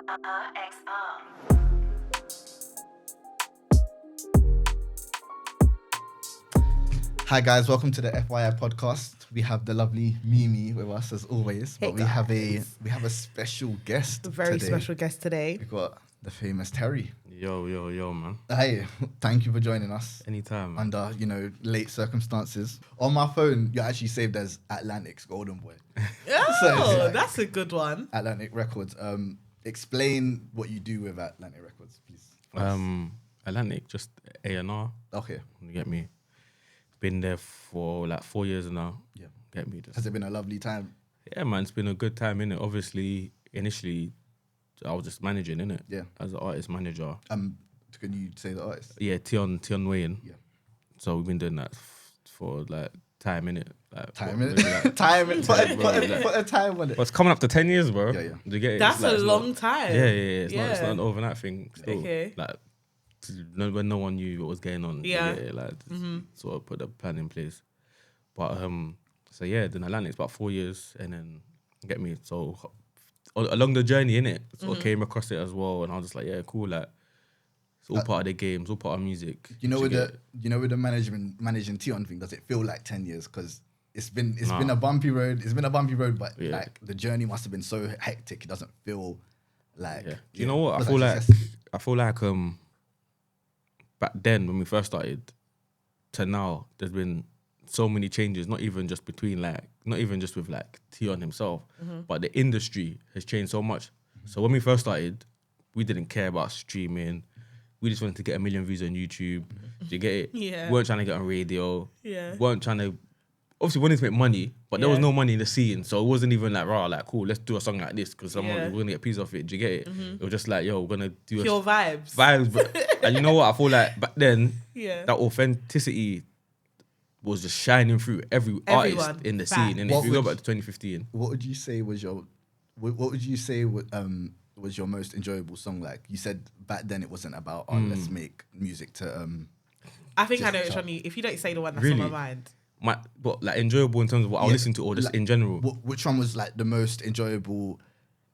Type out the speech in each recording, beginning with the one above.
Hi guys, welcome to the FYI podcast. We have the lovely Mimi with us as always, but we have a special guest. Very today. special guest today. We've got the famous Tory. Yo, man. Hey, thank you for joining us. Anytime, man. Under late circumstances. On my phone, you're actually saved as Atlantic's Goldenboy. Oh, that's a good one. Atlantic Records. Explain what you do with Atlantic Records, please. Atlantic, just AnR. Okay. You get me? Been there for like 4 years now. Yeah. Get me? Has it been a lovely time? Yeah, man. It's been a good time, innit? Obviously, initially, I was just managing, innit? Yeah. As an artist manager. Can you say the artist? Yeah, Tion Wayne. Yeah. So we've been doing that for like time, innit? Like, Time in it. Time in it. Put a time on it. But it's coming up to 10 years, bro. Yeah. Do you get it? That's It's like, a it's long not, time. Yeah. It's not an overnight thing. Still. Okay. Like, when no one knew what was going on. Yeah. Like, sort of put the plan in place. But, so yeah, then Atlantic, it's about 4 years, and then, get me, so along the journey, innit, sort of came across it as well, and I was just like, yeah, cool, like, it's all part of the game, it's all part of music. With the managing Tion thing, does it feel like 10 years? Because it's been a bumpy road. It's been a bumpy road, but like the journey must have been so hectic. It doesn't feel like. Yeah. Do you know what? I feel like back then when we first started to now, there's been so many changes. Not even just with like Tion himself, but the industry has changed so much. So when we first started, we didn't care about streaming. We just wanted to get 1 million views on YouTube. Do you get it? Yeah. Weren't trying to get on radio. Yeah. Weren't trying to. Obviously, wanted to make money, but there was no money in the scene, so it wasn't even like, like, cool, let's do a song like this because we're gonna get peas off it. Do you get it? It was just like, yo, we're gonna do Pure vibes. vibes. And you know what? I feel like back then, Yeah. that authenticity was just shining through everyone artist in the scene. And if you go back to 2015, what would you say was your was your most enjoyable song? Like you said back then, it wasn't about let's make music to. I think I know which one if you don't say the one that's Really? on my mind. but like enjoyable in terms of what I'll listen to, or just in general. Which one was like the most enjoyable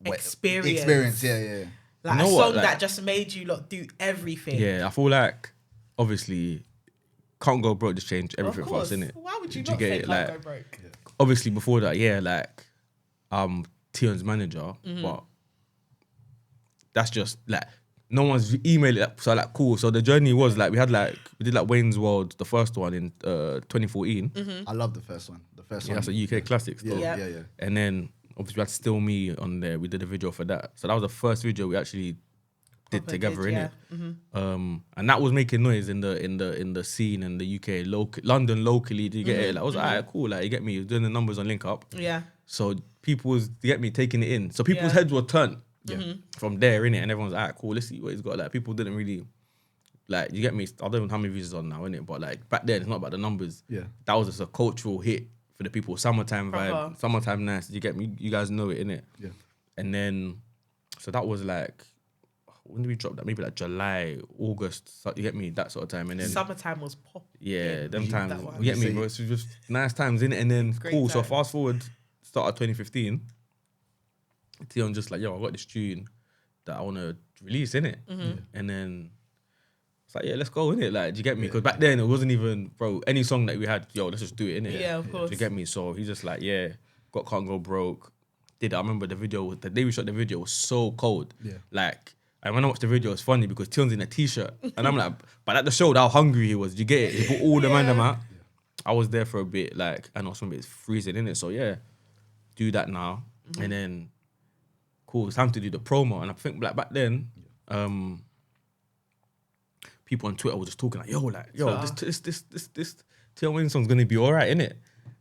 Experience? Yeah. Like You know a what, song like- that just made you do everything. Yeah, I feel like obviously Can't Go Broke just changed Of everything for us, course. innit? Why would you Do not get say it? Can't Like, Go Broke? obviously before that, like Tion's manager, but that's just like no one's emailed it. So like cool. So the journey was like we did like Wayne's World, the first one in 2014. I love the first one. The first Yeah, one. that's a UK classic still. Yeah. Yeah. And then obviously we had Still Me on there. We did a video for that. So that was the first video we actually did together, innit? And that was making noise in the scene in the UK, London locally. Do you get it? Like, I was like, alright, cool. Like, you get me? He was doing the numbers on Link Up. Yeah. So people was, you get me, taking it in. So people's heads were turned from there, innit? And everyone's like, alright, cool, let's see what he's got. Like, people didn't really, like, you get me? I don't know how many views it's on now, innit? But like, back then, it's not about the numbers. Yeah. That was just a cultural hit for the people. Summertime vibe, Proper. summertime nice. You get me? You guys know it, innit? Yeah. And then, so that was like, when did we drop that? Maybe like July, August, so you get me? That sort of time. And then, Summertime was pop. yeah, them that times, one. you get me, bro? It's just nice times, innit? And then, Great cool. So time. fast forward, start of 2015, Tion just like, yo, I got this tune that I want to release, innit? And then it's like, yeah, let's go, innit? Like, do you get me? Because back then it wasn't even, bro, any song that we had, yo, let's just do it, innit? Yeah, of course. Do you get me? So he's just like, yeah, got Can't Go Broke. Did it. I remember the day we shot the video was so cold. Yeah. Like, and when I watched the video, it's funny because Tion's in a t-shirt. And I'm like, but at the show, how hungry he was. Do you get it? He put all the man them out. I was there for a bit, like, and also it's freezing, innit? So yeah, do that now. And then, cool, it's time to do the promo. And I think like back then, people on Twitter were just talking like, this Tion Wayne song's gonna be all right, innit?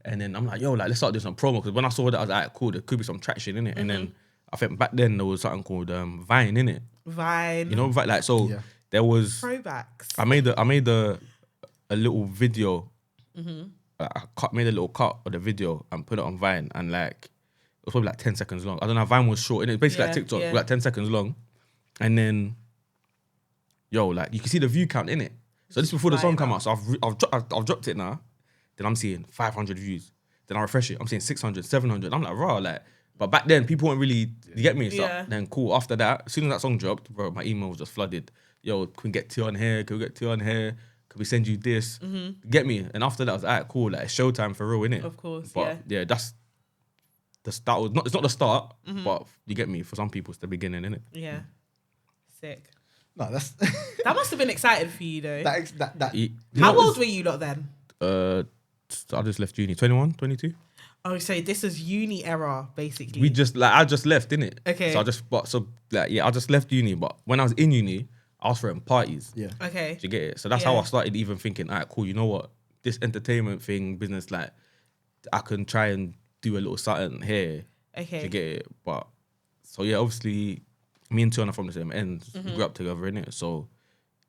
And then I'm like, yo, like, let's start doing some promo. Because when I saw that, I was like, cool, there could be some traction, innit? And then I think back then there was something called Vine, innit? Vine. You know, like, so there was, Throwbacks. I made a little video. I made a little cut of the video and put it on Vine, and like it was probably like 10 seconds long. I don't know, Vine was short, and it's basically like TikTok, like 10 seconds long. And then, yo, like you can see the view count in it. So this is before the song come out. So I've dropped it now. Then I'm seeing 500 views. Then I refresh it. I'm seeing 600, 700. I'm like, raw, like But back then, people weren't really, you get me? So Yeah. then cool. After that, as soon as that song dropped, bro, my email was just flooded. Yo, can we get Tion here? Can we get Tion here? Can we send you this? Get me? And after that, I was like, alright, cool. Like, it's showtime for real, innit? Of course, But yeah, that's the start. It's not the start, but you get me? For some people, it's the beginning, innit? Yeah. Sick. No, that's That must have been exciting for you though. How old were you lot then? I just left uni. 21, 22. Oh, so this is uni era, basically. I just left, innit? Okay. So I just left uni. But when I was in uni, I was throwing parties. Yeah. Okay. Do you get it? So that's how I started even thinking, alright, cool, you know what? This entertainment thing, business, like, I can try and do a little something here. Okay. Do you get it? But, so yeah, obviously, me and Tion are from the same end. We grew up together, innit? So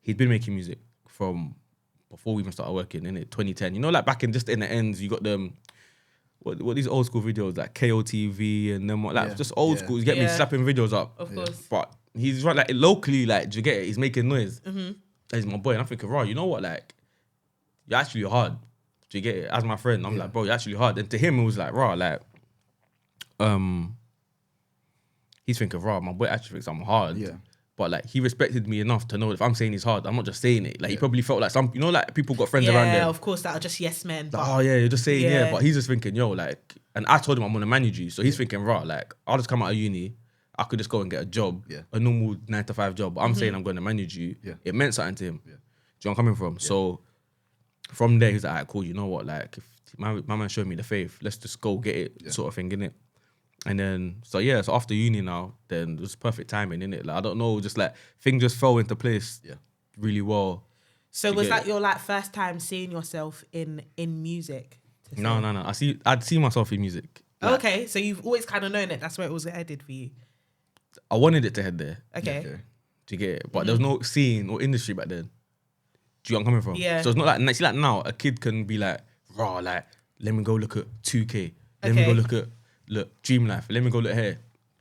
he'd been making music from before we even started working, innit? 2010. You know, like back in just in the ends, you got them, what these old school videos, like KOTV and then just old school. You get me slapping videos up. Of course. But he's right, like locally, like, do you get it? He's making noise. He's my boy. And I'm thinking, raw, you know what? Like, you're actually hard. Do you get it? As my friend, I'm like, bro, you're actually hard. And to him, it was like, raw, like, he's thinking, raw, my boy actually thinks I'm hard. Yeah. But like, he respected me enough to know if I'm saying he's hard, I'm not just saying it. Like, he probably felt like some, you know, like people got friends around there. Yeah, of course, that are just yes men. Like, oh yeah, you're just saying yeah. But he's just thinking, yo, like, and I told him I'm gonna manage you. So he's thinking, raw, like, I'll just come out of uni, I could just go and get a job, a normal 9-to-5 job. But I'm saying I'm gonna manage you. Yeah. It meant something to him. Yeah. Do you know where I'm coming from? Yeah. So from there, he's like, alright, cool, you know what? Like, if my man showed me the faith, let's just go get it, sort of thing, innit? And then, so after uni now, then it was perfect timing, innit? Like, I don't know, just like, things just fell into place really well. So was that your like first time seeing yourself in music? No. I'd see myself in music. Like, okay, so you've always kind of known it. That's where it was headed for you. I wanted it to head there. Okay. Do you get it? But there was no scene or industry back then. Do you know where I'm coming from? Yeah. So it's not like, see, like now, a kid can be like, raw, like, let me go look at 2K. Let me go look, Dream Life. Let me go look here.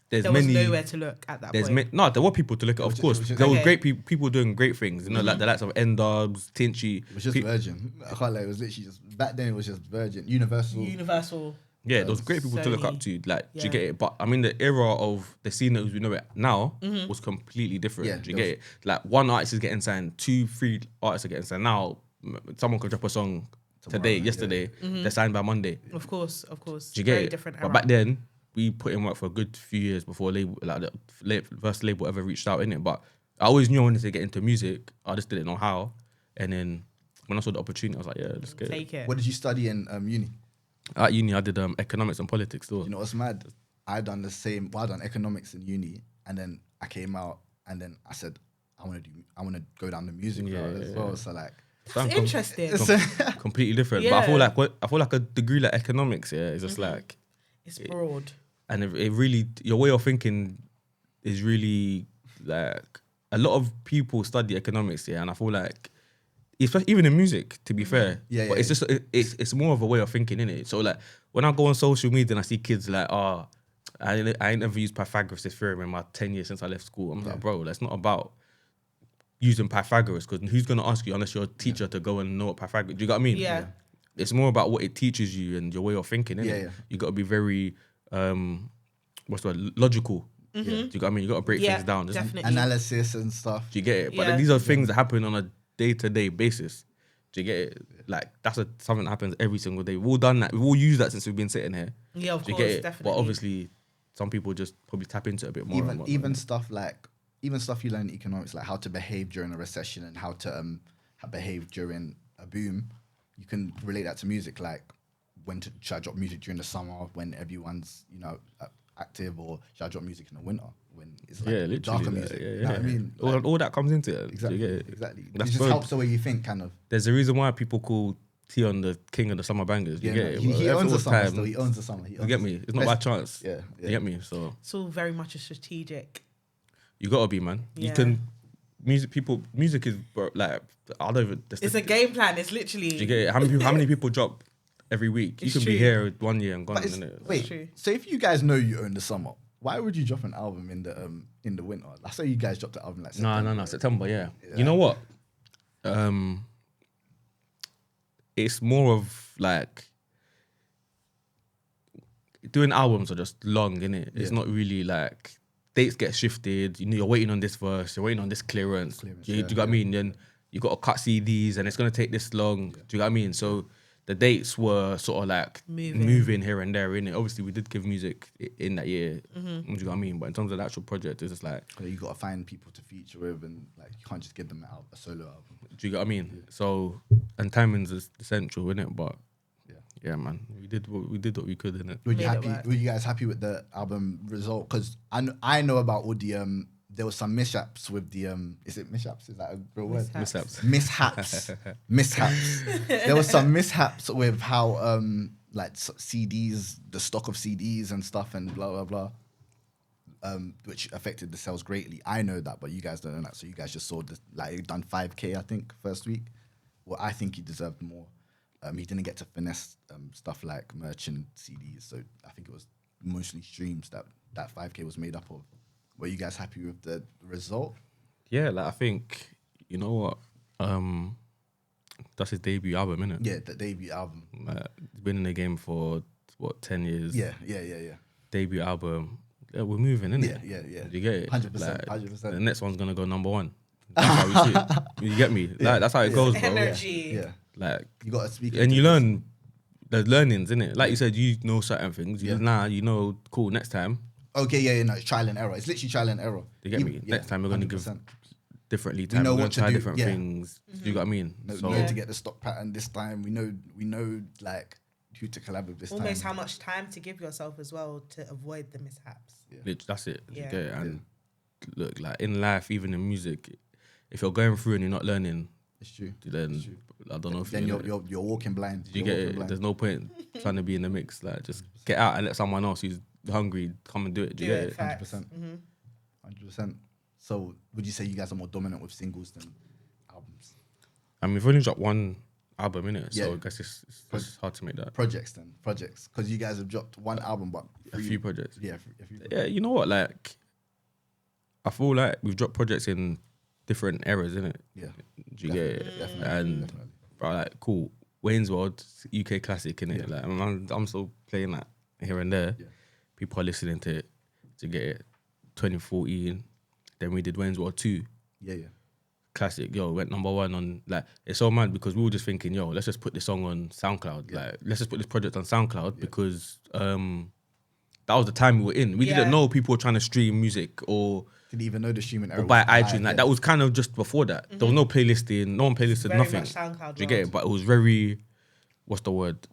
There was nowhere to look at that point. No, there were people to look at, of course. There were great people doing great things. You know, like the likes of AnR, Tinchy. It was just Virgin. I can't lie, it was literally just, back then it was just Virgin. Universal. Yeah, there was great people to look up to. Like, do you get it? But I mean, the era of the scene that we know it now was completely different. Yeah, do you get it? Like, one artist is getting signed, 2-3 artists are getting signed. Now, someone could drop a song yesterday, they're signed by Monday. Of course. Do you get it? Different era. But back then, we put in work for a good few years before the first label ever reached out, innit? But I always knew I wanted to get into music. I just didn't know how. And then when I saw the opportunity, I was like, yeah, let's get it. What did you study in uni? At uni, I did economics and politics though. You know what's mad? I done the same. Well, I done economics in uni, and then I came out, and then I said, I want to go down the music route as well. So like, that's interesting. Completely different. But I feel like a degree like economics, is just like, it's broad. And it really, your way of thinking is really like, a lot of people study economics, and I feel like, even in music, to be fair, but it's just it's more of a way of thinking, innit? So like, when I go on social media and I see kids like, I ain't never used Pythagoras' theorem in my 10 years since I left school. I'm like, bro, that's not about using Pythagoras, because who's gonna ask you unless you're a teacher to go and know what Pythagoras? Do you get what I mean? Yeah. It's more about what it teaches you and your way of thinking, innit? Yeah. You got to be very what's the word? Logical. Do you get what I mean? You got to break things down. Definitely. Analysis and stuff. Do you get it? But then these are things that happen on a day-to-day basis. Do you get it? Like, that's something that happens every single day. We've all done that. We've all used that since we've been sitting here. Yeah, of course, definitely. But obviously, some people just probably tap into it a bit more. Even stuff you learn in economics, like how to behave during a recession and how to behave during a boom. You can relate that to music, like should I drop music during the summer when everyone's active, or should I drop music in the winter when it's like darker music? You know what I mean? All that comes into it. Exactly. It Just helps the way you think, kind of. There's a reason why people call Tion the king of the summer bangers. You get it? He owns the summer still. He owns the summer. You get me? It's not by chance. Yeah. You get me? So it's all very much a strategic. You gotta be, man. Yeah. You can music is like, I don't even. It's a game plan. It's literally. Do you get it? How many people drop every week? You can be here 1 year and gone. Wait, so if you guys know you own the summer, why would you drop an album in the winter? I say you guys dropped the album like September. No, September, yeah. You know what? It's more of like, doing albums are just long, innit? It's not really like dates get shifted. You know, you're waiting on this verse, you're waiting on this clearance. Do you get what I mean? Then you got to cut CDs, and it's gonna take this long. Do you get what I mean? So the dates were sort of like moving here and there, innit? Obviously, we did give music in that year. Do you know what I mean? But in terms of the actual project, it's just like you got to find people to feature with, and like you can't just give them a solo album. do you get what I mean? So and timing's is essential, innit? But yeah, man, we did what we could, innit? Were you guys happy with the album result? Because I know about all the there was some mishaps with the is it mishaps? Is that a real word? Mishaps. There was some mishaps with how like CDs, the stock of CDs and stuff, and blah blah blah, which affected the sales greatly. I know that, but you guys don't know that. So you guys just saw this, like he done 5K, I think, first week. Well, I think he deserved more. He didn't get to finesse stuff like merch and CDs, so I think it was mostly streams that 5K was made up of. Were you guys happy with the result? Yeah, like I think, you know what, that's his debut album, innit? Yeah, the debut album. He's been in the game for what, 10 years? Yeah. Debut album. Yeah, we're moving, innit? Yeah. You get it? 100%, Like, 100%. The next one's gonna go number one. That's how we see it. You get me? Like that's how it goes, bro. Energy. Yeah. Like You got to speak. and you learn. There's learnings, innit? Like you said, you know certain things. You know, cool. Next time, Okay, no, it's trial and error. It's literally trial and error. you get me. Next time we're gonna 100%. give differently time. know We're gonna what to try do, different yeah. things. Do you get what I mean? No, So we know to get the stock pattern this time. We know like who to collab with this Almost time. how much time to give yourself as well to avoid the mishaps. that's it. You Yeah. get it? And look, like in life, even in music, if you're going through and you're not learning, It's true. then I don't know if Then you're you're walking blind. you You're get walking it. blind. There's no point trying to be in the mix. Like, just get out and let someone else who's hungry come and do it. Do you get it? 100%. 100%. So, would you say you guys are more dominant with singles than albums? I mean, we've only dropped one album, innit? So Yeah. I guess it's hard to make that. Projects, because you guys have dropped one album, but A few projects. Yeah, a few Yeah, you know what? Like, I feel like we've dropped projects in different eras, innit? Yeah, Do you get it? definitely, And definitely. bro, like, cool. Wayne's World, UK classic, innit? Like, I'm still playing that here and there. Yeah. People are listening to it. To get it, 2014. Then we did Wayne's World 2. Yeah. Classic, went number one on, like, it's so mad because we were just thinking, let's just put this song on SoundCloud. Like, let's just put this project on SoundCloud because that was the time we were in. We didn't know people were trying to stream music or Didn't even know the streaming era. or buy was live, iTunes. Like, that was kind of just before that. There was no playlisting. No one playlisted Very nothing. much SoundCloud Do you get it? world. But it was very, what's the word?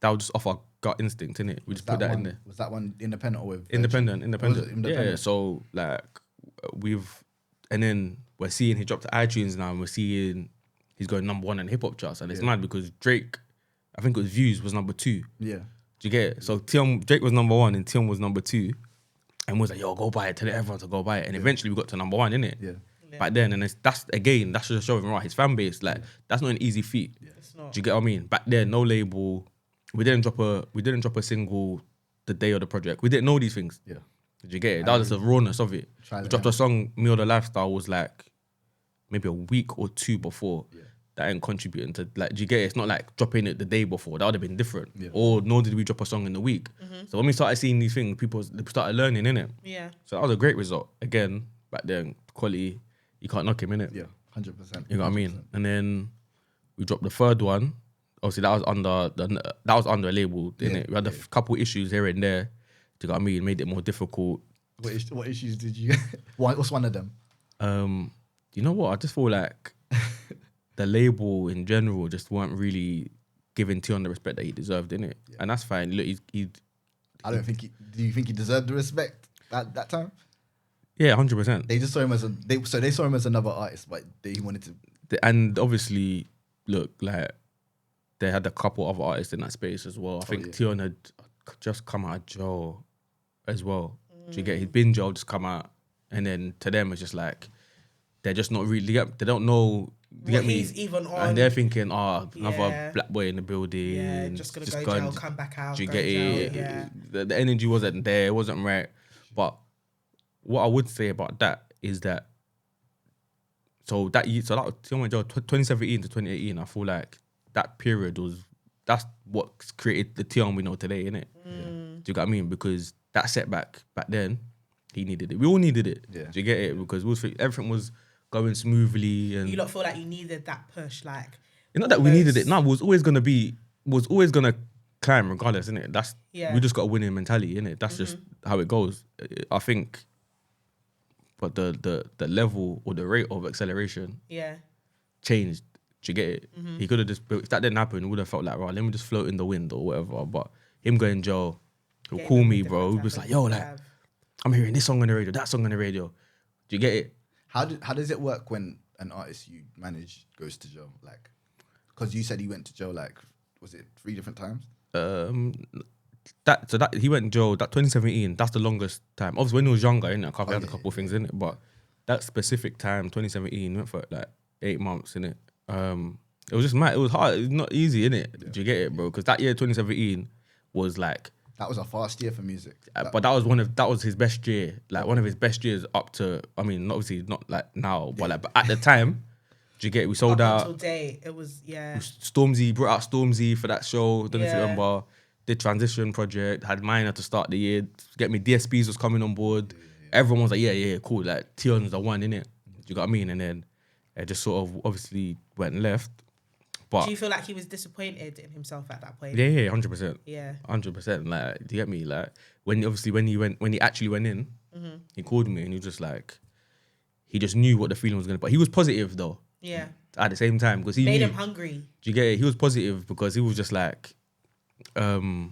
That was just off our gut instinct, innit? We just put that in there. Was that one independent or with Independent. Was it independent? Yeah. So like and then we're seeing he dropped to iTunes now, and we're seeing he's going number one in hip hop charts, and it's mad because Drake, I think it was Views was number 2. Yeah. Do you get it? So Drake was number 1 and Tion was number 2, and we was like, yo, go buy it, tell everyone to go buy it, and eventually we got to number 1, innit? Yeah. Back then, and that's just showing right his fan base. Like that's not an easy feat. It's not. Do you get what I mean? Back then, no label. We didn't drop a single the day of the project. We didn't know these things. Yeah. Did you get it? That was just the rawness of it. We dropped a song, Me or the Lifestyle, was like maybe a week or 2 before. Yeah. That ain't contributing to, like, do you get it? It's not like dropping it the day before. That would have been different. Yeah. Or nor did we drop a song in the week. So when we started seeing these things, people started learning, innit? Yeah. So that was a great result. Again, back then, quality, you can't knock him, innit? Yeah. 100%. You know what I mean? And then we dropped the third one. Obviously, that was under a label, innit? We had a couple issues here and there. Do you know what I mean? Made it more difficult. What issues did you? What's one of them? You know what? I just feel like the label in general just weren't really giving Tion the respect that he deserved, innit? And that's fine. Look, he I don't think. Do you think he deserved the respect at that time? yeah, 100%. They just saw him as they saw him as another artist, but he wanted to. And obviously, look, like, they had a couple other artists in that space as well. I think Tion had just come out of jail as well. Do you get? He'd been jail, just come out, and then to them it's just like they're just not really. They don't know. You get me? He's even on. And they're thinking, another Yeah. black boy in the building. Yeah, just gonna go jail, come back out. Do you go get jail, it? Yeah. The energy wasn't there. It wasn't right. But what I would say about that is that. So that was 2017 to 2018. I feel like that period that's what created the Tion we know today, innit? you get what I mean? Because that setback back then, he needed it. We all needed it. Yeah. Do you get it? Because everything was going smoothly, and You lot feel like you needed that push, like. it's not that we needed it. almost- No, was always gonna climb regardless, innit? That's we just got a winning mentality, innit? That's just how it goes. I think, but the level or the rate of acceleration changed. Do you get it? He could have just built. If that didn't happen, he would have felt like, right, let me just float in the wind or whatever. But him going Joe, he'll Getting call them me, with bro. He different was type like, of yo, like vibe. I'm hearing this song on the radio, that song on the radio. Do you get it? How does it work when an artist you manage goes to jail? Like, because you said he went to jail, like, was it 3 different times? That he went Joe. That 2017. That's the longest time. Obviously, when he was younger, innit? He had a couple of things in it, but that specific time, 2017, went for like 8 months, innit? It was just mad. It was hard. It's not easy, innit? Yeah. Do you get it, bro? Because that year, 2017, was like. That was a fast year for music. But that was his best year. Like one of his best years up to. I mean, obviously not like now, but like but at the time, do you get it? We sold Up out. until date, it was Stormzy brought out Stormzy for that show. Don't know if you Yeah. remember. Did Transition Project. Had Minor to start the year. Get me. DSPs was coming on board. Everyone was like, yeah, cool. Like Tion's the one, innit? Do you got what I mean? And then it just sort of obviously went left. But Do you feel like he was disappointed in himself at that point? yeah, 100%. Yeah. 100%. Like, do you get me? Like when he actually went in, he called me and he was just like, he just knew what the feeling was gonna. But he was positive though. Yeah. At the same time, because he Made knew. him hungry. Do you get it? He was positive because he was just like, do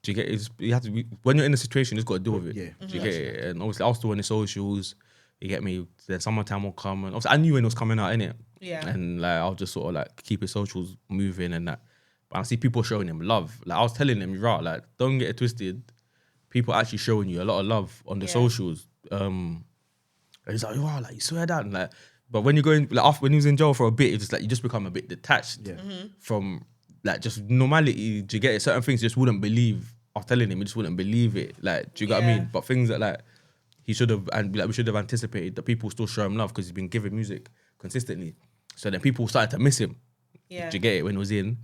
you get it? You have to when you're in a situation, you just got to deal with it. Yeah. Do you get it? And obviously, I was still on the socials. You get me? Then summertime will come, and obviously, I knew when it was coming out, innit? Yeah. And like, I'll just sort of like keep his socials moving and that. But I see people showing him love. Like I was telling him, right, like don't get it twisted. People actually showing you a lot of love on the socials. And he's like, wow, like you swear that, and like. But when you're going like after when he was in jail for a bit, it's just like you just become a bit detached from like just normality. Do you get it? Certain things you just wouldn't believe. I was telling him, he just wouldn't believe it. Like, do you get what I mean? But things that like he should have and like we should have anticipated that people still show him love because he's been giving music consistently. So then people started to miss him. Yeah. Do you get it when he was in?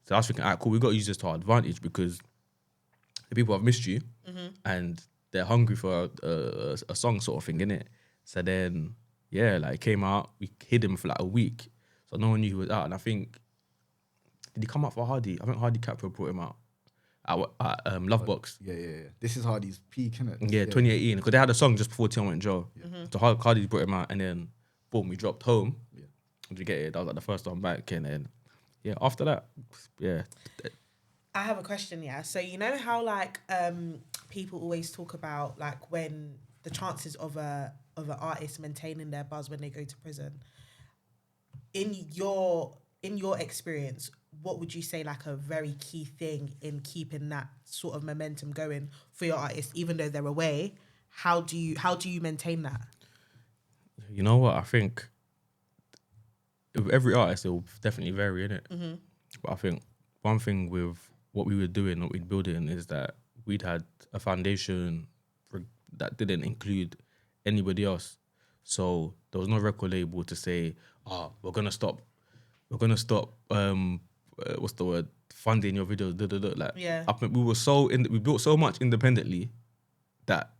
So I was thinking, all right, cool, we got to use this to our advantage because the people have missed you and they're hungry for a song sort of thing, innit? So then, yeah, like it came out, we hid him for like a week. So no one knew he was out. And I think, did he come out for Hardy? I think Hardy Capra brought him out at Lovebox. Yeah. This is Hardy's peak, innit? Yeah, 2018. Because they had a song just before Tion went Joe. So Hardy brought him out and then, boom, we dropped Home. Yeah. Did you get it? That was like the first one back. And then, yeah, after that, yeah. I have a question, yeah. So you know how like people always talk about like when the chances of an artist maintaining their buzz when they go to prison. In your experience, what would you say like a very key thing in keeping that sort of momentum going for your artists, even though they're away? How do you maintain that? You know what? I think with every artist, it will definitely vary, innit? But I think one thing with what we were doing, what we'd building, is that we'd had a foundation that didn't include anybody else. So there was no record label to say, we're gonna stop, what's the word? Funding your videos, Like, Yeah. we built so much independently that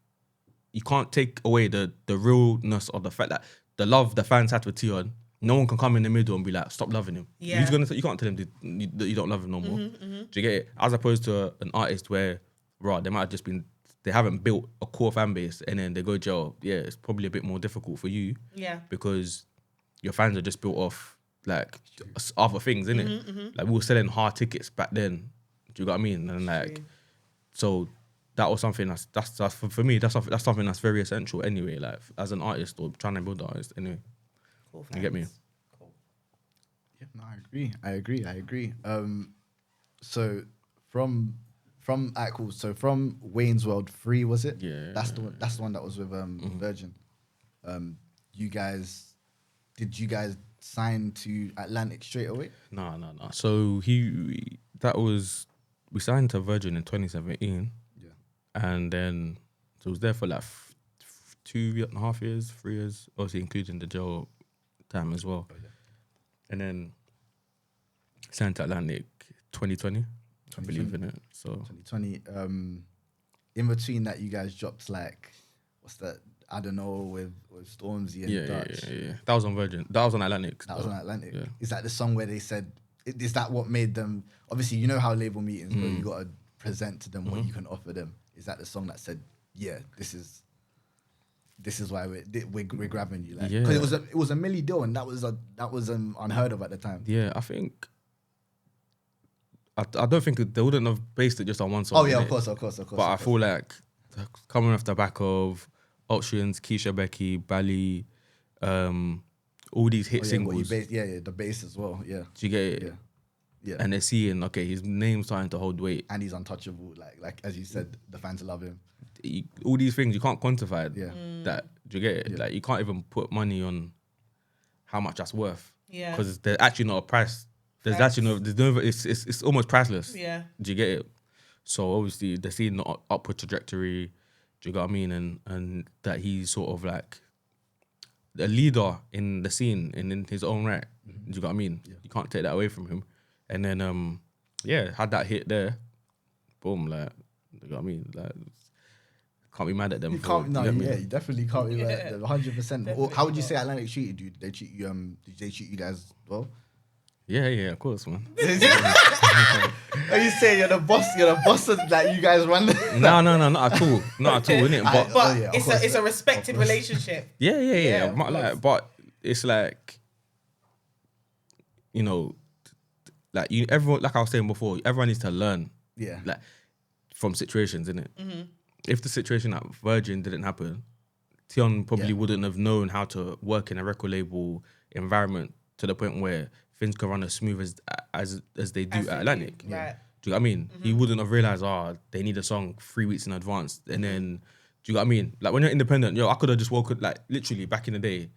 you can't take away the realness of the fact that the love the fans had for Tion. No one can come in the middle and be like, stop loving him. Yeah. You can't tell him that you don't love him no more. Do you get it? As opposed to an artist where, they might have just been, they haven't built a core fan base and then they go jail. Yeah, it's probably a bit more difficult for you. Yeah. Because your fans are just built off like other things, innit? Like we were selling hard tickets back then. Do you get what I mean? And like, True. so that was something that's for me. That's something that's very essential anyway. Like as an artist or trying to build an artist anyway. Cool, You get me? Cool. Yeah, no, I agree. So from alright, cool. So from Wayne's World 3, was it? Yeah. That's the one that was with Virgin. Did you guys sign to Atlantic straight away? No. So we signed to Virgin in 2017. Yeah. And then so it was there for like 2.5 years, 3 years, obviously including the jail time as well. Oh, yeah. And then signed to Atlantic 2020. I believe in it. So 2020. In between that, you guys dropped like, what's that? I don't know, with Stormzy and Dutch. Yeah. That was on Virgin. That was on Atlantic. That was on Atlantic. Yeah. Is that the song where they said? Is that what made them? Obviously, you know how label meetings go. You got to present to them what you can offer them. Is that the song that said, "Yeah, this is why we're grabbing you"? Like, because it was a milli deal, and that was unheard of at the time. Yeah, I think. I don't think they wouldn't have based it just on one song. Oh yeah, of course. But I feel like coming off the back of Options, Keisha Becky, Bally, all these hit singles. The bass as well. Yeah. Do you get it? Yeah. And they're seeing, okay, his name's starting to hold weight. And he's untouchable. Like as you said, the fans love him. All these things, you can't quantify it. Yeah. That, do you get it? Yeah. Like, you can't even put money on how much that's worth. Yeah. Because there's actually not a price. There's actually it's almost priceless. Yeah. Do you get it? So obviously they're seeing the upward trajectory. Do you get what I mean? And that he's sort of like a leader in the scene in his own right. Do you get what I mean? Yeah. You can't take that away from him. And then had that hit there. Boom, like, you know what I mean? Like, can't be mad at them. You definitely can't be mad at them. 100%. How would you say Atlantic treated you? Did they treat you? Did they treat you guys well? Yeah, of course, man. Are you saying you're the boss? You're the boss of that you guys run? No, not at all, innit? But it's a respected relationship. Yeah. But it's like, you know, like everyone, like I was saying before, everyone needs to learn. Yeah. Like from situations, innit? Mm-hmm. If the situation at Virgin didn't happen, Tion probably wouldn't have known how to work in a record label environment to the point where things can run as smooth as they do at Atlantic. Right. Do you know what I mean? He wouldn't have realized, they need a song 3 weeks in advance. And then, do you know what I mean? Like when you're independent, I could have just woken, like literally back in the day,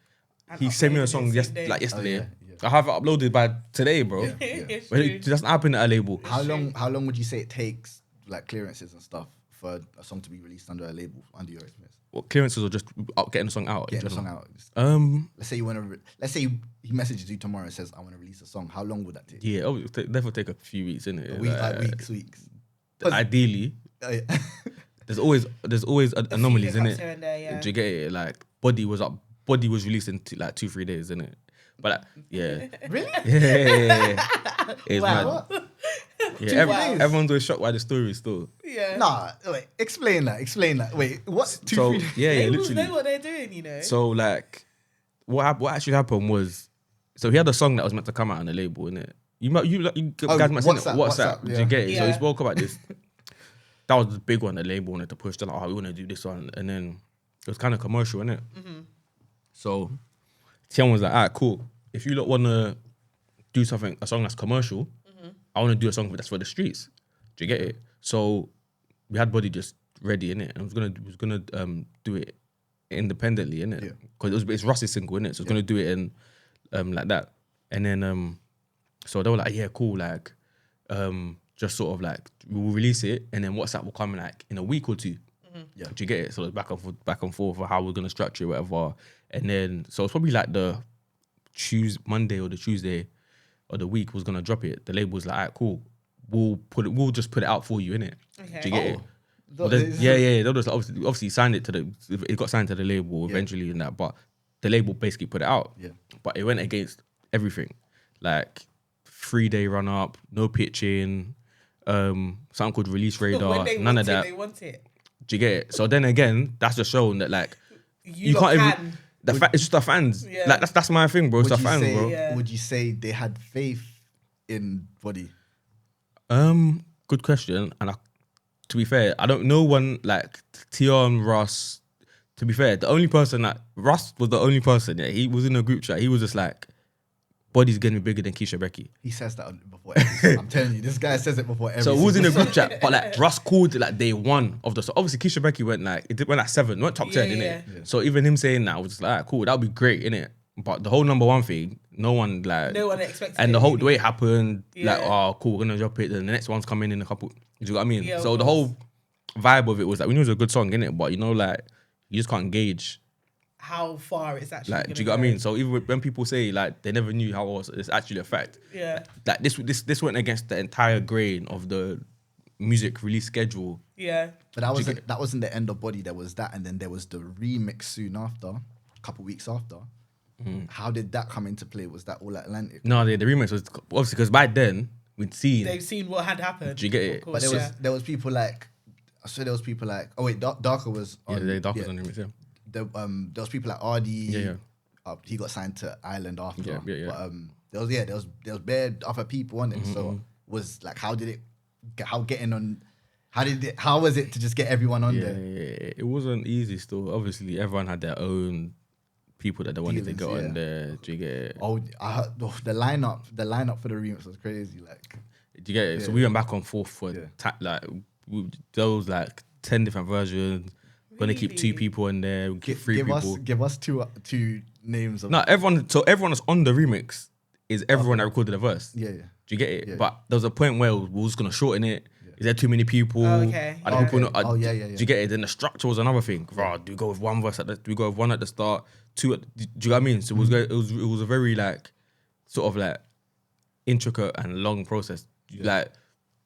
he sent me a song yesterday. Oh, yeah. I have it uploaded by today, bro. Yeah. But it doesn't happen at a label. How long would you say it takes, like clearances and stuff, for a song to be released under a label, under your experience? Well, clearances or just getting the song out? Getting the song out. Let's say let's say he messages you tomorrow and says, "I want to release a song." How long would that take? Yeah, it'll definitely take a few weeks, innit? Weeks. Ideally, there's always anomalies, innit? Yeah. Do you get it? Like Body was released in like 2-3 days, innit? But yeah. Really? Yeah. It's wow. mad. Yeah, everyone's always shocked by the story still. Yeah. Nah, wait, explain that. Wait, what? 2-3 days? Yeah, Labels literally. know what they're doing, you know. So like, what actually happened was, so he had a song that was meant to come out on the label, innit? You guys might say WhatsApp. Yeah. Do you get it? Yeah. So he spoke about this. That was the big one the label wanted to push. They're like, we want to do this one, and then it was kind of commercial, innit? Mm-hmm. So Tion was like, alright, cool. If you want to do a song that's commercial, I want to do a song that's for the streets. Do you get it? So we had Body just ready, innit? And was gonna do it independently, innit? Because it's Russ's single, innit? So it's gonna do it in like that. And then so they were like, yeah, cool, like just sort of like we'll release it, and then WhatsApp will come like in a week or two. Yeah, do you get it? So it's back and forth for how we're gonna structure it, whatever. And then so it's probably like the Monday or the Tuesday of the week was gonna drop it. The label was like, alright, cool. We'll just put it out for you, innit? Okay. Do you get it? Yeah. They'll just obviously signed it it got signed to the label eventually and that, but the label basically put it out. Yeah. But it went against everything. Like 3-day run up, no pitching, something called release radar, none of that. They want it. Do you get it? So then again, that's just showing that like you can't even. It's just the fans. Yeah. Like that's my thing, bro. It's the fans, bro. Yeah. Would you say they had faith in Body? Good question. And to be fair, I don't know one like Tion, Russ. To be fair, Russ was the only person. Yeah, he was in a group chat. He was just like, Body's getting bigger than Keisha Becky. He says that before every I'm telling you, this guy says it before every So it was in a group chat, but like Russ called it like day one of the. So obviously Keisha Becky went like 7, went top 10, innit? Yeah. So even him saying that was just like, cool, that'd be great, innit? But the whole number one thing, no one expected. and the way it happened, like, Yeah. oh cool, we're gonna drop it, then the next one's coming in a couple. Do you know what I mean? Yeah, so of the course. whole vibe of it was like, we knew it was a good song, innit? But you know, like, you just can't gauge how far it's actually. Like, do you get what I mean? So even when people say like they never knew how it was, it's actually a fact. Yeah. Like this went against the entire grain of the music release schedule. Yeah. But that wasn't the end of Body. There was that, and then there was the remix soon after, a couple weeks after. How did that come into play? Was that all Atlantic? No, the remix was obviously because by then they've seen what had happened. Do you get it? Course, But there was people like, I swear there was people like, oh wait, Darkoo was on. Yeah, Darkoo was on the remix. Yeah. There was people like RD. Yeah. He got signed to Island after. Yeah. But there was bare other people on it. So was like, how was it to just get everyone on there? Yeah, it wasn't easy. Still, obviously, everyone had their own people that they wanted to get on there. Do you get it? Oh, I heard, the lineup for the remix was crazy. Like, do you get it? So we went back and forth for there was like 10 different versions. Gonna keep 2 people in there. Keep 3 people. Give us two names of. No, everyone that's on the remix is everyone that recorded the verse. Yeah. Do you get it? Yeah. But there was a point where we was gonna shorten it. Is there too many people? Oh, okay. Are the people not, Oh, yeah. Do you get it? Then the structure was another thing. Right, do we go with one verse do we go with one at the start, 2 at, do you get what I mean? So it was a very like sort of like intricate and long process. Like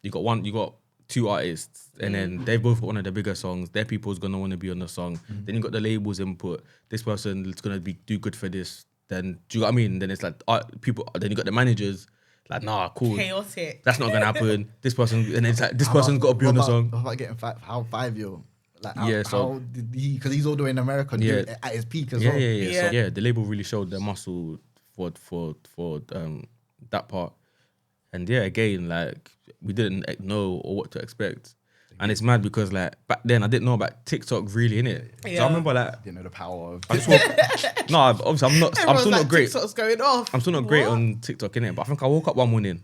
you got 2 artists, and then they both got one of the bigger songs. Their people's gonna want to be on the song. Then you got the labels input. This person is gonna do good for this. Then do you know what I mean? Then it's like people. Then you got the managers. Like, nah, cool. Chaotic. That's not gonna happen. This person, and it's like this person's got to be on the song. What about getting 5-year? Like, so how did he? Because he's all the way in America. At his peak as well. Yeah. So the label really showed their muscle for that part. And yeah, again, like we didn't know or what to expect. And it's mad because like back then I didn't know about TikTok really, innit? Yeah. So I remember like Didn't know the power of. no, obviously I'm still not great. TikTok's going off. I'm still not great on TikTok, innit? But I think I woke up one morning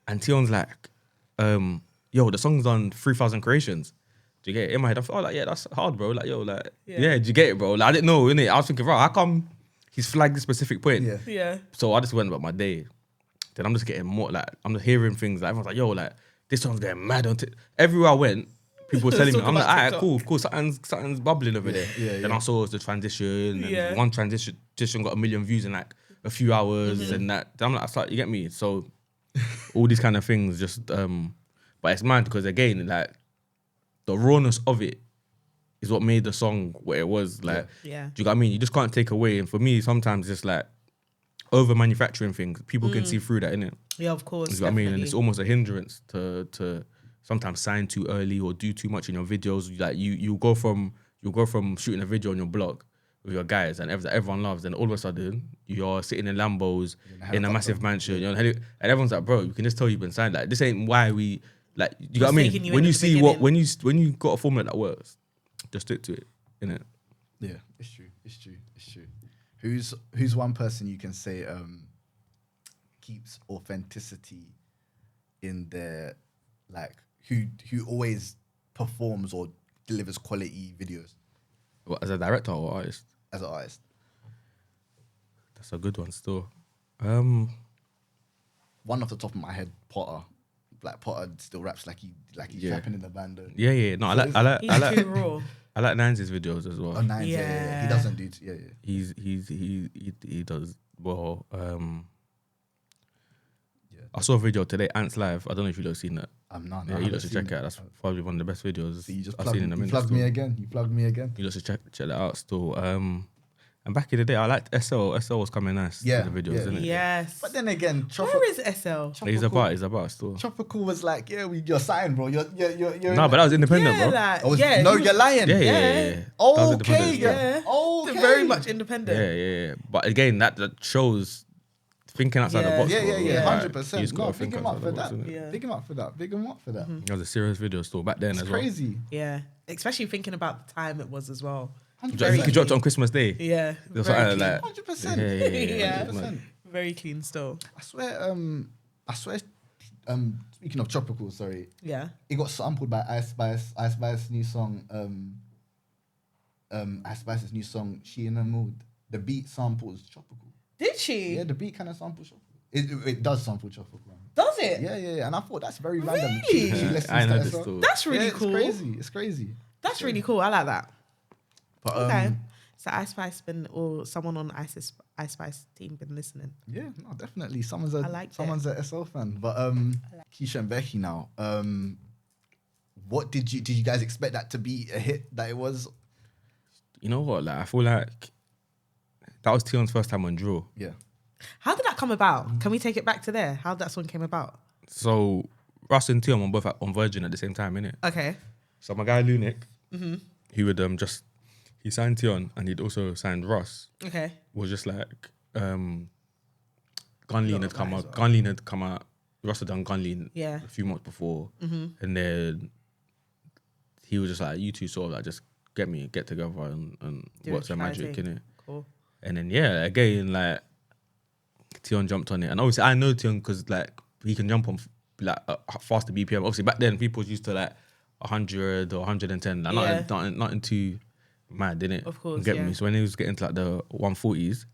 and Tion's like, yo, the song's done 3,000 creations. Do you get it? In my head, I thought, like, yeah, that's hard, bro. Like, yo, like, yeah, do you get it, bro? Like, I didn't know, innit? I was thinking, bro, how come he's flagged this specific point? Yeah. So I just went about my day. Then I'm just getting more, like, I'm just hearing things. Like, everyone's like, yo, like, this song's getting mad on TikTok. Everywhere I went, people were telling me, I'm like, all right, cool, something's bubbling over there. Then I saw it was the transition, and one transition got 1 million views in like a few hours, and that. I'm like, you get me? So all these kind of things just, but it's mad because again, like the rawness of it is what made the song what it was. Like, do you know what I mean? You just can't take away. And for me, sometimes it's like over manufacturing things. People can see through that, innit? Yeah, of course. You know what I mean? And it's almost a hindrance to sometimes sign too early or do too much in your videos. Like you go from shooting a video on your blog with your guys and everyone loves, and all of a sudden you're sitting in Lambos in a massive mansion, and everyone's like, bro, you can just tell you've been signed. Like, this ain't why we like. You know what I mean? When you see when you got a formula that works, just stick to it, innit? Yeah, it's true. Who's one person you can say keeps authenticity in their, like, who always performs or delivers quality videos? What, as a director or artist? As an artist. That's a good one still. One off the top of my head, Potter. Like, Potter still raps like he's rapping in the band. Yeah. No, He's too raw. I like Nancy's videos as well. Oh, Nines, yeah. He doesn't do. He does well. I saw a video today, Ant's Live. I don't know if you lot seen that. No, you lot should check it out. That's probably one of the best videos I've seen in a minute. You plugged me again. You lot should check that out still. And back in the day, I liked SL. SL was coming nice with the videos, isn't it? Yes. But then again, where is SL? He's about still. Tropical was like, you're signed, bro. You're No, but that was independent, bro. You're lying. Yeah. Okay. Okay. Very much independent. Yeah. But again, that shows thinking outside the box. Yeah. 100%. No, big him up for that. Big him up for that. That was a serious video still back then as well. It's crazy. Yeah. Especially thinking about the time it was as well. You could drop it on Christmas Day. Yeah. There was something like 100%. Yeah. 100%. Very clean still. I swear, speaking of Tropical, sorry. Yeah. It got sampled by Ice Spice's new song, Ice Spice's new song, She in a Mood. The beat samples Tropical. Did she? Yeah, the beat kind of samples Tropical. It does sample Tropical. Does it? Yeah. And I thought that's very random. Really? She listens I know to this that too. That's really cool. It's crazy. That's really cool. I like that. But Okay. So Ice Spice or someone on Ice Spice team been listening? Yeah, no, definitely. Someone's a SO fan. But Keisha and Becky now. What did you guys expect that to be a hit that it was? You know what? Like I feel like that was Tion's first time on Draw. Yeah. How did that come about? Can we take it back to there? How that song came about? So Russ and Tion were both on Virgin at the same time, innit? Okay. So my guy Lunik, he would he signed Tion and he'd also signed Russ. Okay. Was just like Gunlean had come out. Well. Gunlean had come out. Russ had done Gunlean Yeah. a few months before, and then he was just like, "You two sort of like just get together and Do work it, some try magic thing. in it." Cool. And then again like Tion jumped on it, and obviously I know Tion because like he can jump on like a faster BPM. Obviously back then people used to like 100 or 110, like nothing too mad, didn't it? Of course, get yeah. me. So when he was getting to like the 140s,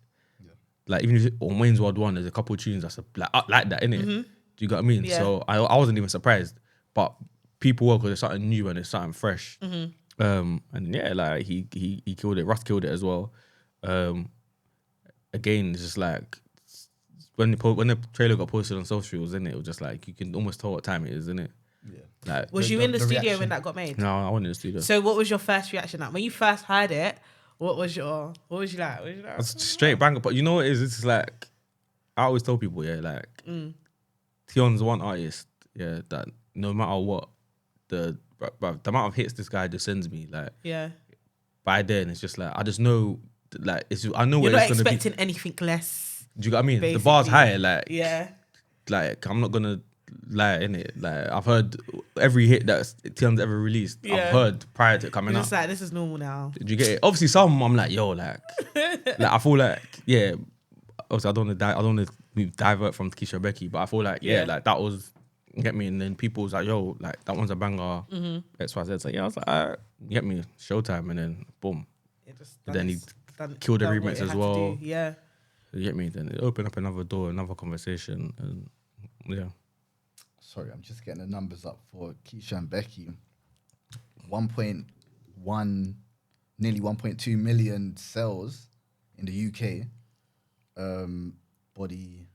like even if on Wayne's World 1, there's a couple of tunes that's like up like that, innit? Do you get what I mean? Yeah. So I wasn't even surprised, but people were, because it's something new and it's something fresh. And yeah, like he killed it. Russ killed it as well. Again, it's just like when the trailer got posted on socials, innit? It was just like you can almost tell what time it is, innit? Yeah. Like, Was you in the studio reaction. when that got made? no, I wasn't in the studio. So what was your first reaction? Like when you first heard it, what was you like? It's straight banger. But you know what it is? It's like I always tell people, yeah, like Tion's one artist, yeah, that no matter what, the amount of hits this guy just sends me, like Yeah. by then it's just like I just know, like I know You're where not it's gonna be. expecting anything less. Do you get what I mean? basically. The bar's higher, like Yeah. like I'm not gonna lie in it. Like I've heard every hit that Tion's ever released. Yeah. I've heard prior to it coming You're out. just like, this is normal now. Did you get it? Obviously, some I'm like, yo, like I feel like, yeah. Obviously, I don't want to divert from Keisha and Becky, but I feel like, yeah, like that was, you get me. And then people was like, yo, like that one's a banger. X Y Z. So yeah, I was like, all right, you get me, Showtime, and then boom. It just And then he done- killed the done what remix it as had to well. do. Yeah. You get me? Then it opened up another door, another conversation, and yeah. Sorry, I'm just getting the numbers up for Keisha and Becky. 1.1, nearly 1.2 million sales in the UK. Body,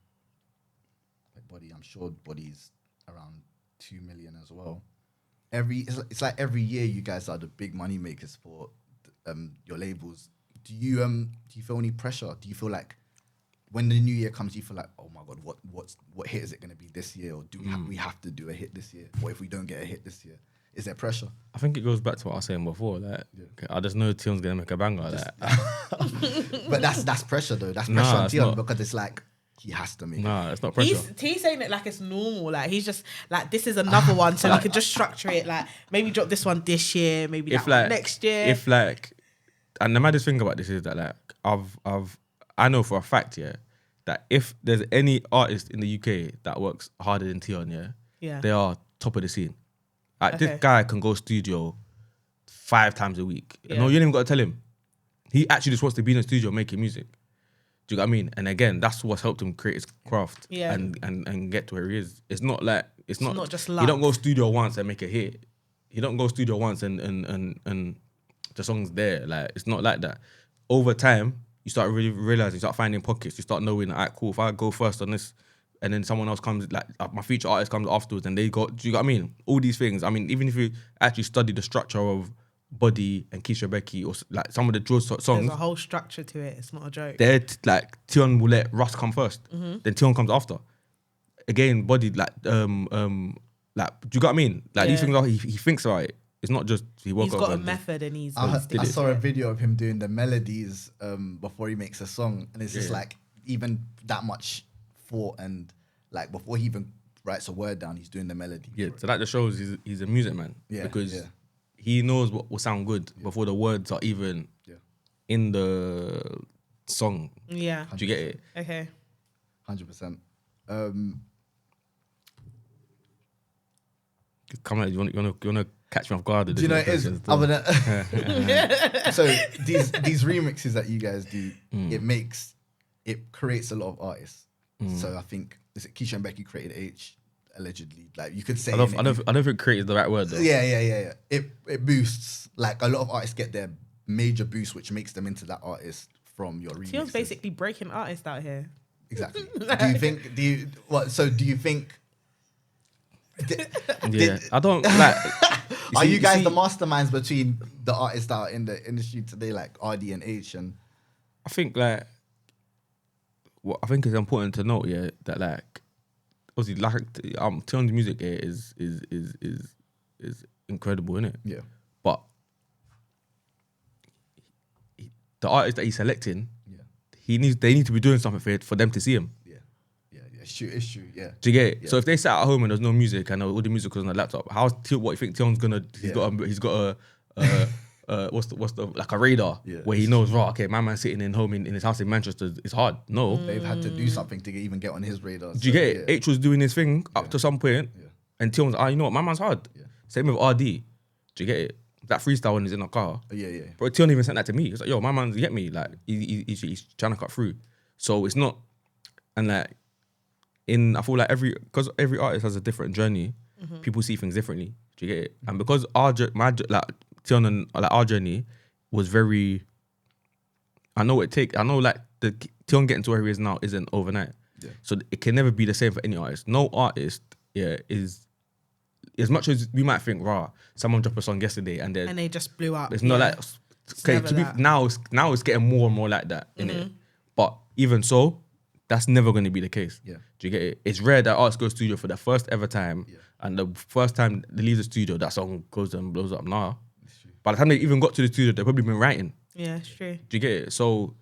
I'm sure Body's around 2 million as well. It's like every year you guys are the big money makers for your labels. Do you feel any pressure? Do you feel like when the new year comes, you feel like, oh my God, what hit is it going to be this year? Or do we have to do a hit this year? What if we don't get a hit this year? Is there pressure? I think it goes back to what I was saying before. Like, I just know Tion's gonna make a banger. But that's pressure though. That's pressure Nah, on it's Tion not. because it's like he has to make it. Nah, it's not pressure. He's saying it like it's normal. Like he's just like, this is another one, so we can just structure it. Like maybe drop this one this year, maybe that one next year. If like, and the maddest thing about this is that like I know for a fact, yeah, that if there's any artist in the UK that works harder than Tion, Yeah. they are top of the scene. Like Okay. this guy can go studio 5 times a week. Yeah. No, you ain't even got to tell him. He actually just wants to be in the studio making music. Do you get what I mean? And again, that's what's helped him create his craft and get to where he is. It's not like it's not just He luck. don't go studio once and make a hit. He don't go studio once and the song's there. Like it's not like that. Over time, you start really realizing, you start finding pockets. You start knowing, alright, cool. If I go first on this, and then someone else comes, like my feature artist comes afterwards, and they go. Do you get what I mean? All these things. I mean, even if you actually study the structure of Body and Keisha Becky, or like some of the drill songs, There's a whole structure to it. It's not a joke. they're like Tion will let Russ come first, then Tion comes after. Again, Body like do you get what I mean? Like these Yeah. things are he thinks about it. It's not just he woke He's up. got a and method and he's. I did it. saw a video of him doing the melodies before he makes a song, and it's just like even that much thought, and like before he even writes a word down, he's doing the melody. Yeah, so that just shows he's a music man. Yeah, because yeah. he knows what will sound good before the words are even in the song. Yeah. Do you get it? Okay. 100%. Come on, you want to catch me off guard? Do you know what it is? Other than so these remixes that you guys do, it creates a lot of artists. So I think is it Keisha and Becky created H allegedly. Like you could say. I don't think create is the right word though. Yeah. It boosts, like a lot of artists get their major boost which makes them into that artist from your remixes. Tion's basically breaking artists out here. Exactly. Do you think I don't like. Are you guys the masterminds between the artists that are in the industry today, like RD and H? And I think like what I think is important to note, that like obviously like Tion's music is incredible, innit? Yeah. But the artists that he's selecting, they need to be doing something for them to see him. It's true. Yeah. Do you get it? Yeah. So if they sat at home and there's no music and all the music was on the laptop, what do you think Tion's gonna? He's got a what's the like a radar where he knows, right? Okay, my man's sitting in home in his house in Manchester. It's hard. No, they've had to do something to even get on his radar. Do you get it? H was doing his thing up to some point, and Tion was, you know what, my man's hard. Same with RD. Do you get it? That freestyle when he's in the car. Yeah. But Tion even sent that to me. He's like, yo, my man's get me. Like he's trying to cut through. So it's not, and like. I feel like every artist has a different journey, people see things differently. Do you get it? And because Tion and like our journey was very, I know like the Tion getting to where he is now isn't overnight. Yeah. So it can never be the same for any artist. No artist, is as much as we might think, someone dropped a song yesterday and they just blew up. It's not like now it's getting more and more like that, innit? But even so, that's never going to be the case. Yeah. Do you get it? It's rare that artists go studio for the first ever time, and the first time they leave the studio, that song goes and blows up. Nah. By the time they even got to the studio, they've probably been writing. Yeah, it's true. Do you get it? So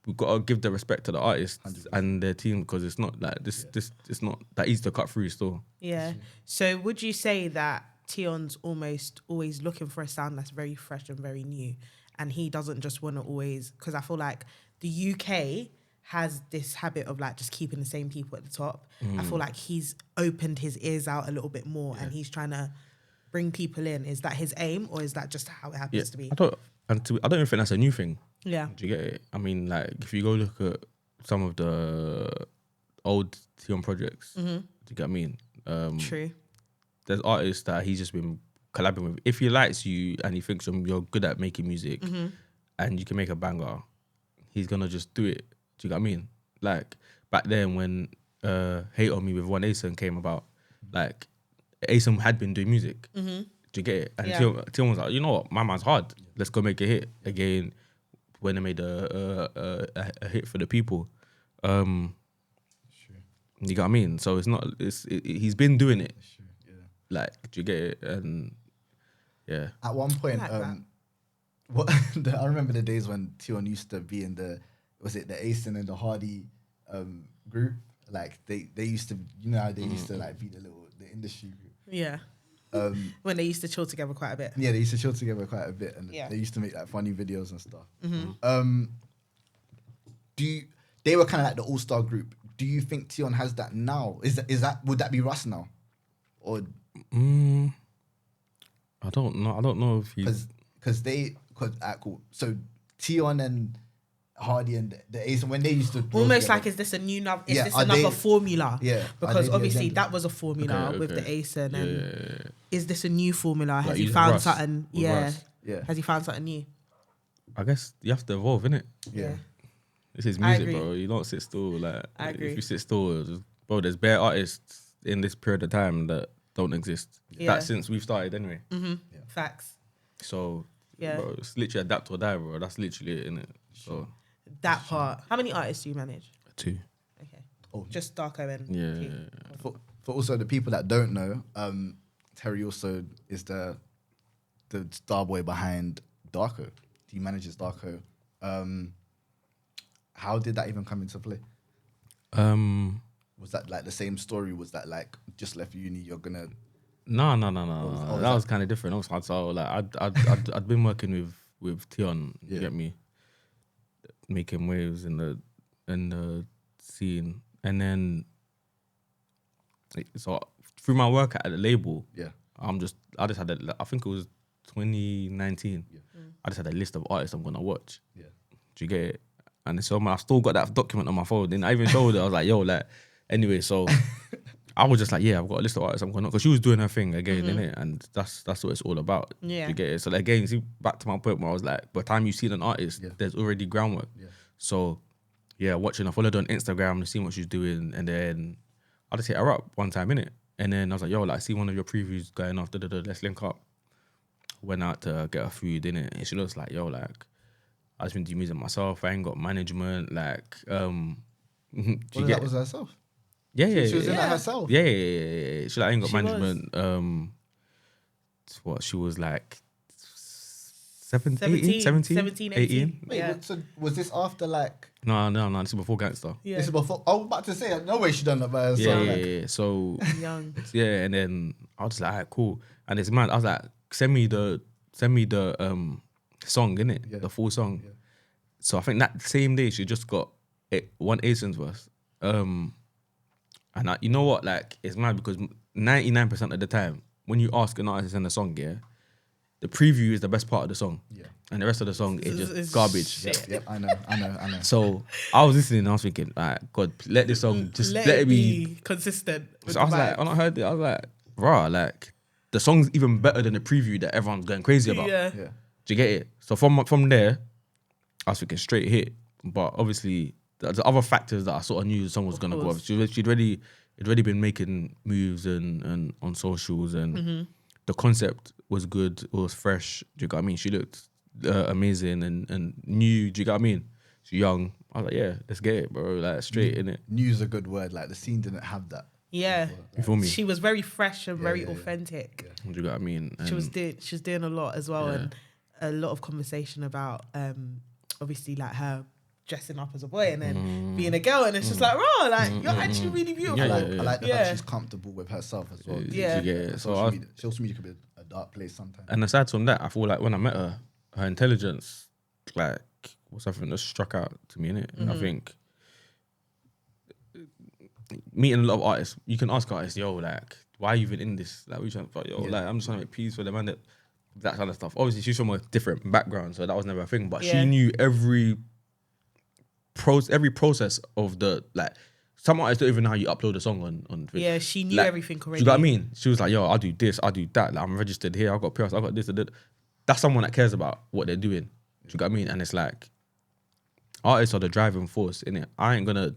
we've got to give the respect to the artists 100%. And their team, because it's not like this. It's not that easy to cut through still. Yeah. So would you say that Tion's almost always looking for a sound that's very fresh and very new, and he doesn't just want to always? Because I feel like the UK has this habit of like just keeping the same people at the top. I feel like he's opened his ears out a little bit more and he's trying to bring people in. Is that his aim, or is that just how it happens to be? I don't even think that's a new thing. Yeah. Do you get it? I mean, like if you go look at some of the old Tion projects, do you get what I mean? True. There's artists that he's just been collabing with. If he likes you and he thinks you're good at making music and you can make a banger, he's gonna just do it. Do you get what I mean? Like back then when Hate on Me with One Asen came about, like Asen had been doing music. Do you get it? And Tion was like, you know what, my man's hard. Let's go make a hit again. When they made a hit for the people, you get what I mean? So it's not. He's been doing it. Like, do you get it? And yeah. At one point, I remember the days when Tion used to be in the Asen and the Hardy group? Like they used to, you know how they used to like be the industry group. Yeah. When they used to chill together quite a bit. Yeah, they used to chill together quite a bit, and they used to make like funny videos and stuff. They were kind of like the all-star group. Do you think Tion has that now? Would that be Russ now? Or I don't know. I don't know if he's cool. So Tion and Hardy and the Ace, when they used to almost like, is this another formula? Yeah, because obviously that was a formula with the Ace, and is this a new formula? Has he found something? Yeah. Has he found something new? I guess you have to evolve, innit? Yeah. This is music, bro. You don't sit still. Like, I agree. If you sit still, there's bare artists in this period of time that don't exist. That's since we've started, anyway. Facts. So, bro, it's literally adapt or die, bro. That's literally it, innit? So. That part. How many artists do you manage? 2. Okay. Just Darkoo and Tate. For also the people that don't know, Terry also is the star boy behind Darkoo. He manages Darkoo. How did that even come into play? Was that like the same story? Was that like just left uni? You're gonna? No. That was kind of different. So like I'd been working with Tion. You get me? Making waves in the scene, and then so through my work at the label, I just had I think it was 2019. I just had a list of artists I'm gonna watch. Do you get it? And so I still got that document on my phone. And I even showed it. I was like, yo, like, anyway, so I was just like, yeah, I've got a list of artists I'm going to, because she was doing her thing again, innit? And that's what it's all about. Yeah. You get it? So like, again, see, back to my point where I was like, by the time you see an artist, there's already groundwork. Yeah. So yeah, watching, I followed her on Instagram, seeing what she's doing, and then I just hit her up one time, innit? And then I was like, yo, like, I see one of your previews going off, let's link up. Went out to get her food, innit? And she looks like, yo, like, I just been doing music myself, I ain't got management, like, do you Well, get that was herself. Yeah, yeah, She was in yeah. that herself. Yeah. She like ain't got She management. What she was like 17, 18. Wait, Yeah. so was this after like? No, this is before Gangster. Yeah. This is before. I was about to say, no way she done that by herself. Yeah, like. yeah. So Young. yeah, and then I was just like, alright, cool. And it's mad. I was like, send me the song, innit? Yeah. The full song. Yeah. So I think that same day she just got one Asian's worth. And you know what? Like, it's mad because 99% of the time, when you ask an artist in a song, yeah, the preview is the best part of the song. Yeah. And the rest of the song is It's just garbage. shit. Yep, I know. So I was listening and I was thinking, like, God, let this song just let it be. consistent. So I was like, when I heard it, I was like, rah, like, the song's even better than the preview that everyone's going crazy about. Yeah. Yeah. Do you get it? So from there, I was thinking straight hit. But obviously, the other factors that I sort of knew the song was going to go off. She'd already been making moves and on socials, and the concept was good. It was fresh. Do you get what I mean? She looked amazing and new. Do you get what I mean? She's young. I was like, yeah, let's get it, bro. Like, straight in it. New's a good word. Like, the scene didn't have that. Yeah. You feel me? She was very fresh and very yeah. authentic. Do you get what I mean? She was doing a lot as well, Yeah. and a lot of conversation about obviously like her dressing up as a boy and then being a girl, and it's just like, raw, like you're actually really beautiful. Yeah, I like the fact Yeah. she's comfortable with herself as well. Yeah. Yeah. So Social media could be a dark place sometimes. and aside from that, I feel like when I met her, her intelligence, like, was something that struck out to me, innit? And I think meeting a lot of artists, you can ask artists, yo, like, why are you even in this? Like, we trying to, yo, like, I'm just trying to make peace for the man, that kind of stuff. Obviously, she's from a different background, so that was never a thing. But Yeah. she knew every process of the, like, some artists don't even know how you upload a song on Twitch. Yeah, she knew Like, everything Do already. you know what I mean? She was like, yo, I'll do this, I'll do that. Like, I'm registered here, I've got PS, I've got this, that's someone that cares about what they're doing. Do you know what I mean? And it's like, artists are the driving force, innit? I ain't gonna,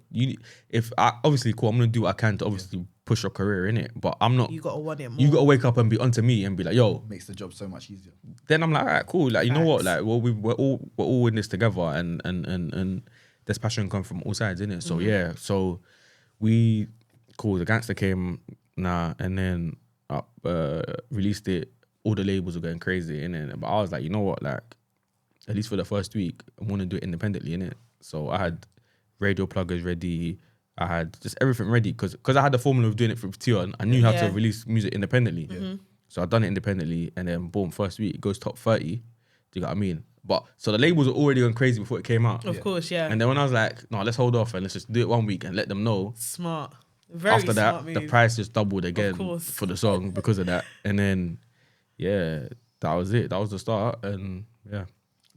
obviously, cool, I'm gonna do what I can to obviously push your career, innit? But I'm not, You gotta want it more. you gotta wake up and be onto me and be like, yo, Makes the job so much easier. then I'm like, all right, cool. Like, you know what? Facts. Like, well, we're all in this together, and there's passion come from all sides, innit? So yeah, so we, cool. The Gangster came, and then released it. All the labels were going crazy, innit? But I was like, you know what? Like, at least for the first week, I want to do it independently, innit? So I had radio pluggers ready. I had just everything ready because I had the formula of doing it for Tion. I knew how to Yeah. release music independently. So I'd done it independently, and then boom, first week it goes top 30. Do you get what I mean? But so the labels were already going crazy before it came out. Of course, yeah. And then when I was like, no, let's hold off and let's just do it 1 week and let them know. Smart. Very After smart that, move. the price just doubled again course. for the song because of that. And then, yeah, that was it. That was the start. And yeah,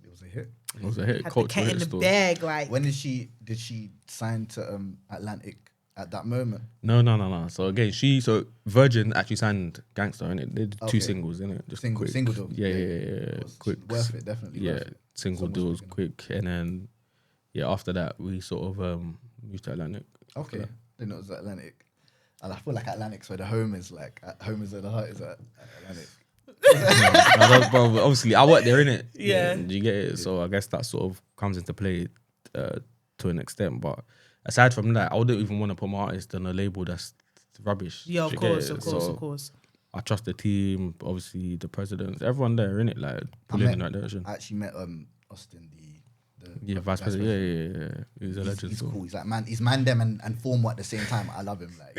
It was a hit. it was a hit. Had the Cultural cat hit in the still. bag, like. When did she sign to Atlantic at that moment? No. So again, Virgin actually signed Gangster, innit? They did Okay. 2 singles, innit? Just Single deal. Yeah. It was Quick. worth it, definitely. Yeah, worth it. single So much deals, bigger. quick. And then, yeah, after that, we sort of moved to Atlantic. Okay, didn't know it was Atlantic. And I feel like Atlantic's where the home is. Like home is where the heart is at Atlantic. Bro, obviously, I work there, innit? Yeah. Do you get it? So I guess that sort of comes into play to an extent. But aside from that, I wouldn't even want to put my artist on a label that's rubbish. Yeah, Do of you get course, it? of course, So of course. I trust the team, obviously the president, everyone there, innit? Like, pulling in that direction. I actually met Austin, the Yeah, vice president. Yeah. He's a legend. He's so. cool. He's like he's man them and formal at the same time. I love him. Like,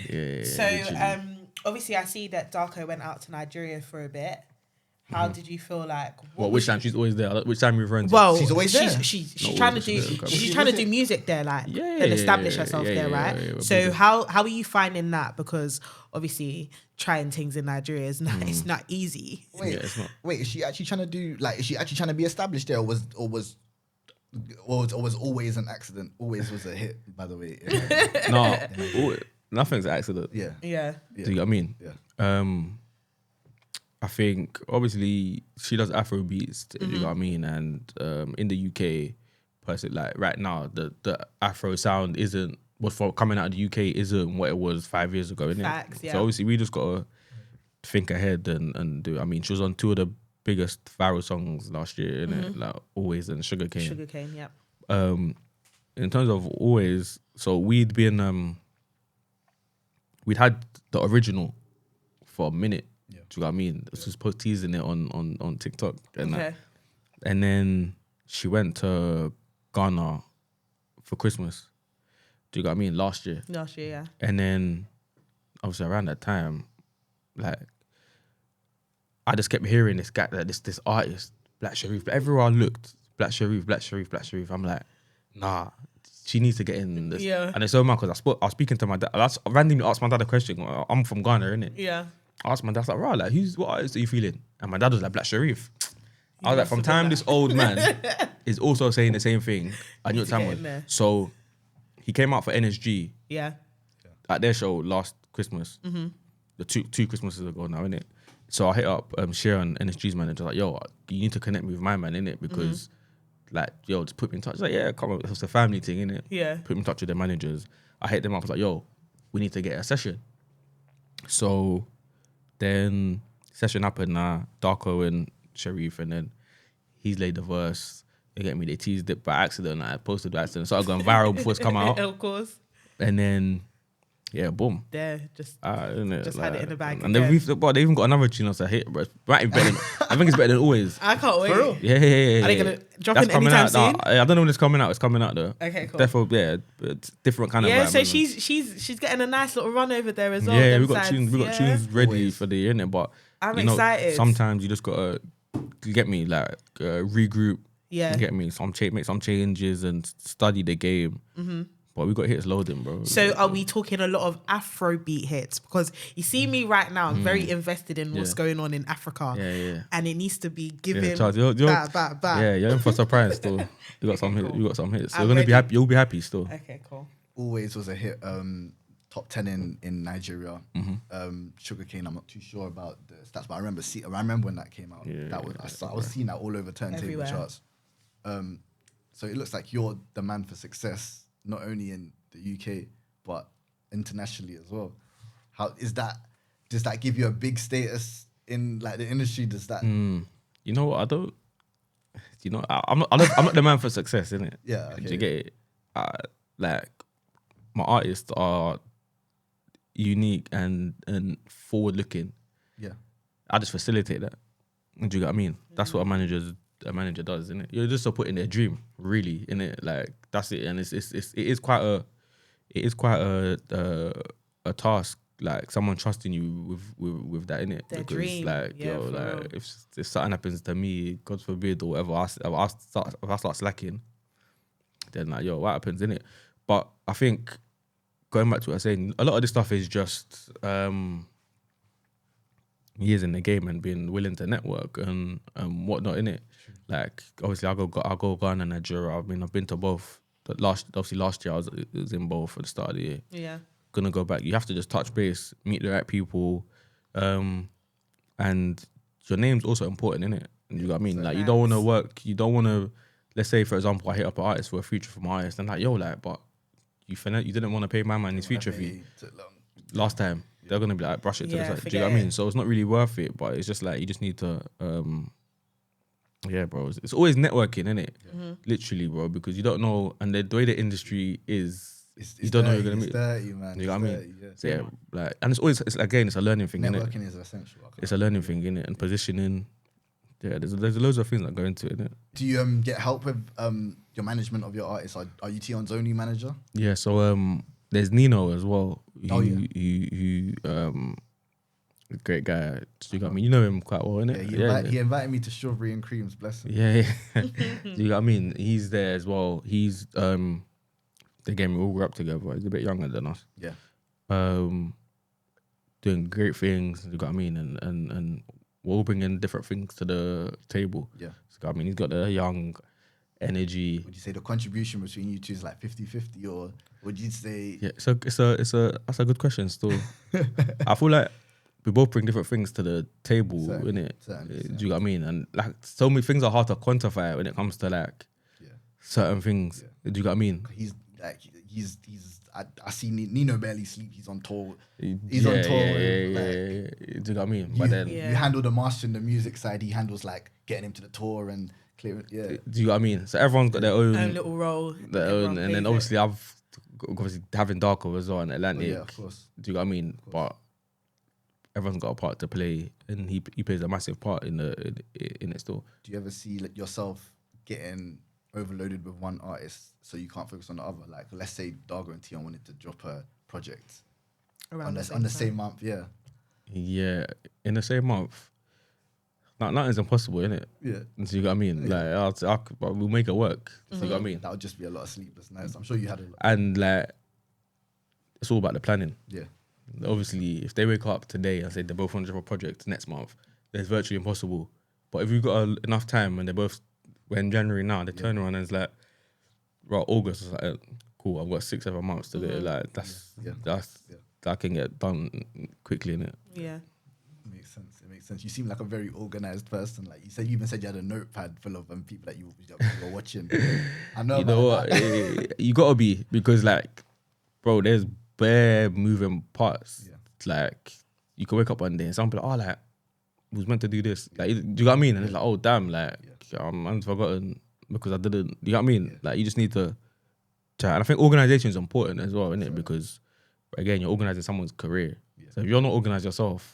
Yeah. So, literally. obviously, I see that Darkoo went out to Nigeria for a bit. How did you feel like? What? Which time she's always there? Which time we've run? Well, She's always there. She's Not trying to always, do. she's there. She's trying to do music there, like, Yeah, and establish yeah, herself yeah, there, yeah, right? yeah, yeah, So yeah. how are you finding that? Because obviously, trying things in Nigeria is not it's not easy. wait, Yeah, it's not. wait, is she actually trying to do like? Is she actually trying to be established there, or was always an accident? Always was a hit, by the way. No, nothing's an accident. Yeah. Yeah. Do you get what I mean? Yeah. I think obviously she does Afro beats. Do you know what I mean? And in the UK, person like right now, the Afro sound isn't what's coming out of the UK isn't what it was 5 years ago. Innit? Facts, yeah. So obviously we just gotta think ahead and do. I mean, she was on two of the biggest viral songs last year, innit? Like Always and Sugarcane. Sugarcane, yeah. In terms of Always, so we'd had the original for a minute. Yeah. Do you know what I mean? She was teasing it on TikTok. And, Okay. and then she went to Ghana for Christmas. Do you know what I mean? Last year. Last year, yeah. And then obviously around that time, like I just kept hearing this guy, like this artist, Black Sharif. Everywhere I looked, Black Sharif. I'm like, nah, she needs to get in this. Yeah. And it's so mad because I was speaking to my dad. I randomly asked my dad a question. I'm from Ghana, innit? Yeah. I asked my dad, I was like, right, like, what artist are you feeling? And my dad was like, Black Sharif. I was like, must from have time done this old man is also saying the same thing, I knew what time get it was. in there. So he came out for NSG Yeah. at their show last Christmas. The two Christmases ago now, innit? So I hit up Sharon, NSG's manager, like, yo, you need to connect me with my man, innit? Because, like, yo, just put me in touch. He's like, yeah, come on, it's a family thing, innit? Yeah. Put me in touch with their managers. I hit them up, I was like, yo, we need to get a session. So then session happened, Darkoo and Sharif, and then he's laid the verse. They get me, they teased it by accident. I posted by accident. Started going viral before it's come out. Of course. And then, yeah, boom. There, just Innit? Just had it in the bag And again. they even got another tune that's a hit, bro. I think it's better than Always. I can't wait. For real? Yeah. Are they gonna drop That's it coming anytime out. Nah, soon? I don't know when it's coming out. It's coming out though. Okay, cool. Therefore, yeah, it's different kind of Yeah, vibe, so man. she's getting a nice little run over there as well. Yeah, them we got sides, tunes ready Always. for the year, innit? But I'm you know, excited. sometimes you just gotta get me like regroup. Yeah. Get me make some changes and study the game. But we got hits loading, bro. So are we talking a lot of Afrobeat hits? Because you see me right now, I'm very invested in what's going on in Africa. Yeah. And it needs to be given Yeah, Charles, you're- back. Yeah, you're in for a surprise still. You got some hits. You got some hits. So I'm you're gonna be ready. happy. You'll be happy still. Okay, cool. Always was a hit. Top 10 in Nigeria. Sugarcane. I'm not too sure about the stats, but I remember when that came out. Yeah, I was seeing that all over turntable Everywhere. charts. So it looks like you're the man for success, not only in the UK but internationally as well. How is that? Does that give you a big status in like the industry? Does that? You know what? I don't. You know, I'm not the man for success, innit? Yeah, Do you okay. get it? Like my artists are unique and forward looking. Yeah. I just facilitate that. Do you get what I mean? That's what a manager does, innit? You're just supporting their dream, really, innit? Like that's it, and it is quite a task, like someone trusting you with that, innit? Their Because dream, like yeah, yo, for like real. if something happens to me, God forbid, or whatever, if I start slacking, then like yo, what happens, innit? But I think going back to what I was saying, a lot of this stuff is just years in the game and being willing to network and whatnot, innit? Like obviously I'll go Ghana and Nigeria. I mean I've been to both. Last year I was in both at the start of the year. Yeah. Gonna go back. You have to just touch base, meet the right people, and your name's also important, innit? You know what I mean? Like you don't want to work. You don't want to. Let's say for example I hit up an artist for a feature from my artist and like yo like but you didn't want to pay my man his feature fee last time. They're gonna be like brush it to the Yeah, side. Do you know what I forget mean? So it's not really worth it. But it's just like you just need to. Yeah, bro. It's always networking, innit? Literally, bro, because you don't know, and the way the industry is, you don't know who you're gonna meet. It's dirty, man. You know what I mean? 30, yeah. So, yeah, like, and it's a learning thing, innit? Networking is essential. It's a learning thing, innit? And positioning. Yeah, there's loads of things that go into it, innit? Do you get help with your management of your artists? Are you Tion's only manager? Yeah. So there's Nino as well. Oh, yeah. Who a great guy. You got me. You know him quite well, innit? He invited me to Strawberry and Creams. Bless him. Yeah. You know what I mean? He's there as well. He's again, we all grew up together. He's a bit younger than us. Yeah. Doing great things. You know what I mean? And we're all bringing different things to the table. Yeah. So, I mean, he's got the young energy. Would you say the contribution between you two is like 50-50, or would you say? Yeah, so that's a good question. Still, I feel like we both bring different things to the table, innit? Do you know what I mean? And like so many things are hard to quantify when it comes to like certain things. Do you know what I mean? He's like he's. I see Nino barely sleep. He's on tour. He's on tour. Yeah. Do you know what I mean? But then you handle the mastering, the music side. He handles like getting him to the tour and clearing. Yeah. Do you know what I mean? So everyone's got their own little role. Their own, and then obviously I've obviously having Darkoo as well in Atlantic. Yeah, of course. Do you know what I mean? But everyone's got a part to play, and he plays a massive part in it still. Do you ever see like, yourself getting overloaded with one artist so you can't focus on the other? Like, let's say Darkoo and Tion wanted to drop a project on the same month. Yeah, in the same month. Nothing's impossible, innit? Yeah. Do you know what I mean? Yeah. Like, we'll make it work. Do you know what I mean? That would just be a lot of sleepless nights. I'm sure you had a lot. And like, it's all about the planning. Yeah. Obviously, if they wake up today and say they both want to drop a project next month, then it's virtually impossible. But if you've got enough time and we're in January now, they turn around and it's like, right, August is like, cool, I've got 6-7 months to do it. Like, that can get done quickly, innit? Yeah. It makes sense. You seem like a very organized person. Like you even said you had a notepad full of people that you were watching. I know. You know what? You gotta be, because like, bro, there's bare moving parts. Yeah. Like you can wake up one day and some people are like, oh, like, was meant to do this. Like, do you know what I mean? And it's like, oh damn, like I'm forgotten because I didn't. Do you know what I mean? Yeah. Like you just need to try. And I think organization is important as well, isn't it? Because again, you're organizing someone's career. Yeah. So if you're not organized yourself,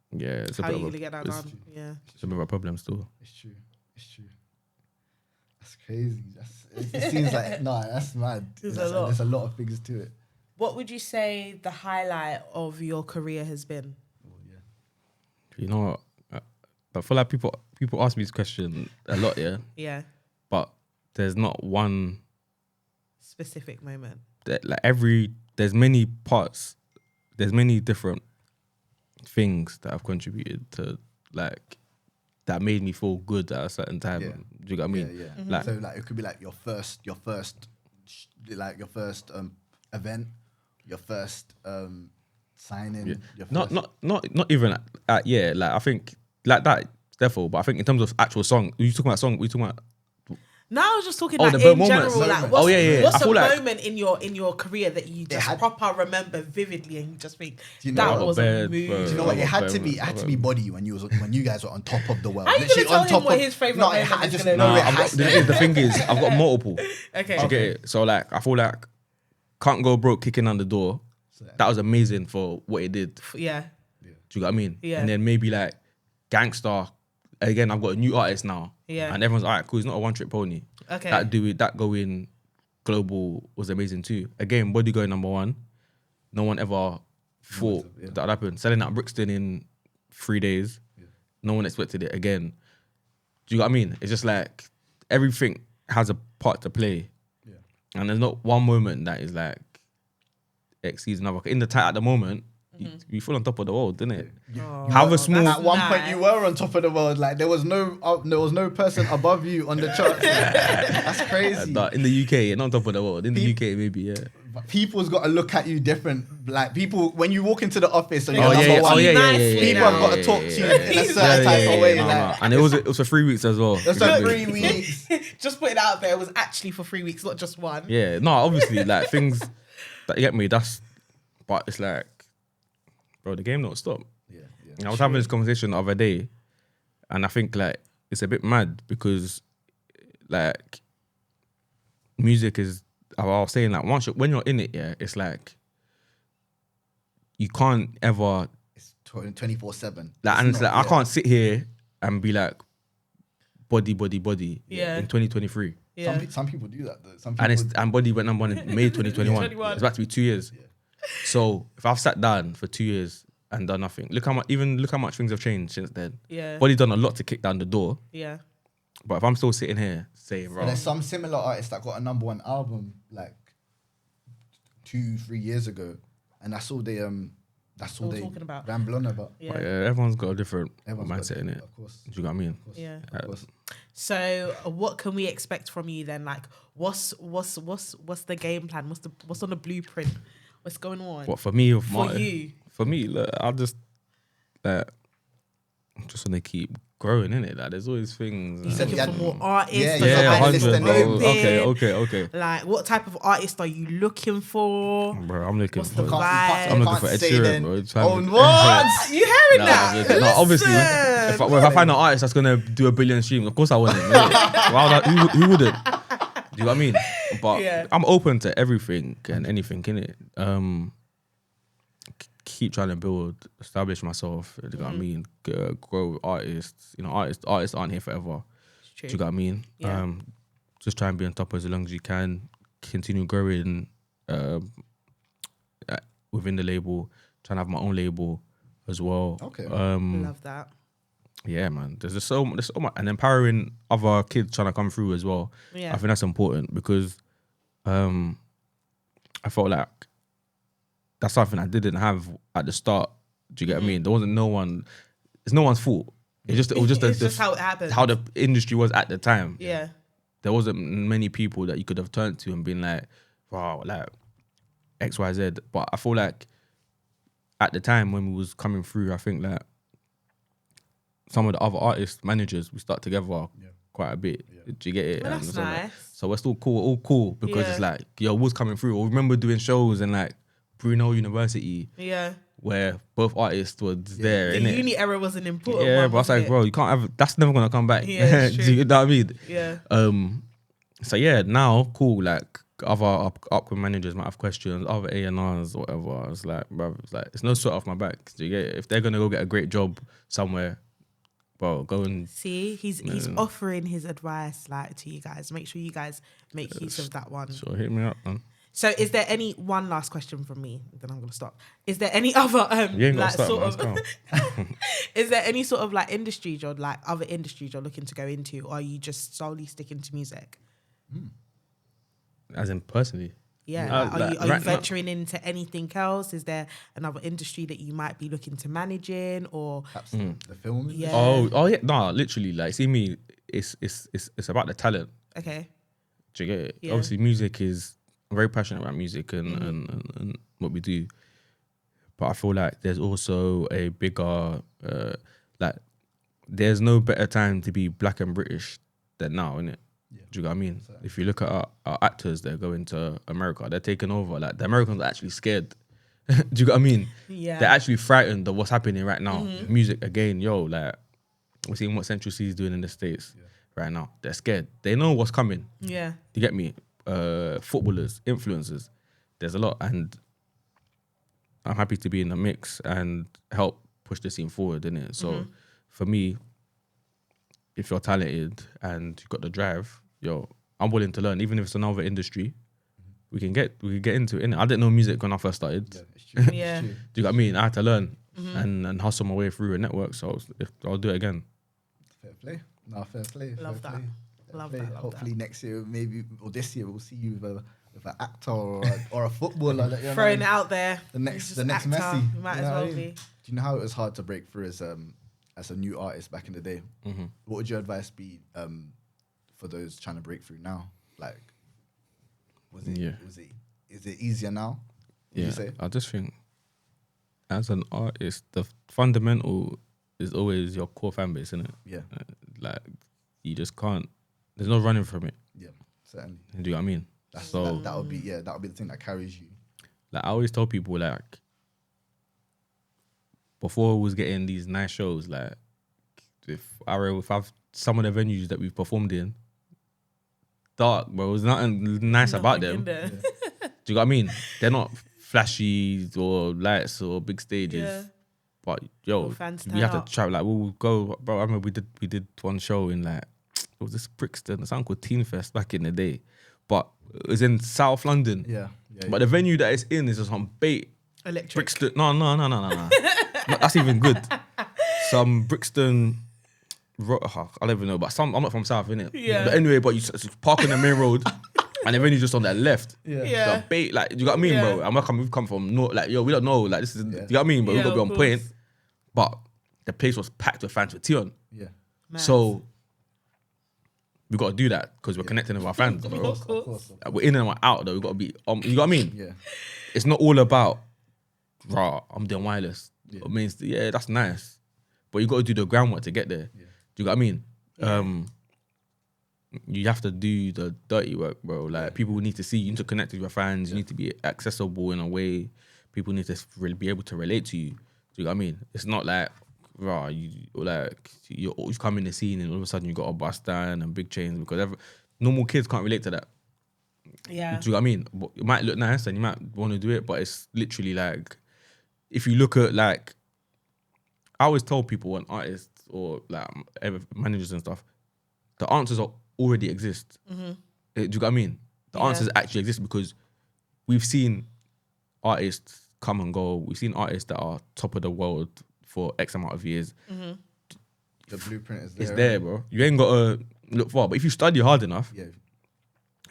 it's how are you gonna get that done? Yeah, it's a bit of a problem still. It's true. That's crazy. It seems like that's mad. There's a lot of things to it. What would you say the highlight of your career has been? Oh yeah. You know what? I feel like people ask me this question a lot, yeah. Yeah. But there's not one specific moment. There's many parts. There's many different things that have contributed to like that made me feel good at a certain time. Yeah. Do you know what I mean? Yeah. Mm-hmm. Like, so like it could be like your first event, your first signing. Yeah. Not even like I think like that therefore, but I think in terms of actual song, we talking about no, I was just talking like in moments. general. Like, what's a moment in your career that you just proper remember vividly and you just think that was a move? Do you know what? It had to be Body when you guys were on top of the world. How are you going to tell him what his favourite moment is going to be? The thing is, I've got multiple. Okay. Do you get it? So like, I feel like Can't Go Broke kicking on the door, that was amazing for what it did. Yeah. Do you know what I mean? Yeah. And then maybe like Gangsta. Again, I've got a new artist now. Yeah. And everyone's all right, cool. He's not a one-trick pony. Okay. That going global was amazing too. Again, Body going #1. No one ever thought that would happen. Selling out Brixton in 3 days. Yeah. No one expected it again. Do you know what I mean? It's just like everything has a part to play. Yeah. And there's not one moment that is like exceeds another. In the at the moment, you feel on top of the world, didn't it? At one point, you were on top of the world. Like there was no person above you on the charts. That's crazy. In the UK, not on top of the world. In the UK, maybe, yeah. People's got to look at you different. Like people, when you walk into the office and you're number one, people have got to yeah. talk to you in a certain type of way. Like. And it was for 3 weeks as well. It was for 3 weeks. Just put it out there. It was actually for 3 weeks, not just one. Yeah, no, obviously, like things that you get me. But it's like, bro, the game don't stop. Yeah. I was having this conversation the other day, and I think like it's a bit mad because like music is. I was saying like when you're in it, it's like you can't ever. It's 24/7. Like, and it's like I can't sit here and be like body in 2023. Yeah. Some people do that though. And Body went #1 in May 2021. It's about to be 2 years. Yeah. So if I've sat down for 2 years and done nothing, look how much things have changed since then. Yeah. Body done a lot to kick down the door. Yeah. But if I'm still sitting here saying, and there's some similar artists that got a #1 album like 2-3 years ago, and that's all they talking about. ramble on about. Yeah. Everyone's got a different mindset in it. Of course. Do you know what I mean? Yeah. Of course. So what can we expect from you then? Like, what's the game plan? What's on the blueprint? What's going on? What for me or for you? For me, look, I'll just I'm just gonna keep growing in it. Like there's always things. You looking for more artists? Yeah, 100, bro. Open? Okay. Like, what type of artist are you looking for? Bro, I'm looking What's for. the vibe? I'm looking for Ed Sheeran, bro. What? You hearing that? No, obviously, if I find an artist that's gonna do 1 billion streams, of course I want him. Who wouldn't? Do you know what I mean? But Yeah. I'm open to everything and anything in it. Keep trying to establish myself. Do you know what I mean? Grow artists. You know, artists aren't here forever. Do you know what I mean? Yeah. Just try and be on top as long as you can. Continue growing within the label. Trying to have my own label as well. Okay. Love that. Yeah, man. There's so much, and empowering other kids trying to come through as well. Yeah. I think that's important because I felt like that's something I didn't have at the start. Do you get what I mean? There wasn't no one. It's no one's fault. It was just It's just how it happened. how the industry was at the time. Yeah. There wasn't many people that you could have turned to and been like, wow, like X, Y, Z. But I feel like at the time when we was coming through, I think that some of the other artists, managers, we stuck together quite a bit. Do you get it? Well, that's so, nice. so we're still cool, all cool because it's like, yo, what's coming through? I remember doing shows in like Brunel University Yeah. where both artists were there. The innit? uni era was an important Yeah, one. but I was like, wasn't bro, you can't have, that's never gonna come back. Yeah, it's Do true. you know what I mean? it? Yeah. So yeah, now cool. Like other upcoming managers might have questions, other ANRs, whatever. It's like, bro, it's no sweat off my back. Do you get it? If they're gonna go get a great job somewhere, bro, go and See, he's offering his advice like to you guys. Make sure you guys make use of that one. sure hit me up, man. So, is there any one last question from me? Then I'm gonna stop. Is there any other You ain't like gotta start, sort man. of? Is there any sort of like industries or like other industries you're looking to go into, or are you just solely sticking to music? As in personally. Yeah. Like, are like, you right now- venturing into anything else? Is there another industry that you might be looking to manage in, or Perhaps the film. Yeah. Oh yeah, no, literally, like, see me, it's about the talent. okay? Do you get it? Yeah. Obviously, music is, I'm very passionate about music and what we do. But I feel like there's also a bigger, like, there's no better time to be black and British than now, innit? Yeah. Do you know what I mean? If you look at our actors, they're going to America, they're taking over. Like, the Americans are actually scared. Do you know what I mean? Yeah. They're actually frightened of what's happening right now. Music, again, yo, like, we're seeing what Central C is doing in the States right now. They're scared. They know what's coming. Yeah. You get me? Footballers, influencers, there's a lot, and I'm happy to be in the mix and help push the scene forward, innit? So for me, if you're talented and you've got the drive, yo, I'm willing to learn, even if it's another industry. We can get into it, innit? I didn't know music when I first started. Yeah, it's true. Yeah. It's true. Do you know what I mean? I had to learn and hustle my way through a network. So I'll do it again. Fair play. No, fair play. Love fair that. play. Love Play. that, love Hopefully next year, maybe, or this year, we'll see you with an actor or a footballer. Like, you know what I Throwing mean? it out there. The next He's just Messi. actor. You might You as know well what I mean? be. Do you know how it was hard to break through as a new artist back in the day? What would your advice be for those trying to break through now? Like, is it easier now? Would you say? I just think as an artist, the fundamental is always your core fan base, isn't it? Yeah. Like, you just can't. There's no running from it. Yeah, certainly. Do you know what I mean? That would be the thing that carries you. Like, I always tell people, like, before we was getting these nice shows, like, if I've some of the venues that we've performed in, dark, bro, there's nothing nice about them. Do you know what I mean? They're not flashy or lights or big stages. Yeah. But yo, Your fans we turn have to up. try. Like, we'll go, bro. I remember we did one show in, like, it was this Brixton, something called Teen Fest back in the day, but it was in South London. Yeah. But the venue that it's in is some bait. Electric. Brixton. No. No, that's even good. Some Brixton. I don't even know, but I'm not from South, innit? Yeah. But anyway, but you park on the main road, and the venue's just on that left. Yeah. The bait, like, you got what I mean, Yeah. bro? We've come from north, like, yo, we don't know, like, this is, you know what I mean, but Yeah, we've got to be of on point. course. But the place was packed with fans with Tion. Yeah. Mad. So we got to do that because we're connecting with our fans, bro. Of course. We're in and we're out, though. We got to be, you know what I mean? Yeah. It's not all about, rah, I'm doing wireless. Yeah. It means, yeah, that's nice. But you got to do the groundwork to get there. Yeah. Do you know what I mean? Yeah. You have to do the dirty work, bro. Like, people need to see you. You need to connect with your fans. You need to be accessible in a way. People need to really be able to relate to you. Do you know what I mean? It's not like, rah, you come in the scene and all of a sudden you got a bust down and big chains because normal kids can't relate to that. Yeah. Do you know what I mean? It might look nice and you might want to do it, but it's literally like, if you look at like, I always tell people when artists or like managers and stuff, the answers already exist. Do you know what I mean? The answers actually exist because we've seen artists come and go. We've seen artists that are top of the world for X amount of years. The blueprint is there. It's there, bro. You ain't got to look far. But if you study hard enough, Yeah.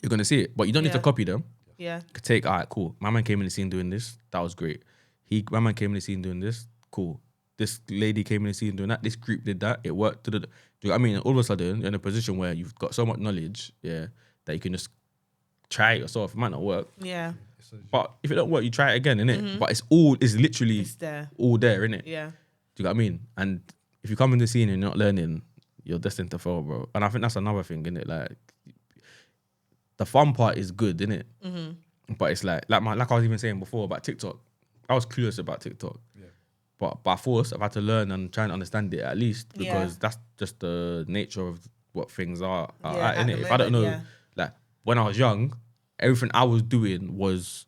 you're going to see it. But you don't need to copy them. Yeah. Take, all right, cool. My man came in the scene doing this. That was great. My man came in the scene doing this. Cool. This lady came in the scene doing that. This group did that. It worked. Do you know what I mean? All of a sudden, you're in a position where you've got so much knowledge, that you can just try it yourself. It might not work. Yeah. But if it don't work, you try it again, innit? But it's literally there. all there, innit? Yeah. Do you know what I mean? And if you come in the scene and you're not learning, you're destined to fail, bro. And I think that's another thing, innit? Like, the fun part is good, innit? But it's like I was even saying before about TikTok. I was clueless about TikTok. Yeah. But by force, I've had to learn and try and understand it at least because that's just the nature of what things are innit? If I don't know, like, when I was young, everything I was doing was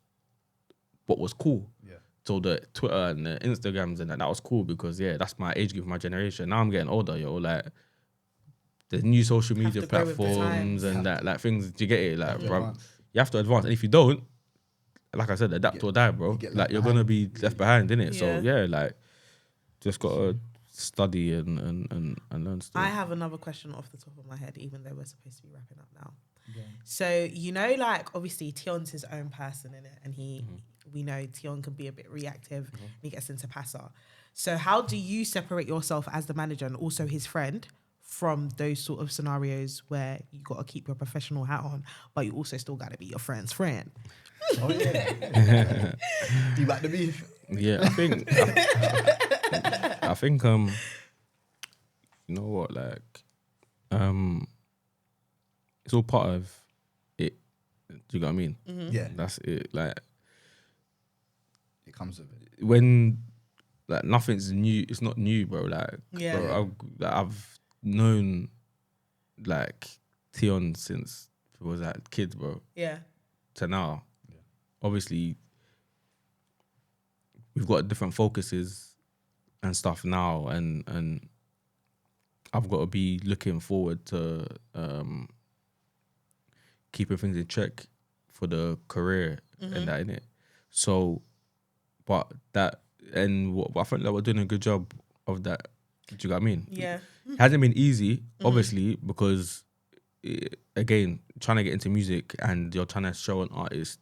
what was cool. Yeah. So the Twitter and the Instagrams and that was cool because, that's my age group, my generation. Now I'm getting older, like, the new social media platforms and that, like, things, do you get it? Like, bro, you have to advance. And if you don't, like I said, adapt or die, bro. Like, you're going to be left behind, innit? So, like, just got to study and learn stuff. I have another question off the top of my head, even though we're supposed to be wrapping up now. Yeah. So, like, obviously, Tion's his own person, innit? And we know Tion can be a bit reactive and he gets into passer. So how do you separate yourself as the manager and also his friend from those sort of scenarios where you got to keep your professional hat on, but you also still got to be your friend's friend? Oh, yeah. You back to me? Yeah, I think, you know what, like, it's all part of it. Do you know what I mean? Yeah. That's it. Like, it comes with it. When, like, nothing's new, it's not new, bro. Like, bro, I've known, like, Tion since we was like kids, bro. Yeah. To now. Yeah. Obviously, we've got different focuses and stuff now, and I've got to be looking forward to keeping things in check for the career and that, innit? So, but that, and I think that we're doing a good job of that. Do you know what I mean? Yeah. It hasn't been easy, obviously, because, again, trying to get into music and you're trying to show an artist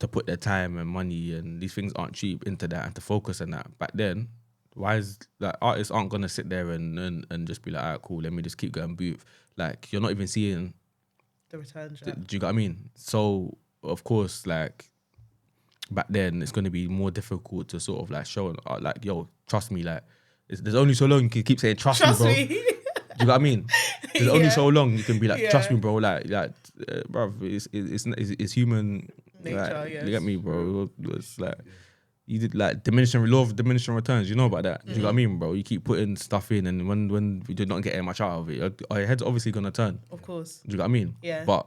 to put their time and money and these things aren't cheap into that and to focus on that. Back then, why is, like, artists aren't gonna sit there and just be like, alright, cool, let me just keep going booth. Like, you're not even seeing the returns. do you get what I mean? So, of course, like, back then it's gonna be more difficult to sort of like show like, yo, trust me, like, there's only so long you can keep saying trust me, bro. Do you know what I mean? There's only so long you can be like, trust me, bro. Like, bro, it's human nature. Like, you get me, bro? It's like, you did like law of diminishing returns. You know about that? Do you know what I mean, bro? You keep putting stuff in, and when we do not get much out of it, your head's obviously gonna turn. Of course. Do you know what I mean? Yeah. But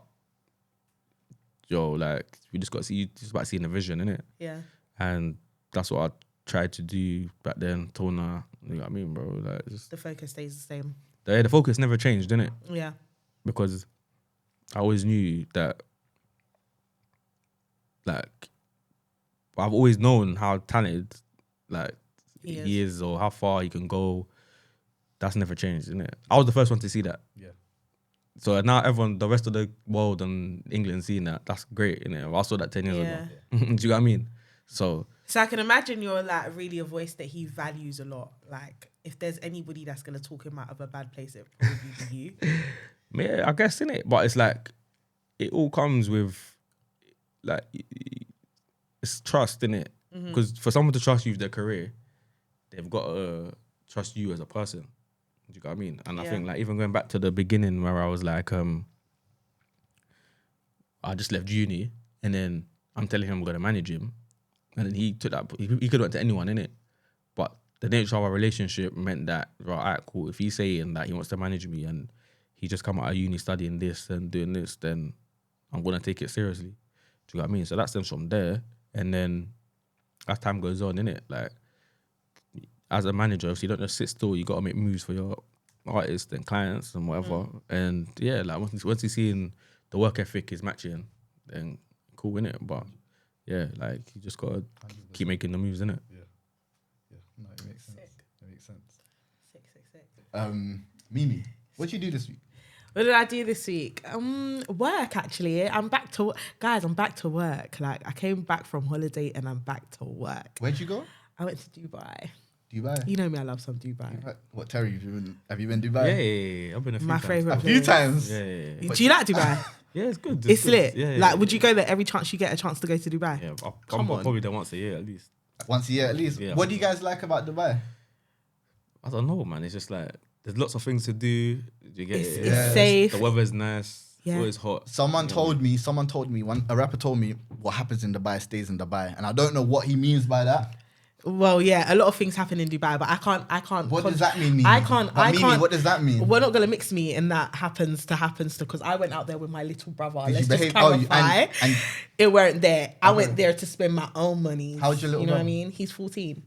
yo, like, we just got to see, you just about seeing the vision, innit? Yeah. And that's what I tried to do back then. Tona, you know what I mean, bro? Like, just, the focus stays the same. The focus never changed, didn't it? Yeah. Because I always knew that, like, I've always known how talented, like, he is or how far he can go. That's never changed, isn't it? I was the first one to see that. Yeah. So now everyone, the rest of the world and England seeing that, that's great, innit? I saw that 10 years ago. Do you know what I mean? So I can imagine you're like really a voice that he values a lot. Like if there's anybody that's gonna talk him out of a bad place, it would probably be you. yeah, I guess innit. But it's like it all comes with like it's trust, innit? Because for someone to trust you with their career, they've got to trust you as a person. Do you get what I mean? And I think like even going back to the beginning where I was like, I just left uni and then I'm telling him I'm gonna manage him, and then he took that. He could have went to anyone, innit? But the nature of our relationship meant that, right, alright, cool. If he's saying that he wants to manage me and he just come out of uni studying this and doing this, then I'm gonna take it seriously. Do you know what I mean? So that stems from there, and then as time goes on, innit, like as a manager, if you don't just sit still, you gotta make moves for your artists and clients and whatever. And yeah, like once he's seeing the work ethic is matching, then cool, innit? But yeah, like you just gotta keep making the moves, innit? Yeah. No, it makes sense. It makes sense. Sick. Mimi, what'd you do this week? What did I do this week? Work actually. I'm back to work. Like I came back from holiday and I'm back to work. Where'd you go? I went to Dubai. Dubai. You know me, I love some Dubai. What, Terry? Have you been Dubai? Yeah. I've been a few My times. favourite A few times. Yeah. Do you like Dubai? Yeah, it's good. It's good. lit. Yeah, Like, would you go there every chance you get a chance to go to Dubai? Yeah, Come on. probably there once a year at least. Once a year at least. Yeah. What do you guys like about Dubai? I don't know, man. It's just like there's lots of things to do. You get It's Yeah. safe. The weather's nice. Yeah. It's always hot. Someone told me, a rapper told me, what happens in Dubai stays in Dubai. And I don't know what he means by that. Well, yeah, a lot of things happen in Dubai, but I can't. What does that mean, Mimi? I can't. Mimi, what does that mean? We're not gonna mix me in that happens to because I went out there with my little brother. Did Let's you just behave- clarify. and It weren't there. I Okay. went there to spend my own money. How's your little You know what I brother? mean? He's 14.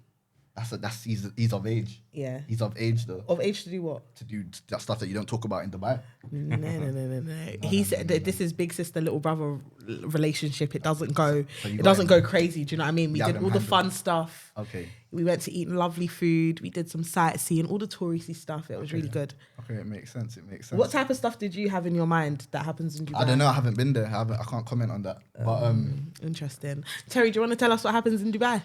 He's of age. Yeah. He's of age though. Of age to do what? To do that stuff that you don't talk about in Dubai. No. He said that this is big sister little brother relationship. It doesn't go. So you It got doesn't him. go crazy. Do you know what I mean? We You did have all him the handled. fun stuff. Okay. We went to eat lovely food. We did some sightseeing, all the touristy stuff. It was really good. Okay, it makes sense. What type of stuff did you have in your mind that happens in Dubai? I don't know. I haven't been there. I can't comment on that. But Interesting. Terry, do you want to tell us what happens in Dubai?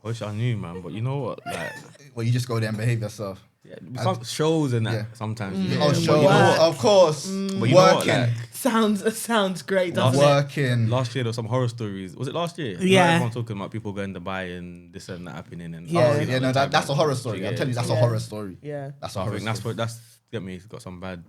I wish I knew, man. But you know what? Like, well, you just go there and behave yourself. yeah, some shows and that Yeah. sometimes. Oh, sure. Work. Of course. But you know what? Working. Like, Sounds great, doesn't it? Working. last year there was some horror stories. Was it last year? You know, Yeah. everyone talking about people going to Dubai and this and that happening. And Yeah. Oh, you know, yeah, no, the that's a Taliban. horror story. Yeah. I'll tell you, that's a Yeah. horror story. Yeah. That's a I horror think story. that's get me. It's got some bad.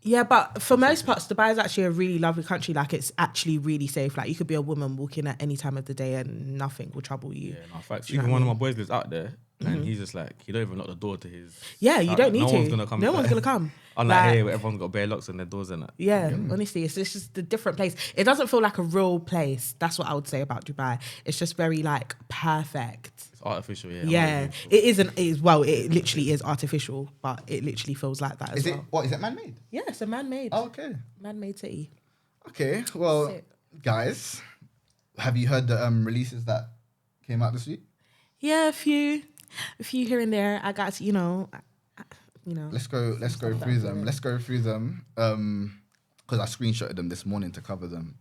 Yeah, but for most parts, Dubai is actually a really lovely country. Like, it's actually really safe. Like, you could be a woman walking at any time of the day and nothing will trouble you. Yeah, no, in fact, Do you know even what I one of mean? my boys lives out there, and he's just like, he don't even lock the door to his. Yeah, you don't need no to. one's gonna come. No one's gonna come. Unlike Like- here, where everyone's got bare locks on their doors and that. Yeah, honestly, it's just a different place. It doesn't feel like a real place. That's what I would say about Dubai. It's just very like perfect. It's artificial, yeah. Yeah, Amazing. it isn't. It is, well, it literally is artificial, but it literally feels like that as Is it, well. what, is it man-made? Yeah, it's a man-made, Oh, okay. man-made city. Okay, well, Sick. guys, have you heard the releases that came out this week? Yeah, a few here and there. I got to, you know. Let's go through them. Let's go through them. Because I screenshotted them this morning to cover them.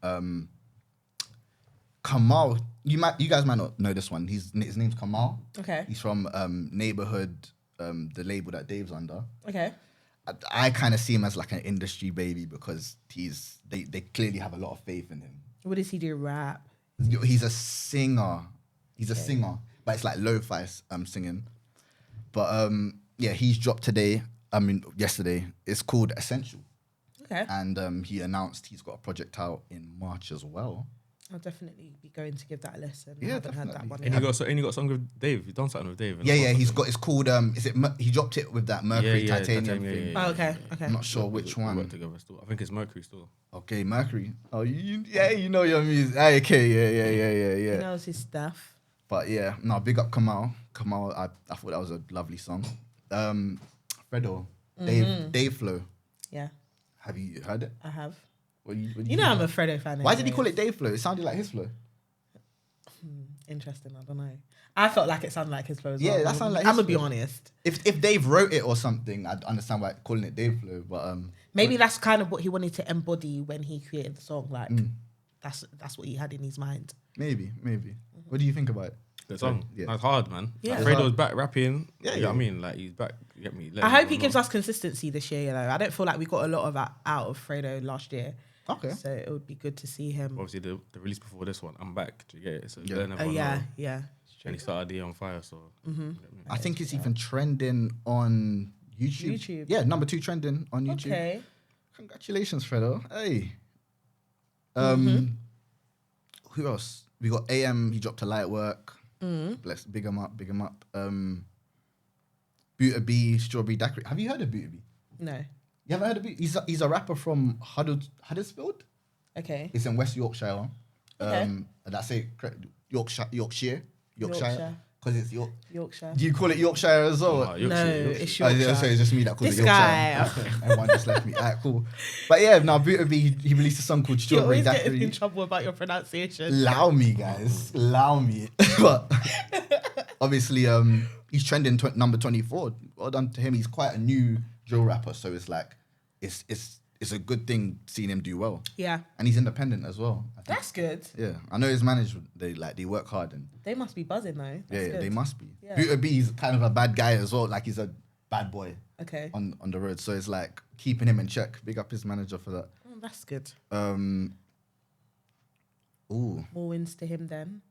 Kamal, you guys might not know this one. His name's Kamal. Okay. He's from Neighborhood, the label that Dave's under. Okay. I kind of see him as like an industry baby because they clearly have a lot of faith in him. What does he do? Rap. He's a singer. He's a singer, but it's like lo-fi singing. But yeah, he's dropped yesterday. It's called Essential. Okay. And he announced he's got a project out in March as well. I'll definitely be going to give that a listen. Yeah, I haven't heard that definitely. one. And yet. you got a song with Dave. You done something with Dave. Yeah, it's called he dropped it with that Mercury Titanium thing. yeah. Oh, okay. I'm not sure which We one. work together still. I think it's Mercury still. Okay, Mercury. Oh, you know your music. Ah, okay, yeah. He knows his stuff. But yeah, no, big up Kamal. Kamal, I thought that was a lovely song. Fredo, Dave Flow. Yeah, Have you heard it? I have. What do you You know, I'm a Fredo fan. Why did he anyways. call it Dave Flow? It sounded like his flow. Interesting. I don't know. I felt like it sounded like his flow as Yeah, well. that sounded like I'm his gonna be flow. honest. If Dave wrote it or something, I'd understand why calling it Dave Flow. But Maybe that's kind of what he wanted to embody when he created the song. Like that's what he had in his mind. maybe. What do you think about it? The song. Yeah. That's hard, man. Yeah. Like, Fredo's back rapping. Yeah, You know yeah. what I mean? Like, he's back. You get me? I hope he gives us consistency this year. You know, I don't feel like we got a lot of that out of Fredo last year. Okay. So it would be good to see him. Obviously, the release before this one, I'm back. Do you get it? So Yeah. learn everyone Yeah, know. yeah. And he started the year on fire, so. I think it's even trending on YouTube. YouTube. Yeah, number 2 trending on YouTube. Okay. Congratulations, Fredo. Hey. Who else? We got AM. He dropped a light work. Bless. Big him up. Big him up. Buta B, Strawberry Daiquiri. Have you heard of Buta B? No. You haven't heard of Buta? He's a rapper from Huddersfield. Okay. It's in West Yorkshire. Okay. And that's it. Correct. Yorkshire. Yorkshire. Because it's York. Yorkshire. Do you call it Yorkshire as well? Yorkshire, No, Yorkshire. it's Oh, Yorkshire. yeah, so it's just me that calls This it Yorkshire. guy. Everyone just left me. Alright, cool. But yeah, now Buta B, he released a song called You're Strawberry always getting Daiquiri. in trouble about your pronunciation. Allow me, guys. Allow me. But obviously, he's trending number 24. Well done to him. He's quite a new drill rapper, so it's like it's a good thing seeing him do well. Yeah. And he's independent as well. I think. That's good. Yeah, I know his management. They work hard and They must be buzzing though. That's yeah, good. they must be. Yeah. Buta B is kind of a bad guy as well. Like he's a bad boy Okay. on the road, so it's like keeping him in check. Big up his manager for that. Oh, that's good. Ooh, More wins to him then.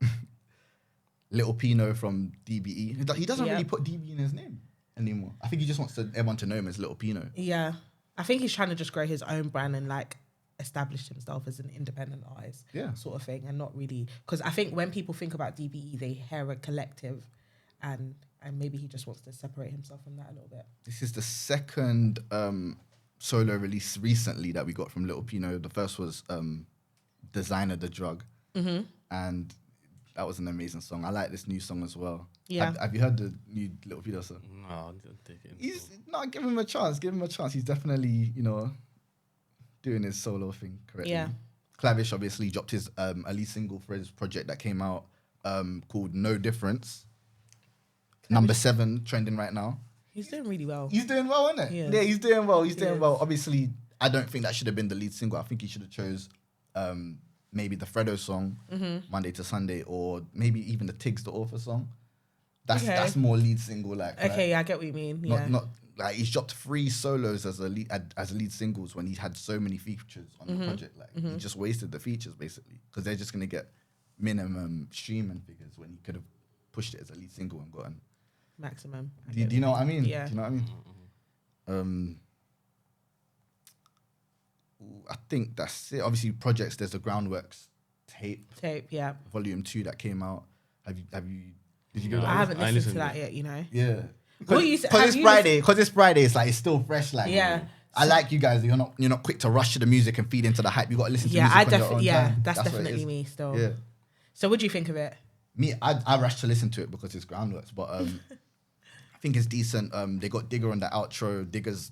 Little Pino from DBE. He doesn't Yeah. really put DBE in his name anymore. I think he just wants everyone to know him as Little Pino. Yeah. I think he's trying to just grow his own brand and like establish himself as an independent artist. Yeah. Sort of thing. And not really because I think when people think about DBE, they hear a collective and maybe he just wants to separate himself from that a little bit. This is the second solo release recently that we got from Little Pino. The first was Designer the Drug. And that was an amazing song. I like this new song as well. Yeah. Have you heard the new Little Pino song? No, I didn't take it. He's not give him a chance. Give him a chance. He's definitely, doing his solo thing correctly. Yeah. Clavish obviously dropped his a lead single for his project that came out called No Difference. Number 7 trending right now. He's doing really well. He's doing well, isn't it? He is. Yeah, he's doing well. He's He doing is. well. Obviously, I don't think that should have been the lead single. I think he should have chose maybe the Fredo song, Monday to Sunday, or maybe even the Tiggs the Author song. Okay. That's more lead single like. Okay, yeah, I get what you mean. Yeah. Not like he's dropped 3 solos as lead singles when he had so many features on the project. Like he just wasted the features basically because they're just gonna get minimum streaming figures when he could have pushed it as a lead single and gotten. Maximum. Do you know what I mean? Yeah. Do you know what I mean? I think that's it. Obviously, projects. There's the Groundworks tape, Yeah. Volume 2 that came out. Have you? Did you go? No. I haven't I listened to listened that yet, you know. Yeah. What you said- Because have it's you Friday. Because it's Friday. It's like it's still fresh. Like Yeah. I like you guys. You're not quick to rush to the music and feed into the hype. You got to listen to Yeah, music I on your own definitely. Yeah, time. that's what it definitely is. me still. Yeah. So, what do you think of it? Me, I rush to listen to it because it's Groundworks, but I think it's decent. They got Digger on the outro. Digger's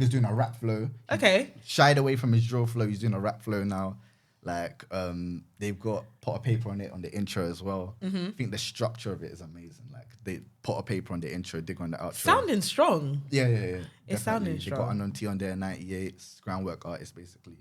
doing a rap flow. Okay. Shied away from his drill flow. He's doing a rap flow now. Like they've got Pot of Paper on it on the intro as well. I think the structure of it is amazing. Like they Pot of Paper on the intro, Digger on the outro. Sounding strong. Yeah. It's sounding They got strong. Unknown T on there, 98, Groundwork artist basically.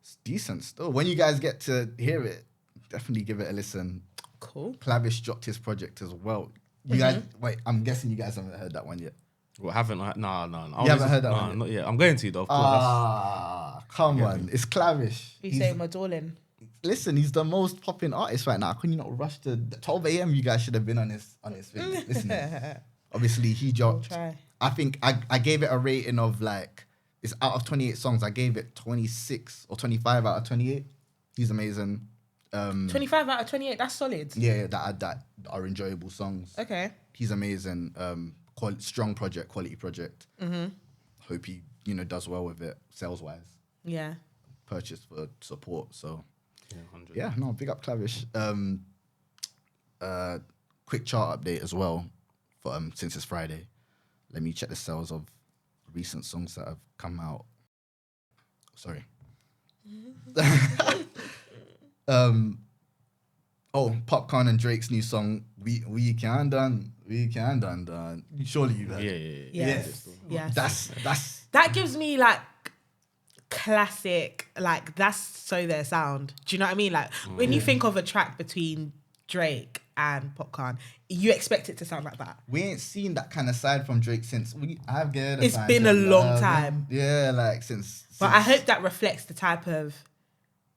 It's decent still. When you guys get to hear it, definitely give it a listen. Cool. Clavish dropped his project as well. You guys, wait, I'm guessing you guys haven't heard that one yet. Well, haven't I? No. You haven't heard that one yet? Not yet. I'm going to though. Of course. Come on. It's Clavish. You He's- say my darling. Listen, he's the most popping artist right now. Couldn't you not rush to 12 a.m.? You guys should have been on his thing. Listen, obviously he dropped. Try. I think I gave it a rating of like, it's out of 28 songs. I gave it 26 or 25 out of 28. He's amazing. 25 out of 28. That's solid. Yeah, that are enjoyable songs. Okay. He's amazing. Strong project, quality project. Hope he does well with it sales wise. Yeah. Purchase for support. So Yeah, 100. yeah, no, big up Clavish. Quick chart update as well for since it's Friday. Let me check the sales of recent songs that have come out. Sorry. Popcorn and Drake's new song, We Can Done. Surely you heard it. Yeah. Yes. Yes. That's That gives me like classic, like that's so their sound. Do you know what I mean? Like when you think of a track between Drake and Popcorn, you expect it to sound like that. We ain't seen that kind of side from Drake since I've given It's been a long time. Yeah, like since. But I hope that reflects the type of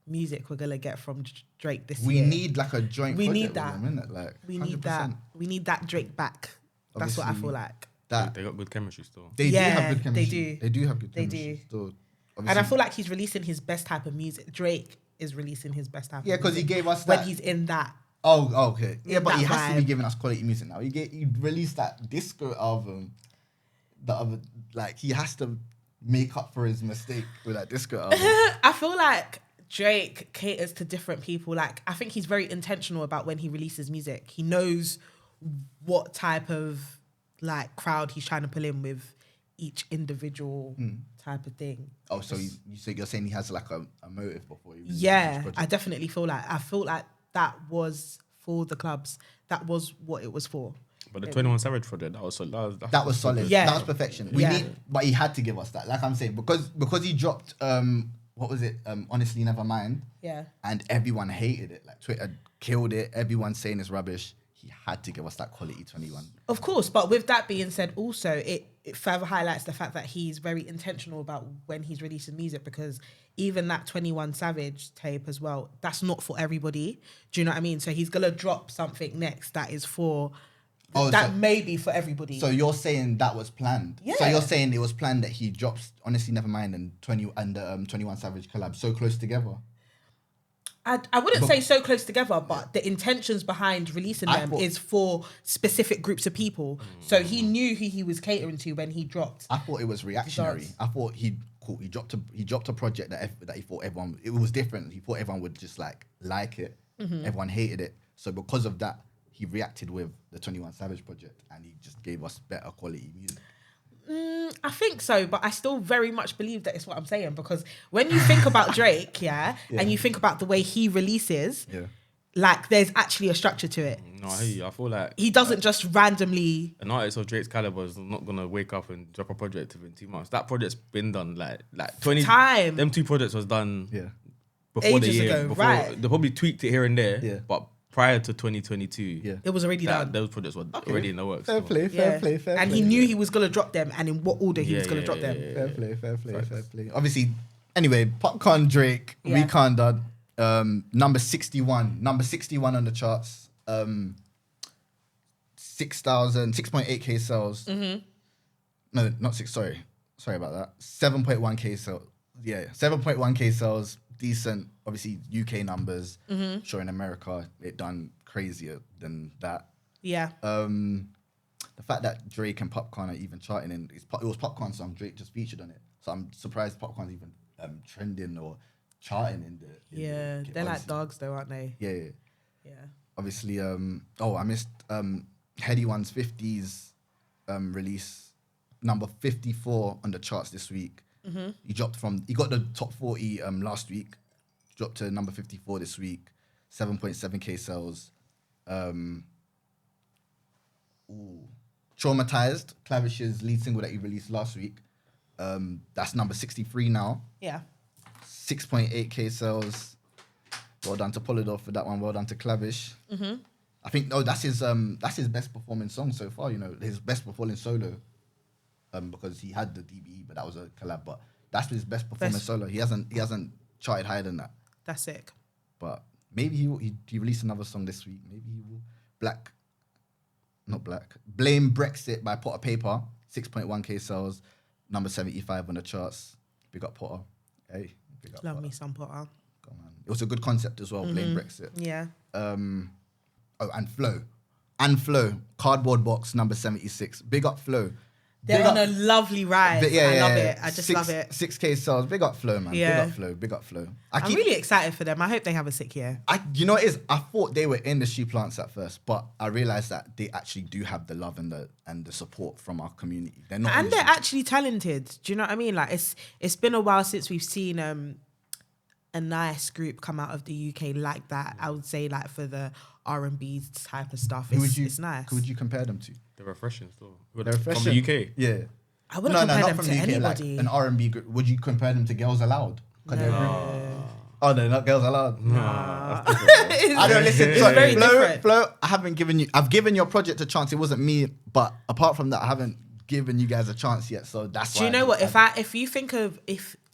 music we're gonna get from Drake this year. We need like a joint. We project need that. with him, innit? Like, we 100%. need that. We need that Drake back. That's what I Obviously, feel like. That They got good chemistry still. they do have good they chemistry. do. They do have good They chemistry. do. Still, And I feel like he's releasing his best type of music. Drake is releasing his best type of music. because he gave us when that. he's in that. Oh, okay. Yeah, but he that has to be vibe. giving us quality music now. He released that disco album. The other, like, he has to make up for his mistake with that disco album. I feel like Drake caters to different people. Like, I think he's very intentional about when he releases music. He knows what type of like crowd he's trying to pull in with each individual type of thing. Oh, so you're saying he has like a motive before he releases Yeah, each project? I definitely feel like that was for the clubs. That was what it was for. But the 21 Savage project, that was solid. That was solid. Yeah. That was perfection. But he had to give us that. Like I'm saying, because he dropped what was it? Honestly, never mind. Yeah. And everyone hated it. Like Twitter killed it. Everyone saying it's rubbish. He had to give us that quality 21. Of course, but with that being said, also it further highlights the fact that he's very intentional about when he's releasing music, because even that 21 Savage tape as well, that's not for everybody. Do you know what I mean? So he's gonna drop something next that is for may be for everybody. So you're saying that was planned? Yeah. So you're saying it was planned that he drops Honestly Never Mind and 21 Savage collab so close together? I wouldn't say so close together, but the intentions behind releasing them is for specific groups of people. So he knew who he was catering to when he dropped. I thought it was reactionary. I thought he dropped a project that he thought everyone, it was different. He thought everyone would just like it. Everyone hated it. So because of that, he reacted with the 21 Savage project and he just gave us better quality music. I think so, but I still very much believe that it's what I'm saying, because when you think about Drake, and you think about the way he releases, like there's actually a structure to it. No, I hear you. I feel like He doesn't just randomly. an artist of Drake's caliber is not gonna wake up and drop a project within 2 months. That project's been done like 20 Time. Them two projects was done before Ages the year. ago, right. They probably tweaked it here and there, but prior to 2022, It was already done. those projects were already in the works. Fair play. And he knew he was gonna drop them, and in what order he was gonna drop them. Fair play. Obviously, anyway, Popcorn Drake, we can't done. Number 61 on the charts. 6.8k sales. No, not 6. Sorry about that. 7.1k sales. Yeah, 7.1k sales. Decent. Obviously, UK numbers. Sure, in America, it done crazier than that. Yeah. The fact that Drake and Popcorn are even charting it was Popcorn's song. Drake just featured on it, so I'm surprised Popcorn's even trending or charting in the. They're like dogs, though, aren't they? Yeah. Obviously, I missed Heady One's 50s release, number 54 on the charts this week. He got the top 40 last week, dropped to number 54 this week, 7.7k sales. Traumatized, Clavish's lead single that he released last week. That's number 63 now. Yeah. 6.8k sales. Well done to Polydor for that one. Well done to Clavish. I think that's his best performing song so far. You know, his best performing solo. Because he had the DBE, but that was a collab. But that's his best performance solo. He hasn't charted higher than that. That's sick. But maybe he released another song this week. Maybe he will. Blame Brexit by Potter Paper. 6.1k sales. Number 75 on the charts. Big up Potter. Hey, big up Love Potter. me some Potter. Come on. It was a good concept as well. Blame Brexit. Yeah. And Flow. Cardboard Box number 76. Big up Flow. They're on a lovely ride. I love it. I just love it. 6k sales. Big up Flow, man. Yeah. Big up Flow. I'm really excited for them. I hope they have a sick year. You know what it is? I thought they were industry plants at first, but I realized that they actually do have the love and the support from our community. They're not, and they're actually talented. Do you know what I mean? Like it's been a while since we've seen a nice group come out of the UK like that. I would say like for the R&B type of stuff. It's nice. Who would you compare them to? They're refreshing still. They're refreshing. From the UK? Yeah. I wouldn't compare them to anybody. Like an R&B group. Would you compare them to Girls Aloud? Oh no, not Girls Aloud. Nah. I I don't listen. It's Sorry, very Flo, different. Flo, I haven't given you. I've given your project a chance. It wasn't me, but apart from that, I haven't given you guys a chance yet. So that's. Do you why know what? If you think of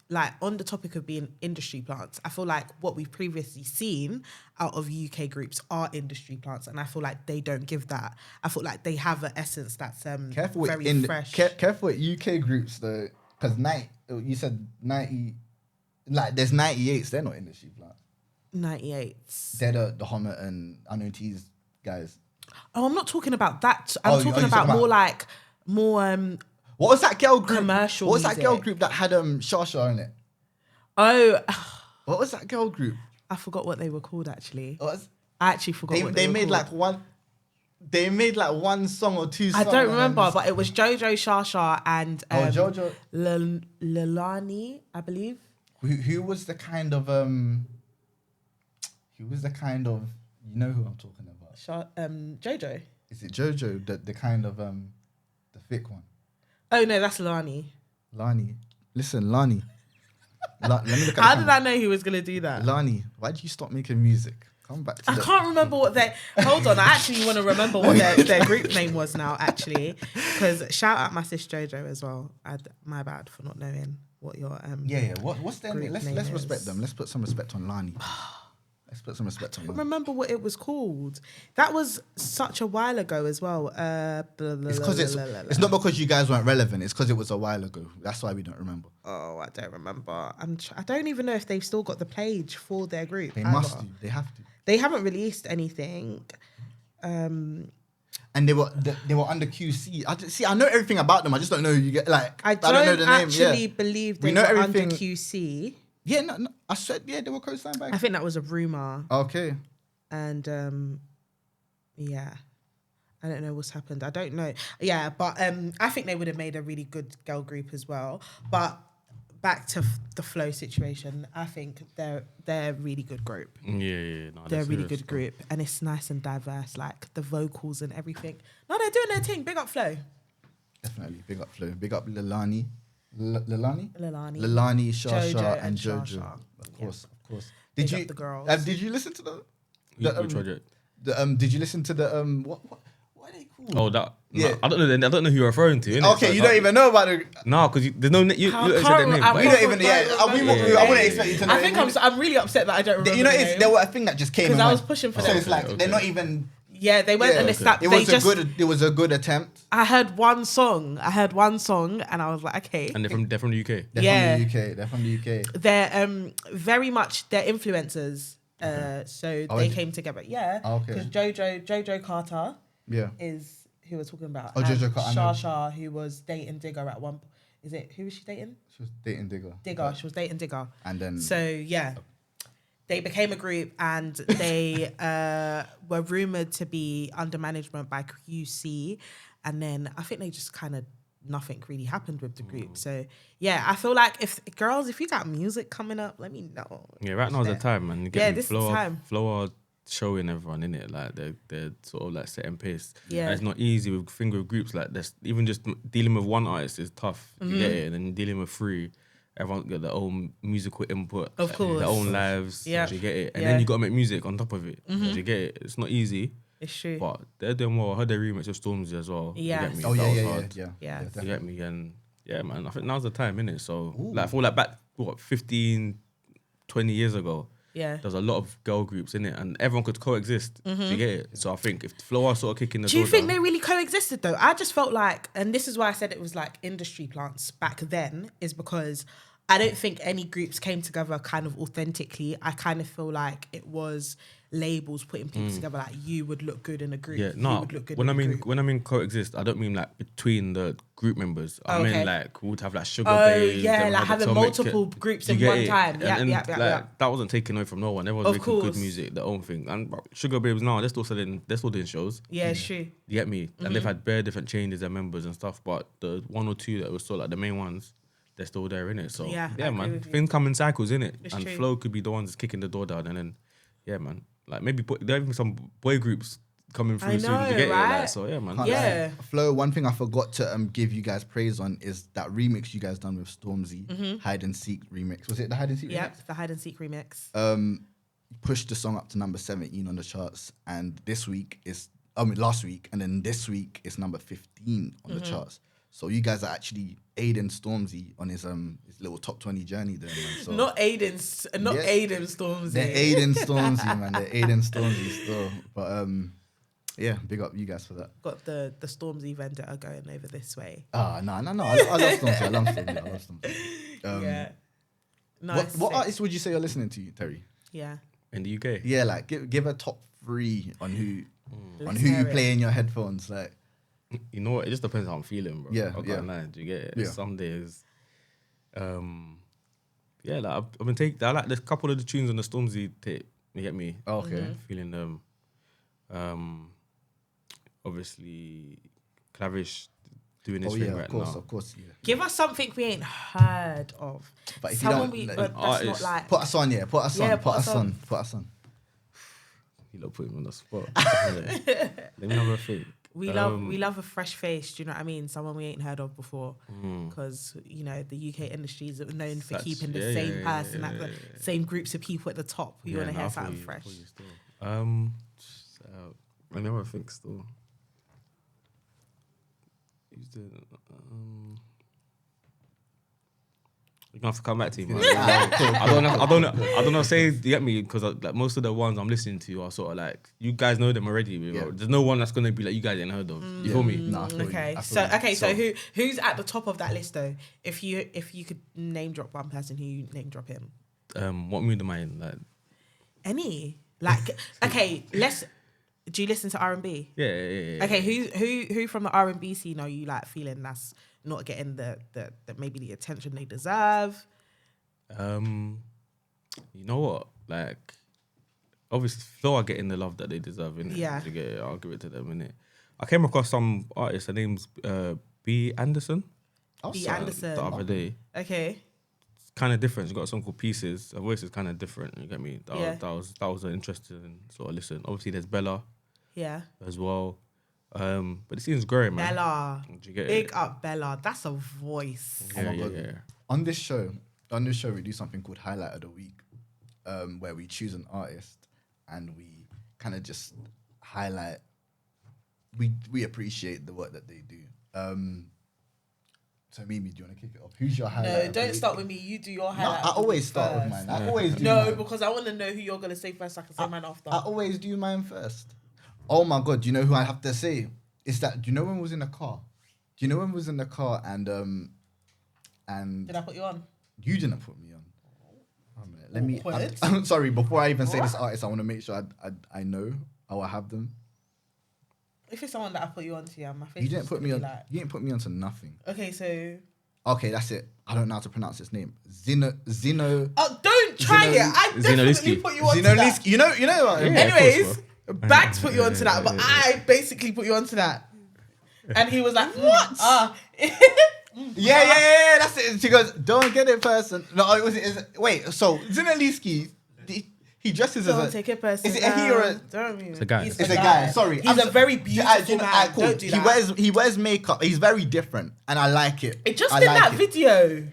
like on the topic of being industry plants, I feel like what we've previously seen out of UK groups are industry plants, and I feel like they don't give that. I feel like they have an essence that's careful very with fresh. careful with UK groups though, because you said 90, like there's 98s. They're not industry plants. 98s. They're the Homer and Unknown T's guys. Oh, I'm not talking about that. Oh, I'm talking you're about talking more about- like more. What was that girl group? Commercial What was that girl music. group that had Shasha in it? Oh, What was that girl group? I forgot what they were called. Actually, What was- I actually forgot. They what they were made called. like one. They made like one song or two I songs. don't remember, but it was Jojo, Shasha, and Jojo. Lilani, I believe. Who was the kind of you know who I'm talking about? Jojo. Is it Jojo the kind of the thick one? Oh no, that's Lani. Lani. Listen, Lani. Let me look at How the did I know he was gonna do that? Lani, why did you stop making music? Come back to I can't remember what they. Hold on, I actually want to remember what their group name was now. Actually, because shout out my sis Jojo as well. My bad for not knowing what your Yeah. What's their name? group Let's name respect is. them. Let's put some respect on Lani. Let's put some respect on Lani. Remember what it was called? That was such a while ago as well. It's because it's not because you guys weren't relevant. It's because it was a while ago. That's why we don't remember. Oh, I don't remember. I don't even know if they've still got the page for their group. They either. must do. They have to. They haven't released anything. And they were under QC. I know everything about them. I just don't know who you get. Like I don't know the name. actually Yeah. believe We they know were everything. under QC. Yeah, no, I said they were co-signed by. I think that was a rumor. Okay. And yeah, I don't know what's happened. I don't know. Yeah, but I think they would have made a really good girl group as well. But back to the Flow situation, I think they're a really good group. Yeah. No, They're a that's really serious good stuff. group, and it's nice and diverse, like the vocals and everything. No, they're doing their thing. Big up Flow. Definitely. Big up Flo. Big up Lilani. Lilani? Lilani. Lilani, Shasha, Jojo, and Jojo. Shasha. Of course. Big Did up you the girls. Did you listen to Which project? did you listen to the what are they called? Oh, that. Yeah. No, I don't know who you're referring to. Innit? Okay, So you it's don't even know about it. No, because there's no. You How said come their name. I but We it's- don't even. Yeah, I wouldn't expect you to know. I think I'm really upset that I don't remember. You know, the it's name. there were a thing that just came. Because and I was went. pushing for So them. it's like Okay. they're not even. Yeah, they went and they stopped. It They was just. It was a good attempt. I heard one song, and I was like, okay. And they're from the UK. They're Yeah. from the UK. They're from the UK. They're very much they're influencers. So Oh, they is it? came together. Yeah. Oh, okay. Because Jojo Carter Yeah. is who we're talking about. Oh, and Jojo Carter, I know. Shasha, who was dating Digger at one. Is it who was she dating? She was dating Digger. Digger. She was dating Digger. And then. So yeah, they became a group, and they were rumored to be under management by QC, and then I think they just kind of nothing really happened with the group. So yeah, I feel like if you got music coming up, let me know. Yeah, right now's the time, man. You get Yeah, me? this is the time. Flow are showing everyone in it, like they're sort of like setting pace. Yeah. And it's not easy with finger groups like this. Even just dealing with one artist is tough. Mm-hmm. You get it, and then dealing with three, everyone got their own musical input, Of course. their own lives. Yeah. You get it, and Yeah. then you gotta make music on top of it. You get it. It's not easy, It's true. but they're doing well. I heard their remix of Stormzy as well. Yes. You get me? Oh That yeah, was yeah, hard. yeah. Yeah. You definitely. get me? And yeah, man, I think now's the time, innit? So, like, I feel like back, 15, 20 years ago, Yeah. there's a lot of girl groups in it, and everyone could coexist. Do you get it? So I think if Flow are sort of kicking the Do you door think down, they really coexisted though? I just felt like, and this is why I said it was like industry plants back then, is because I don't think any groups came together kind of authentically. I kind of feel like it was labels putting people together. Like you would look good in a group. yeah, You no. would look good When in I a mean group. when I mean coexist, I don't mean like between the group members. I Oh, okay. mean like we would have like Sugar Oh, Babes. yeah, then we like had having Atomic multiple Kid. groups Do you in get one it? time. And, Yep, and, yep, like, yep. that wasn't taken away from no one. Everyone Of was making course. good music, their own thing. And Sugar Babes now, they're still doing shows. Yeah, it's true. You get me? And they've had bare different changes and members and stuff, but the one or two that were still like the main ones, they're still there in it. So Yeah, I yeah, agree man. with you. Things come in cycles, innit? It's And true. Flow could be the ones kicking the door down, and then yeah, man. Like maybe there are even some boy groups coming through I soon. know, You get it? right? Like, so yeah, man. Can't Yeah. lie. Flo, one thing I forgot to give you guys praise on is that remix you guys done with Stormzy, Hide and Seek remix. Was it the Hide and Seek remix? Yep, the hide and seek remix. Pushed the song up to number 17 on the charts, and last week, and then this week it's number 15 on the charts. So you guys are actually aiding Stormzy on his little top 20 journey there, man. So Not Aiden Stormzy. they're aiding Stormzy, man. They're aiding Stormzy still. But yeah, big up you guys for that. Got the Stormzy vendetta going over this way. No. I love Stormzy. I love Stormzy. Yeah. Nice. What artists would you say you're listening to, Terry? Yeah. In the UK. Yeah, like give a top 3 on who Let's you hear it. play in your headphones. Like, You know what? It just depends how I'm feeling, bro. Yeah, I can't yeah. lie. Do you get it? Yeah. Some days, yeah, like I've been taking. I like there's a couple of the tunes on the Stormzy tape. You get me? okay. Feeling them. Obviously, Clavish doing his Oh thing yeah, right of now. course, yeah. Give us something we ain't heard of. But if you Someone don't, we like, that's artist, not like. Put us on, yeah. Put us on. Yeah, Put us on. Put us on. You lot put him on the spot. Let me have a think. We love a fresh face. Do you know what I mean? Someone we ain't heard of before, because you know the UK industry is known for Such- keeping the yeah, same yeah, person yeah, at the yeah. same groups of people at the top. You want to nah, hear I feel something you, I fresh? feel you still. Let me have a think still. Who's the, you're gonna have to come back to me, man. I don't know. Say you get me, because like most of the ones I'm listening to are sort of like you guys know them already. Yeah. There's no one that's gonna be like you guys ain't heard of. You feel me? Nah, I feel you. Okay, I feel you. so who's at the top of that list though? If you could name drop one person, who you name drop him? What mood am I in? Like, Any like okay, do you listen to R&B? yeah. Okay, who from the R&B scene are you like feeling that's not getting the maybe the attention they deserve? You know what? Like, obviously, Flo are getting the love that they deserve, innit? Yeah. You get it? I'll give it to them, innit? I came across some artist. Her name's B. Anderson. B. Awesome. Anderson. The other day. Okay. It's kind of different. She's got a song called Pieces. Her voice is kind of different. You get me? Yeah. That was an interesting sort of listen. Obviously, there's Bella Yeah. as well. But it seems growing, man. Bella. Do you get Big it? up Bella. That's a voice. Yeah, my God. yeah. On this show, we do something called Highlight of the Week, where we choose an artist and we kind of just highlight. We appreciate the work that they do. So Mimi, do you want to kick it off? Who's your highlight? No, of the don't week? start with me. You do your No, highlight. I of the always week start with first. mine. I always do. No, mine. because I want to know who you're gonna say first. So I can say mine after. I always do mine first. Oh my God, do you know who I have to say? Is that, do you know when we was in the car? Do you know when we was in the car and Did I put you on? you didn't put me on. One minute, let me. Awkward. I'm sorry. Before I even say this artist, I want to make sure I know how I have them. If it's someone that I put you onto, yeah, my face. You is didn't just put me gonna on. be like- You didn't put me onto nothing. Okay, so. Okay, that's it. I don't know how to pronounce his name. Zino. Oh, don't try it. I definitely Loski. put you onto that. Liski. You know. Yeah. Anyways, of Bags put you onto that, but I basically put you onto that. And he was like, what? Yeah. That's it. She goes, don't get it person. No, wait. So Zinaliski, he dresses Don't as a. take it personal. Is it a he or a? It's a guy. He's It's a guy. Sorry, He's a very beautiful man. Cool. Don't do that. He wears makeup. He's very different, and I like it. It just I in like that it. video.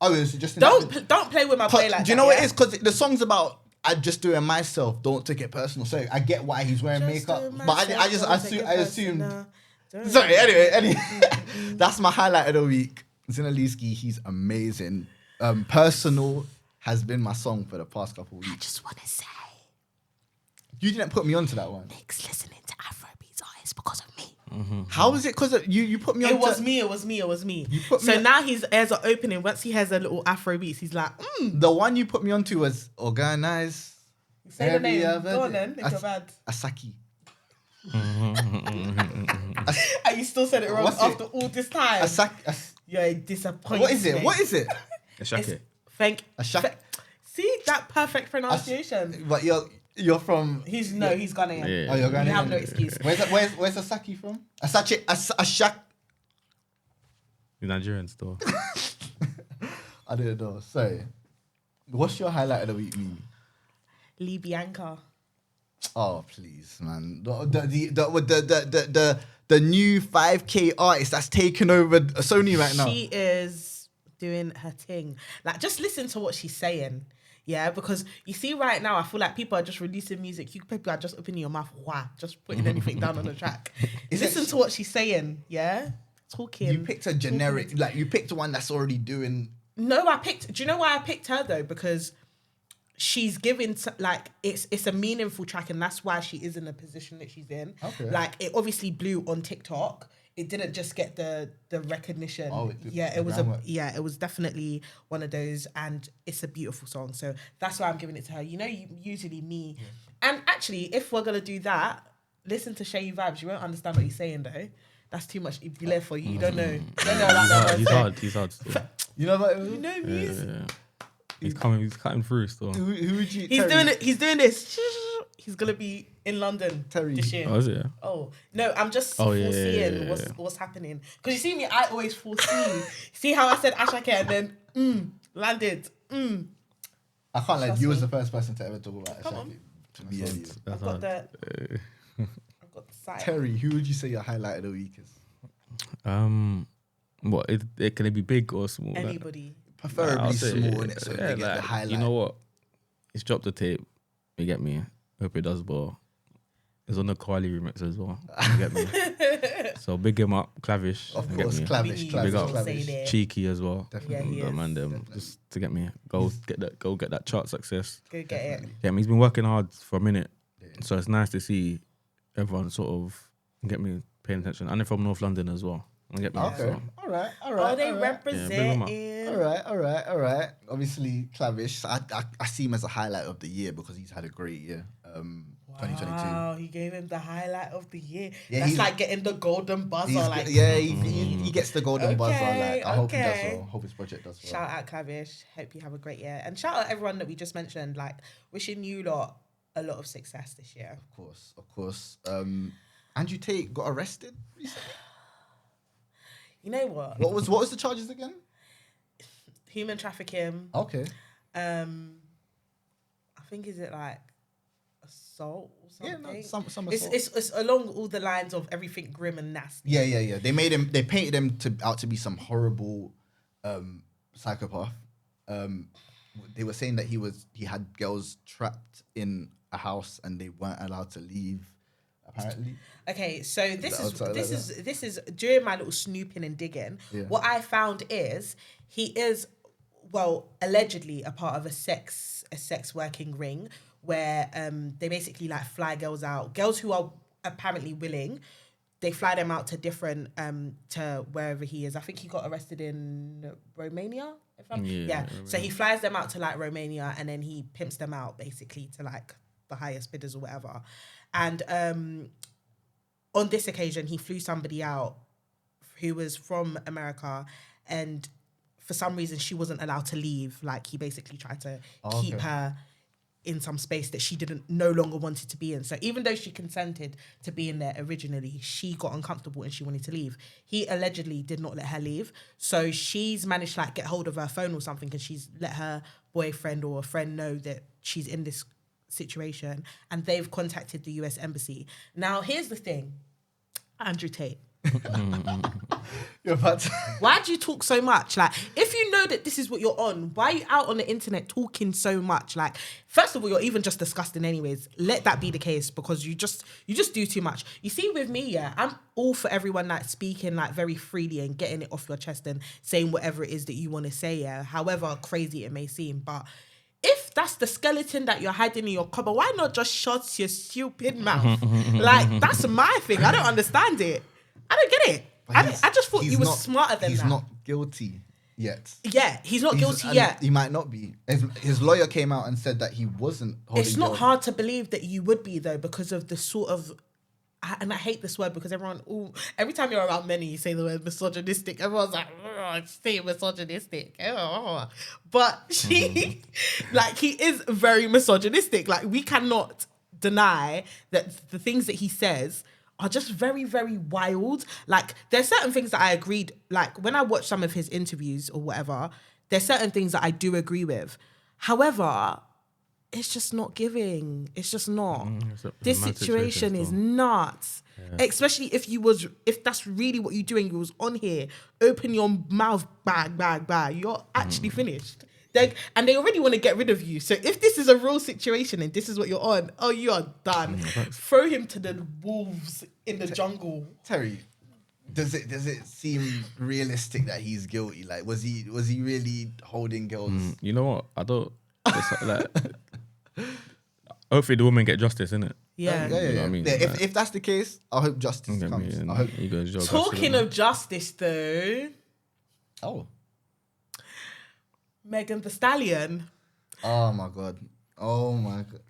Oh, it's just in that video. Don't play with my boy like that. Do you know what yeah? it is? Because the song's about I just do it myself. Don't take it personal. So I get why he's wearing Just makeup, do but I myself, don't take it assumed. personal. Don't- Sorry. Anyway, that's my highlight of the week. Zinaliski, he's amazing. Personal has been my song for the past couple of I weeks. just want to say, You didn't put me onto that one. Nick's listening to Afrobeats artists because of me. How is it? Because you put me on. It was me. You put me So on- now his ears are opening. Once he has a little Afrobeats, he's like, The one you put me onto was Organized. say the Every name. other Go on day. then, if you're bad. Asaki. And you still said it wrong What's it? after all this time. Asaki. You're a disappointment. What is it? What is it? Ashake. Ashake. See that perfect pronunciation. But you're from. He's Ghanaian. Yeah. Oh, you're Ghanaian. You have no excuse. Where's Asaki from? Ashak. You're Nigerian still. I don't know. Sorry. What's your highlight of the week, Mimi? Lee Bianca. Oh please, man! The new 5K artist that's taken over Sony right now. She is doing her thing. Like, just listen to what she's saying. Yeah, because you see right now, I feel like people are just releasing music. You people are just opening your mouth, just putting anything down on the track. Listen to what she's saying. Yeah, talking. You picked a generic, like you picked one that's already doing. No, do you know why I picked her though? Because she's giving like it's a meaningful track, and that's why she is in the position that she's in. Okay. Like, it obviously blew on TikTok. It didn't just get the recognition. Oh, it was definitely one of those, and it's a beautiful song. So that's why I'm giving it to her. You know, usually me, and actually, if we're gonna do that, listen to Shay Vibes. You won't understand what he's saying though. That's too much Ibile for you. You don't know. You don't know that. He's hard still. You know what? You know music. Yeah. He's cutting through still. Who would you? He's Terry? doing it. He's doing this. He's gonna be in London Terry. this year. Oh, is it? Oh no, I'm just foreseeing what's happening. Because you see me, I always foresee. See how I said Ashake and then landed. I can't lie. You was the first person to ever talk about Come on. To me, anyway. I've got the side. Terry, who would you say your highlight of the week is? What it can it be big or small? Anybody. Preferably small, innit? So they get the highlight. You know what? He's dropped the tape. You get me? Hope it does well. It's on the Kwali remix as well. You get me? So big him up, Clavish. Of you course, get me? Clavish. Big up, Clavish. Cheeky as well. Definitely. Yeah, he is. Them just to get me go get that chart success. Go get it. Yeah, he's been working hard for a minute, so it's nice to see everyone sort of get me paying attention, and they're from North London as well. You get me? Okay. So, All right. Oh, they Yeah, representing. All right. Obviously, Clavish. I see him as a highlight of the year because he's had a great year. 2022. Wow, he gave him the highlight of the year. Yeah, That's like getting the golden buzzer. Like, he gets the golden buzzer. Like, I hope he does okay. well. Hope his project does well. Shout out Clavish. Hope you have a great year. And shout out everyone that we just mentioned. Like, wishing you lot a lot of success this year. Of course. Andrew Tate got arrested recently. You know what? What was the charges again? Human trafficking. Okay. I think is it like assault or something? Yeah, no, some assault. It's along all the lines of everything grim and nasty. Yeah. They painted him out to be some horrible psychopath. They were saying that he had girls trapped in a house and they weren't allowed to leave. Apparently. Okay, so this is during my little snooping and digging. Yeah. What I found is he is, well, allegedly a part of a sex working ring where they basically like fly girls out, girls who are apparently willing. They fly them out to different to wherever he is. I think he got arrested in Romania. So he flies them out to like Romania and then he pimps them out basically to like the highest bidders or whatever. And on this occasion, he flew somebody out who was from America, and for some reason, she wasn't allowed to leave. Like, he basically tried to keep her in some space that she no longer wanted to be in. So even though she consented to be in there originally, she got uncomfortable and she wanted to leave. He allegedly did not let her leave. So she's managed to like get hold of her phone or something, and she's let her boyfriend or a friend know that she's in this situation, and they've contacted the US embassy. Now, here's the thing, Andrew Tate. Why do you talk so much? Like, if you know that this is what you're on, why are you out on the internet talking so much? Like, first of all, you're even just disgusting anyways. Let that be the case, because you just do too much. You see, with me, yeah, I'm all for everyone like speaking like very freely and getting it off your chest and saying whatever it is that you want to say, yeah, however crazy it may seem. But if that's the skeleton that you're hiding in your cupboard, why not just shut your stupid mouth? Like, that's my thing. I don't understand it. I don't get it. I just thought you were smarter than that. He's not guilty yet. Yeah, he's not guilty yet. He might not be. His lawyer came out and said that he wasn't holding It's not hard to believe that you would be, though, because of the sort of... And I hate this word because every time you're around men and you say the word misogynistic, everyone's like, say misogynistic. But he is very misogynistic. Like, we cannot deny that the things that he says are just very, very wild. Like, there's certain things that I agreed, like when I watch some of his interviews or whatever, there's certain things that I do agree with. However, it's just not giving. It's just not. It's a This mad situation is still. nuts. Especially if that's really what you're doing, you was on here, open your mouth, bag, you're actually finished. And they already want to get rid of you. So if this is a real situation and this is what you're on, oh, you are done. Throw him to the wolves in the jungle. Terry, does it seem realistic that he's guilty? Like, was he really holding girls? You know what? I don't. Like, hopefully the women get justice, innit? Yeah. You know what I mean? Yeah, if that's the case, I hope justice comes. I hope. Talking of justice, though, Megan Thee Stallion. Oh my god.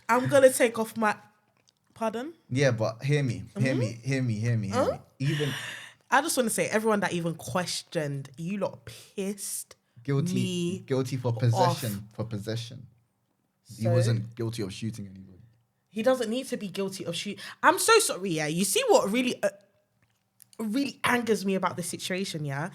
I'm gonna take off my. Pardon? Yeah, but hear me. Even I just want to say, everyone that even questioned, you lot pissed me guilty for possession. He So? wasn't guilty of shooting anybody. He doesn't need to be guilty of shoot. I'm so sorry, yeah. You see what really angers me about this situation, yeah?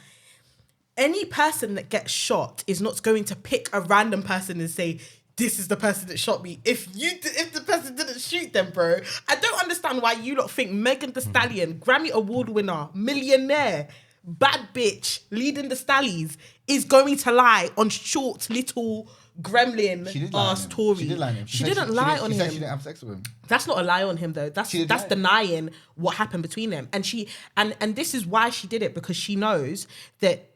Any person that gets shot is not going to pick a random person and say, this is the person that shot me. If the person didn't shoot them, bro, I don't understand why you lot think Megan Thee Stallion, Grammy Award winner, millionaire, bad bitch, leading the Stallies, is going to lie on short little gremlin ass Tory. She did lie on him. She didn't lie on him. She said she didn't have sex with him. That's not a lie on him though. That's denying what happened between them. And and this is why she did it, because she knows that,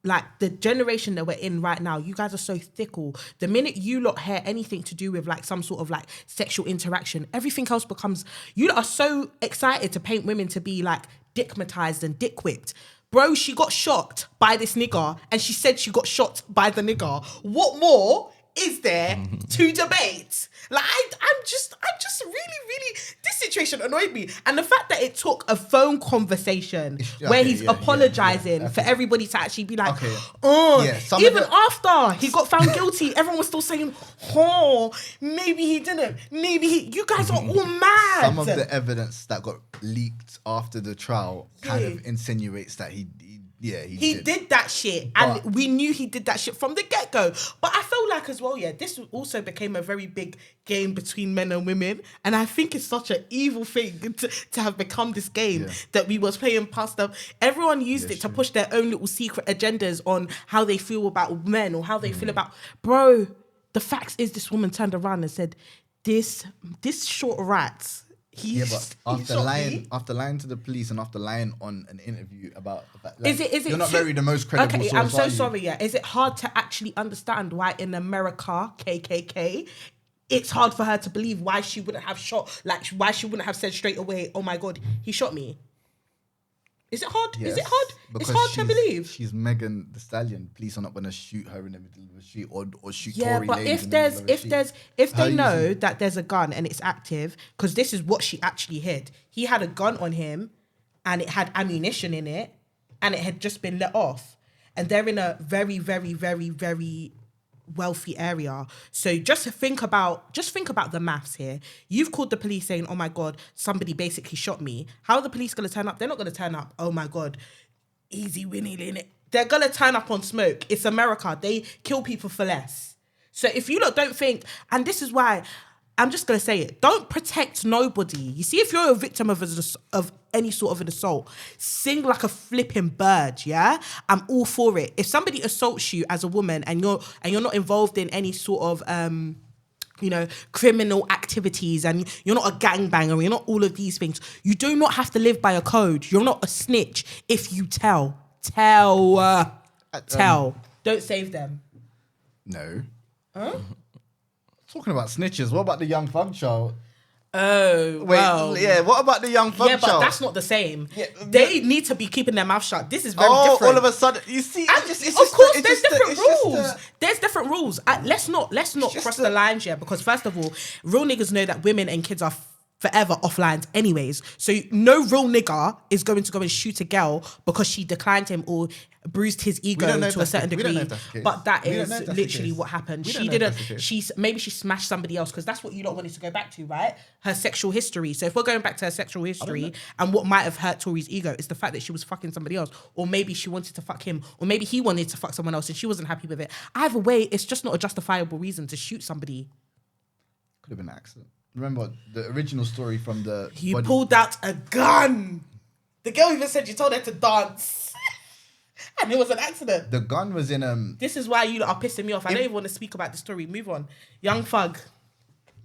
like, the generation that we're in right now, you guys are so fickle. The minute you lot hear anything to do with like some sort of like sexual interaction, everything else becomes, you lot are so excited to paint women to be like dickmatized and dick whipped. Bro, she got shot by this nigger and she said she got shot by the nigger. What more is there to debate? Like, I'm just really, this situation annoyed me. And the fact that it took a phone conversation where he's apologizing for everybody to actually be like, even after he got found guilty, everyone was still saying, maybe he didn't. You guys are all mad. Some of the evidence that got leaked after the trial kind of insinuates that he did that shit, and we knew he did that shit from the get-go. But I feel like as well, this also became a very big game between men and women, and I think it's such an evil thing to have become this game that we was playing past them. Everyone used it to push their own little secret agendas on how they feel about men or how they feel about... Bro, the fact is this woman turned around and said, this short rat... but after lying to the police and after lying on an interview about that, like, is it you're not very the most credible source. I'm so sorry. Yeah, is it hard to actually understand why in America, KKK, it's hard for her to believe why she wouldn't have shot, like why she wouldn't have said straight away, "Oh my God, he shot me." Is it hard? Yes, is it hard? It's hard to believe. She's Megan Thee Stallion. Police are not going to shoot her in the middle of the street or shoot Yeah, Tory but Lanez if they know that there's a gun and it's active, because this is what she actually hid. He had a gun on him, and it had ammunition in it, and it had just been let off. And they're in a very, very, very, very wealthy area. So just think about the maths here. You've called the police saying, "Oh my God, somebody basically shot me." How are the police going to turn up? They're not going to turn up, "Oh my God, easy winning in it." They're going to turn up on smoke. It's America. They kill people for less. So if you lot don't think, and this is why I'm just going to say it, don't protect nobody. You see, if you're a victim of any sort of an assault, sing like a flipping bird, yeah? I'm all for it. If somebody assaults you as a woman and you're not involved in any sort of criminal activities, and you're not a gangbanger, you're not all of these things, you do not have to live by a code. You're not a snitch if you tell. Don't save them. No. Huh? Talking about snitches, what about the Young Thug child? Oh, well. Yeah, what about the Young Thug child? Yeah, but that's not the same. Yeah, they need to be keeping their mouth shut. This is very different. All of a sudden, you see, there's different rules. There's different rules. Let's not cross the lines here, because first of all, real niggas know that women and kids are forever offline anyways. So no real nigger is going to go and shoot a girl because she declined him or bruised his ego to a certain degree. But that is literally what happened. She smashed somebody else, because that's what you don't want it to go back to, right? Her sexual history. So if we're going back to her sexual history and what might have hurt Tory's ego is the fact that she was fucking somebody else, or maybe she wanted to fuck him, or maybe he wanted to fuck someone else and she wasn't happy with it. Either way, it's just not a justifiable reason to shoot somebody. Could have been an accident. Remember the original story from the... You pulled out a gun. The girl even said you told her to dance. And it was an accident. The gun was in... This is why you lot are pissing me off. I don't even want to speak about the story. Move on. Young Thug.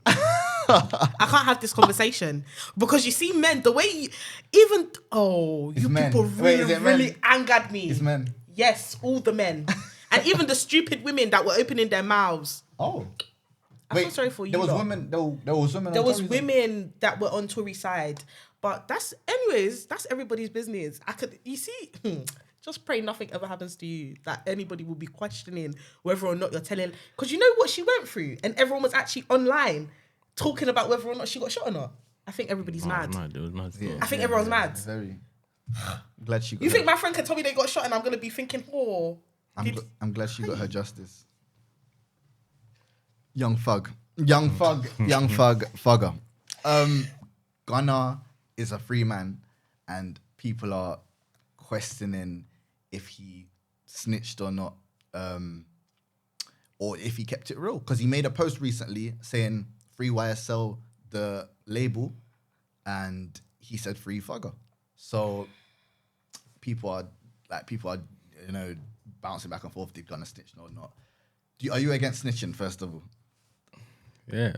I can't have this conversation. Because you see men, the way you... Even... Oh, It's you men. people Wait, is it really men? angered me. It's men. Yes, all the men. And even the stupid women that were opening their mouths. Oh. I feel sorry for you There was lot. women... There was women There on was Tory's women that were on Tory's side. But that's everybody's business. You see... Just pray nothing ever happens to you, that anybody will be questioning whether or not you're telling. Because you know what she went through, and everyone was actually online talking about whether or not she got shot or not. I think everybody's mad. It was mad. Yeah. I think everyone's mad. Very... glad she got You her- think my friend can tell me they got shot and I'm going to be thinking, oh. I'm glad she got her justice. Young Thug. Thugger. Gunna is a free man, and people are questioning if he snitched or not, or if he kept it real. Because he made a post recently saying free YSL, the label, and he said free Thugger. So people are bouncing back and forth. Did Gunna snitch or not? Are you against snitching, first of all? Yeah.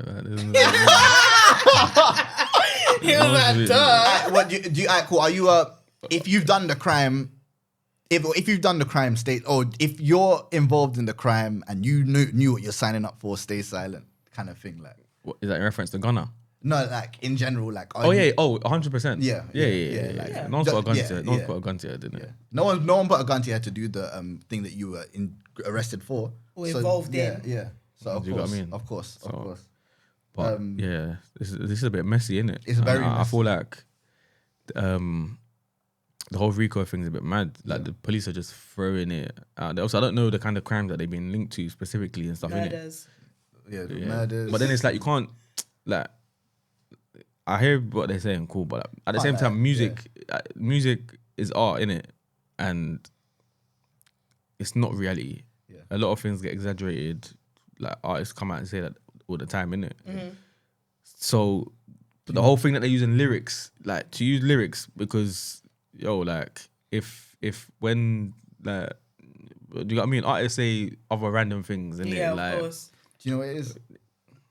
He was like, duh. What do you cool? Are you if you've done the crime, if you've done the crime, or if you're involved in the crime and you knew what you're signing up for, stay silent, kind of thing, like. What, is that in reference to Gunna? No, like in general, like. 100%. Yeah. Yeah. No one's got a gun to your head. No one's got a gun to your head, didn't it? No one put a gun to your head to do the thing that you were arrested for Or involved in. Yeah. So of Do you know course, what I mean? of course. But yeah, this is a bit messy, isn't it? It's very I messy. feel like the whole RICO thing is a bit mad. Like the police are just throwing it out there. Also, I don't know the kind of crimes that they've been linked to specifically and stuff. Murders. Yeah, the Yeah. murders. But then it's like you can't like. I hear what they're saying, cool, but at the same time, music is art, innit? And it's not reality. Yeah. A lot of things get exaggerated. Like artists come out and say that all the time, innit? Mm-hmm. So but the whole thing that they're using lyrics, like to use lyrics because if when like, do you know what I mean? Artists say other random things, innit? Yeah, like, of course. Do you know what it is?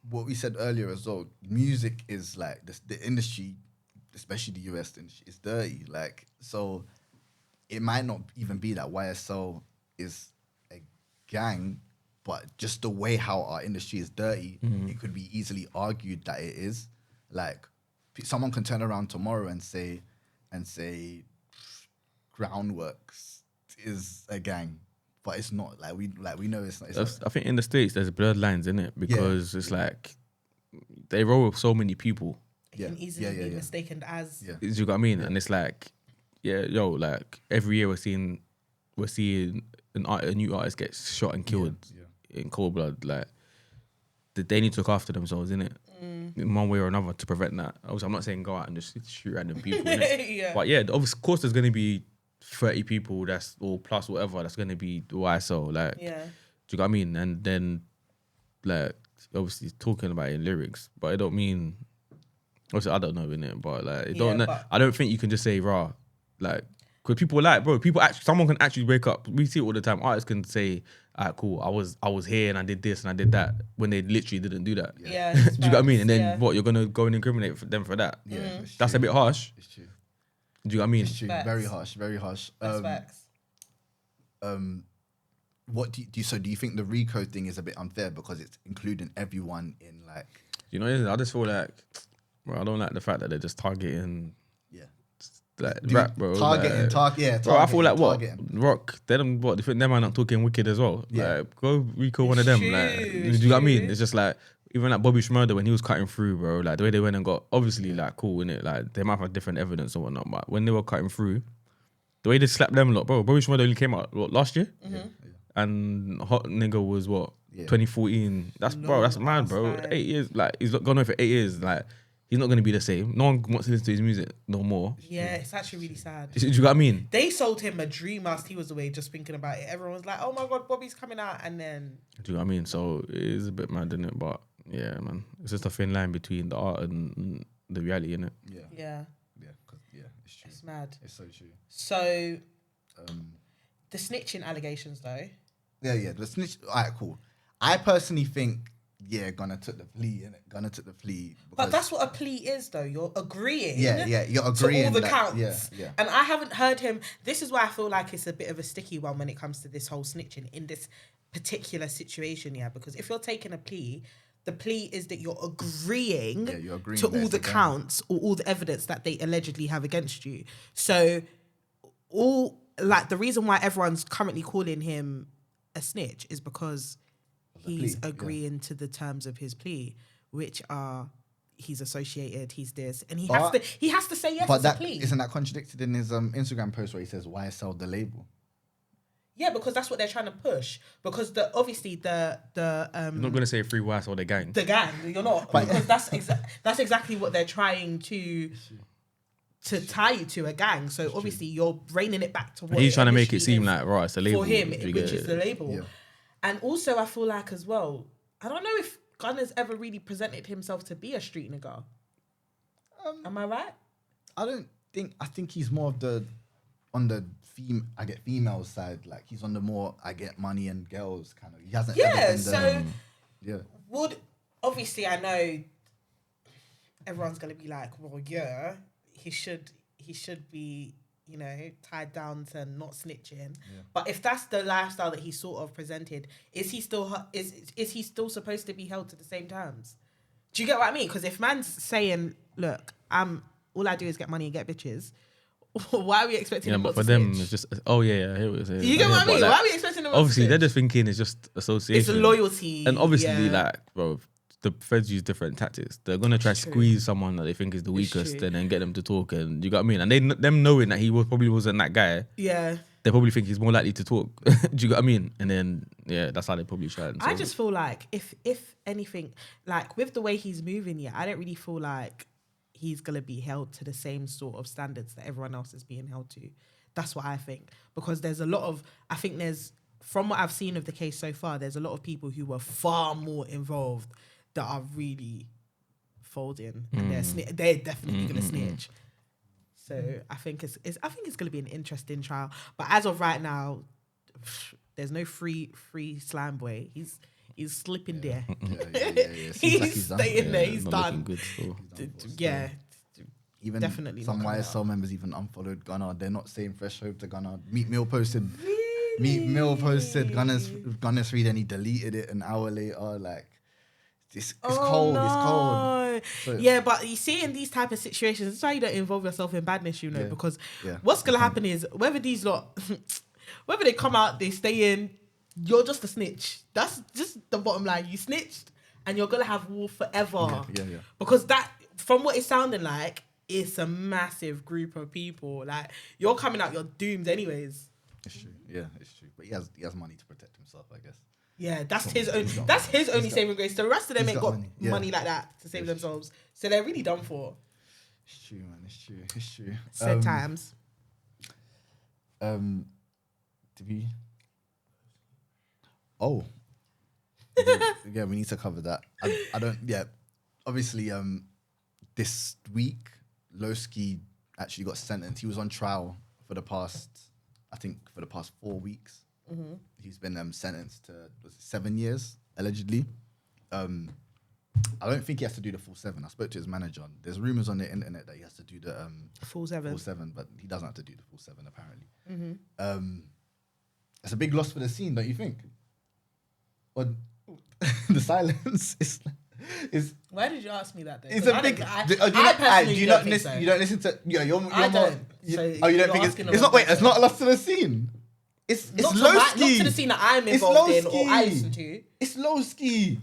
What we said earlier as well. Music is like the industry, especially the US industry, is dirty. Like, so it might not even be that YSL is a gang, but just the way how our industry is dirty, it could be easily argued that it is. Like, someone can turn around tomorrow and say, Groundworks is a gang. But it's not we know it's not. I think in the States there's blurred lines in it because it's like they roll with so many people. It can easily be mistaken as. Yeah. Do you know what I mean? And it's like, like every year we're seeing a new artist get shot and killed in cold blood. Like they need to look after themselves, innit? In one way or another to prevent that. Obviously, I'm not saying go out and just shoot random people, innit? Yeah. But of course, there's going to be 30 people or plus whatever that's going to be YSL. Like, Yeah. do you know what I mean? And then, like, obviously talking about it in lyrics, but it don't mean. Obviously, I don't know, innit? But like, I don't think you can just say raw, like, because people someone can actually wake up. We see it all the time. Artists can say, "Alright, cool. I was here and I did this and I did that," when they literally didn't do that. Yeah. Do you know what I mean? And then what? You're gonna go and incriminate them for that? Yeah, That's a bit harsh. It's true. Do you know what I mean? It's true. Facts. Very harsh. Very harsh. That's facts. What do you think the RICO thing is a bit unfair because it's including everyone in like? You know, I just feel like, bro, I don't like the fact that they're just targeting. Like rap, bro. Targeting. Bro, I feel like what targeting. Rock. They think them are not talking wicked as well. Yeah. Like, go RICO one of them. Like, do you know what I mean? It's just like even like Bobby Shmurda when he was cutting through, bro. Like the way they went and got obviously like cool in it. Like they might have different evidence or whatnot, but when they were cutting through, the way they slapped them a lot, bro. Bobby Shmurda only came out last year, and Hot Nigga was 2014. That's mad, bro. 8 years. Like he's gone on for 8 years. Like. He's not going to be the same. No one wants to listen to his music no more. Yeah, it's actually really sad. Do you know what I mean? They sold him a dream whilst he was away, just thinking about it. Everyone was like, oh my God, Bobby's coming out. And then... Do you know what I mean? So it is a bit mad, isn't it? But Yeah, man. It's just a thin line between the art and the reality, innit? Yeah. Yeah. Yeah, it's true. It's mad. It's so true. So, the snitching allegations, though. Yeah. The snitch. All right, cool. I personally think, Gunna took the plea, innit? Gunna took the plea. But that's what a plea is, though. You're agreeing. Yeah, you're agreeing to all the that, counts. Yeah. And I haven't heard him. This is why I feel like it's a bit of a sticky one when it comes to this whole snitching in this particular situation, because if you're taking a plea, the plea is that you're agreeing, to all the counts or all the evidence that they allegedly have against you. So the reason why everyone's currently calling him a snitch is because he's agreeing to the terms of his plea, which are he's associated, he's this, and he has to say yes to the plea. Isn't that contradicted in his Instagram post where he says, "Why sell the label?" Yeah, because that's what they're trying to push. Because obviously the You're not gonna say free whites or the gang. The gang, you're not, because that's exactly what they're trying to tie you to, a gang. So obviously you're reining it back to what he's trying to make it seem like it's a label for him, which is the label. Yeah. And also I feel like as well, I don't know if Gunna's ever really presented himself to be a street nigga. Am I right? I think he's more of on the female side, like he's on the more I get money and girls kind of. He hasn't ever been would obviously, I know everyone's gonna be like, well, yeah, he should be, tied down to not snitching. Yeah. But if that's the lifestyle that he sort of presented, is he still supposed to be held to the same terms? Do you get what I mean? Because if man's saying, look, all I do is get money and get bitches, why are we expecting him not to snitch? But for them, it's just, here it is. You get what I mean? Why are we expecting him not to obviously, snitch? they're just thinking it's just association. It's a loyalty. And obviously, bro, the feds use different tactics. They're going to try to squeeze someone that they think is the weakest and then get them to talk. And you got what I mean? And them knowing that he probably wasn't that guy. Yeah. They probably think he's more likely to talk. Do you got what I mean? And then, that's how they probably try and I just feel like if anything, like with the way he's moving, I don't really feel like he's going to be held to the same sort of standards that everyone else is being held to. That's what I think. Because there's a lot of, from what I've seen of the case so far, there's a lot of people who were far more involved that are really folding. And they're definitely going to snitch. So I think it's going to be an interesting trial. But as of right now, there's no free slime boy. He's slipping there. He's staying there. He's done. Good still. Even definitely some YSL members even unfollowed Gunna. They're not saying fresh hope to Gunna. Meat Mill posted. Really? Meat Mill posted Gunna's read and he deleted it an hour later. Like it's cold. No. It's cold. So, but you see, in these type of situations, that's why you don't involve yourself in badness, because what's gonna happen is whether these lot, whether they come out, they stay in, you're just a snitch. That's just the bottom line. You snitched, and you're gonna have war forever. Yeah. Because that, from what it's sounding like, it's a massive group of people. Like you're coming out, you're doomed anyways. It's true. Yeah, it's true. But he has money to protect himself, I guess. Yeah, that's his only saving grace. The rest of them ain't got money like that to save themselves. So they're really done for. It's true, man. It's true. Sad times. To be. Oh. Yeah, we need to cover that. I don't. Yeah, obviously. This week, Loski actually got sentenced. He was on trial for the past 4 weeks. Mm-hmm. He's been sentenced to 7 years, allegedly. I don't think he has to do the full 7. I spoke to his manager. There's rumors on the internet that he has to do the full 7, but he doesn't have to do the full 7 apparently. Mm-hmm. It's a big loss for the scene, don't you think? Or the silence is. Why did you ask me that? Though? It's a big. You don't listen to. Yeah, you're I don't. You don't think it's not. Wait, it's not a loss to the scene. It's not Loski. To the scene that I'm involved in or I listen to. It's Loski.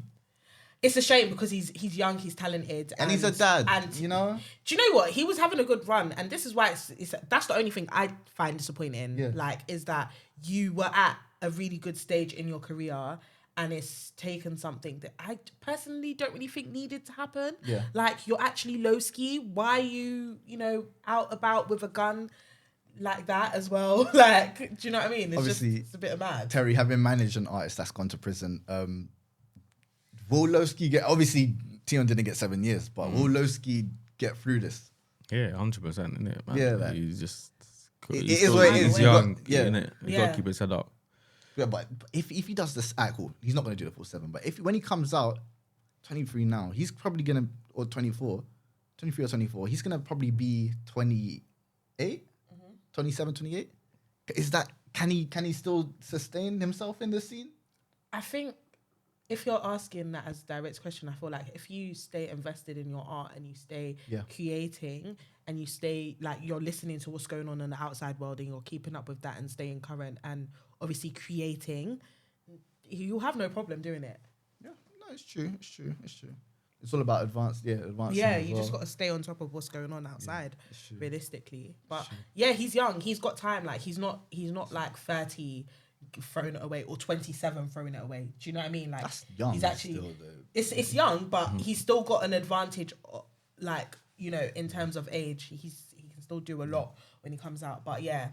It's a shame because he's young, he's talented, and he's a dad. And do you know what? He was having a good run, and this is why that's the only thing I find disappointing. Yeah. Like, is that you were at a really good stage in your career, and it's taken something that I personally don't really think needed to happen. Yeah. Like, you're actually Loski. Why are you out about with a gun like that as well? Like, do you know what I mean? It's obviously it's a bit of mad. Terry, having managed an artist that's gone to prison, Will Loski get? Obviously, Tion didn't get 7 years, but will Loski get through this? Yeah, 100%, innit, man? Yeah, like, he's just. It he's is what it He's is. young, Yeah. innit? You Yeah. gotta keep his head up. Yeah, but if he does this, cool. He's not gonna do the full 7. But when he comes out, 23 now, he's probably gonna, or 24, 23 or 24. He's gonna probably be 28, 27, 28. Is that can he still sustain himself in the scene? I think if you're asking that as a direct question, I feel like if you stay invested in your art and you stay creating and you stay like you're listening to what's going on in the outside world and you're keeping up with that and staying current and obviously creating, you'll have no problem doing it. Yeah, no, it's true. It's all about advancing. Yeah, you just got to stay on top of what's going on outside, realistically. But yeah, he's young. He's got time. Like he's not like 30 throwing it away or 27 throwing it away. Do you know what I mean? Like that's young. He's actually still, it's young, but he's still got an advantage. Like in terms of age, he can still do a lot when he comes out. But yeah.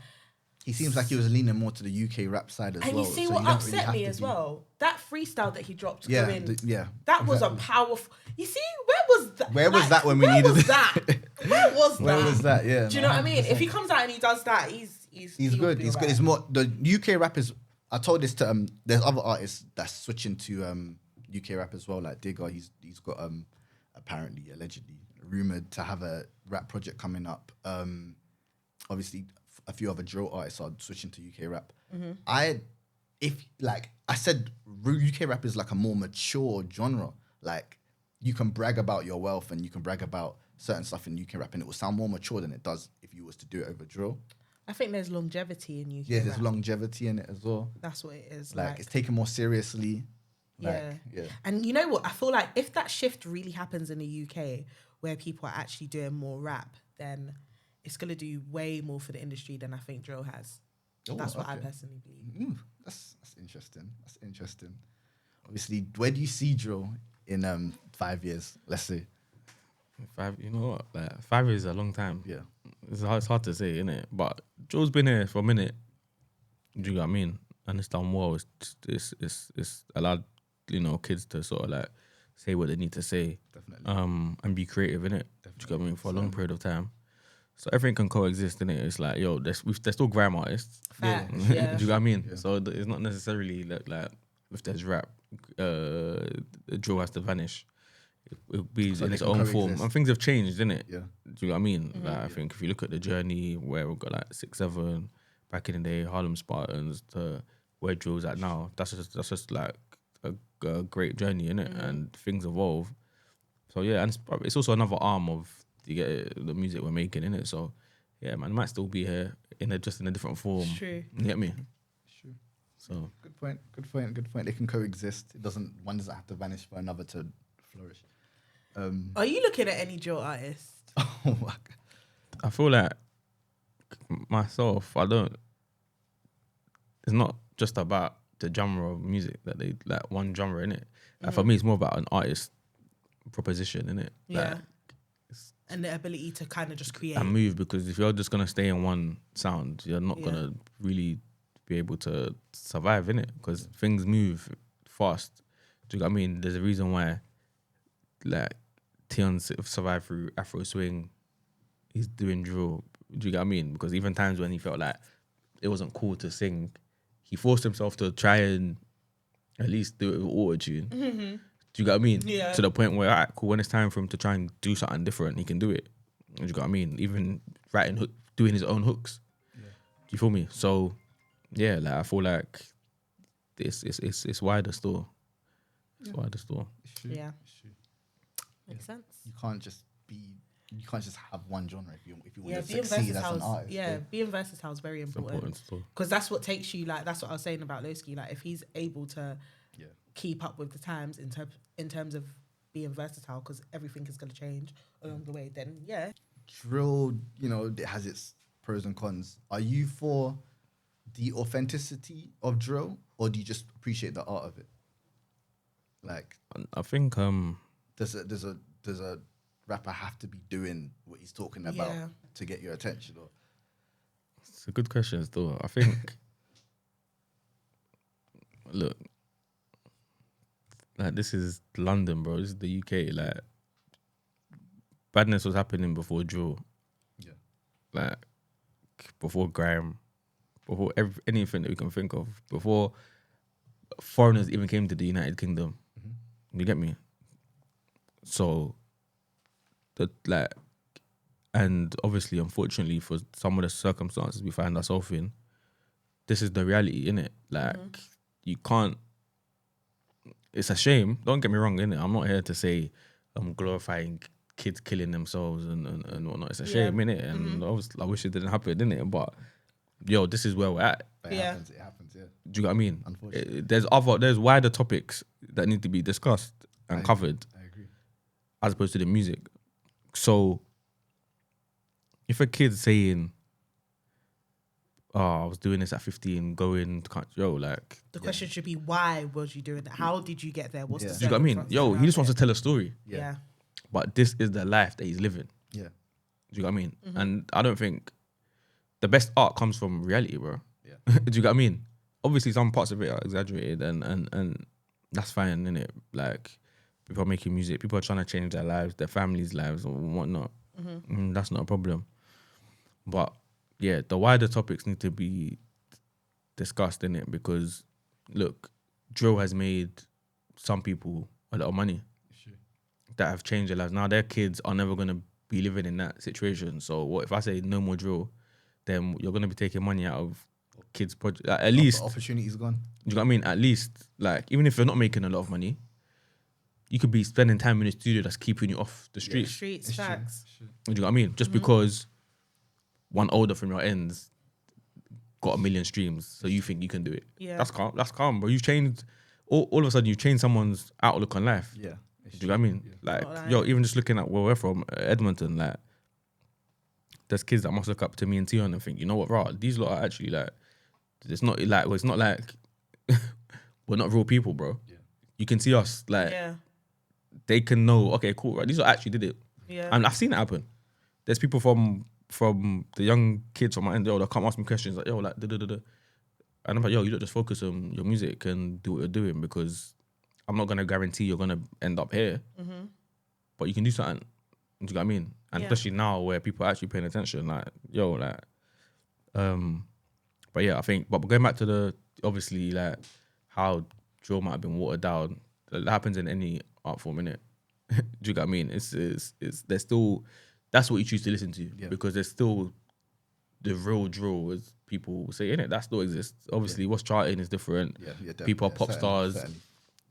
He seems like he was leaning more to the UK rap side as well. And you see what upset me as well? That freestyle that he dropped that was a powerful... You see, where was that? Where was that when we needed it? Where was that? Where was that? Yeah. Do you know what I mean? If he comes out and he does that, he's good. He's good. It's more... The UK rappers... I told this to... there's other artists that's switching to UK rap as well, like Digger. He's got apparently, allegedly, rumoured to have a rap project coming up. Obviously... a few other drill artists are switching to UK rap. I said, UK rap is like a more mature genre. Like you can brag about your wealth and you can brag about certain stuff in UK rap, and it will sound more mature than it does if you was to do it over drill. I think there's longevity in UK. Yeah, there's longevity in it as well. That's what it is. Like it's taken more seriously. Yeah. And you know what? I feel like if that shift really happens in the UK, where people are actually doing more rap, then it's going to do way more for the industry than I think drill has. That's what I personally believe. That's interesting. Obviously, where do you see drill in 5 years, let's say? 5, you know what? Like 5 years is a long time. Yeah. It's hard to say, innit? But drill's been here for a minute. Do you know what I mean? And it's done well. It's allowed, kids to sort of like say what they need to say. Definitely. And be creative, innit? Do you know what I mean? For a long period of time. So everything can coexist, innit? It's like, there's still grime artists. Facts, Do you know what I mean? Yeah. So it's not necessarily like if there's rap, the drill has to vanish. It'll be So in they its can own coexist. form. And things have changed, innit? Yeah. Do you know what I mean? Like, I think if you look at the journey where we've got like 6-7 back in the day, Harlem Spartans, to where drill's at now, that's just like a great journey, innit? And things evolve. So yeah, and it's also another arm of the music we're making, innit? So yeah, man, it might still be here just in a different form. It's true. You get me? True. So Good point. They can coexist. One doesn't have to vanish for another to flourish. Are you looking at any drill artists? Oh my God. I feel like myself, it's not just about the genre of music that they like one genre, innit? Like for me, it's more about an artist proposition, innit? Yeah. Like, And the ability to kind of just create. and move, because if you're just gonna stay in one sound, you're not gonna really be able to survive, innit? Because things move fast. Do you know what I mean? There's a reason why, like, Tion survived through Afro swing. He's doing drill. Do you get what I mean? Because even times when he felt like it wasn't cool to sing, he forced himself to try and at least do it with auto-tune. Do you get what I mean? Yeah. To the point where, all right, cool, when it's time for him to try and do something different, he can do it. Do you get what I mean? Even doing his own hooks. Yeah. Do you feel me? So, yeah, like I feel like it's wider still. It's wider still. It's true. Yeah. It's true. Makes sense. You can't just have one genre if you want to being succeed as an versatile. artist. Yeah, being versatile is very It's important. important still. Because that's what takes you, like, that's what I was saying about Loski. Like, if he's able to keep up with the times in terms of being versatile, because everything is going to change along the way, then yeah. Drill, it has its pros and cons. Are you for the authenticity of drill, or do you just appreciate the art of it? Like, I think does a rapper have to be doing what he's talking about to get your attention? Or it's a good question still. I think look, like this is London, bro. This is the UK. Like badness was happening before drill. Yeah. Like before grime, before anything that we can think of, before foreigners even came to the United Kingdom. You get me? So, and obviously, unfortunately, for some of the circumstances we find ourselves in, this is the reality, innit? Like, you can't. It's a shame. Don't get me wrong, innit? I'm not here to say I'm glorifying kids killing themselves and whatnot. It's a shame, innit? And obviously, I wish it didn't happen, innit? But yo, this is where we're at. But it happens, yeah. Do you know what I mean? Unfortunately. There's wider topics that need to be discussed and covered. I agree. As opposed to the music. So, if a kid's saying, "Oh, I was doing this at 15, going to like." The question should be, why was you doing that? How did you get there? What's the Do you know what I mean? Yo, he just wants to tell a story. Yeah. But this is the life that he's living. Yeah. Do you know what I mean? And I don't think the best art comes from reality, bro. Yeah. Do you get what I mean? Obviously, some parts of it are exaggerated, and that's fine, innit? Like, people are making music, people are trying to change their lives, their families' lives, or whatnot. That's not a problem. But yeah, the wider topics need to be discussed, innit? Because look, drill has made some people a lot of money that have changed their lives. Now their kids are never gonna be living in that situation. So what if I say no more drill? Then you're gonna be taking money out of kids' project. Like, at least Opportunity's gone. do you know what I mean? At least, like, even if you're not making a lot of money, you could be spending time in a studio that's keeping you off the street. Streets, facts. Do you know what I mean? Just because one older from your ends got 1 million streams, so you think you can do it. Yeah. That's calm. That's calm, bro. You've changed, all of a sudden, you've changed someone's outlook on life. Yeah. Do you know what I mean? Yeah. Like, yo, even just looking at where we're from, Edmonton, like, there's kids that must look up to me and Tion and think, you know what, rah, these lot are actually like, it's not like we're not real people, bro. Yeah. You can see us, like, Yeah. they can know, okay, cool, right? These lot actually did it. Yeah. And I've seen it happen. There's people from the young kids from my end, yo, they'll come ask me questions like, yo, like, da-da-da-da. And I'm like, yo, you don't just focus on your music and do what you're doing, because I'm not going to guarantee you're going to end up here. But you can do something. Do you know what I mean? And especially now where people are actually paying attention, like, yo, like, but yeah, I think, but going back to the, obviously, like, how drill might have been watered down, that happens in any art form, innit? Do you get what I mean? It's there's still, that's what you choose to listen to, because there's still the real drill, as people say, innit? That still exists. Obviously, what's charting is different. People are pop stars. Certainly.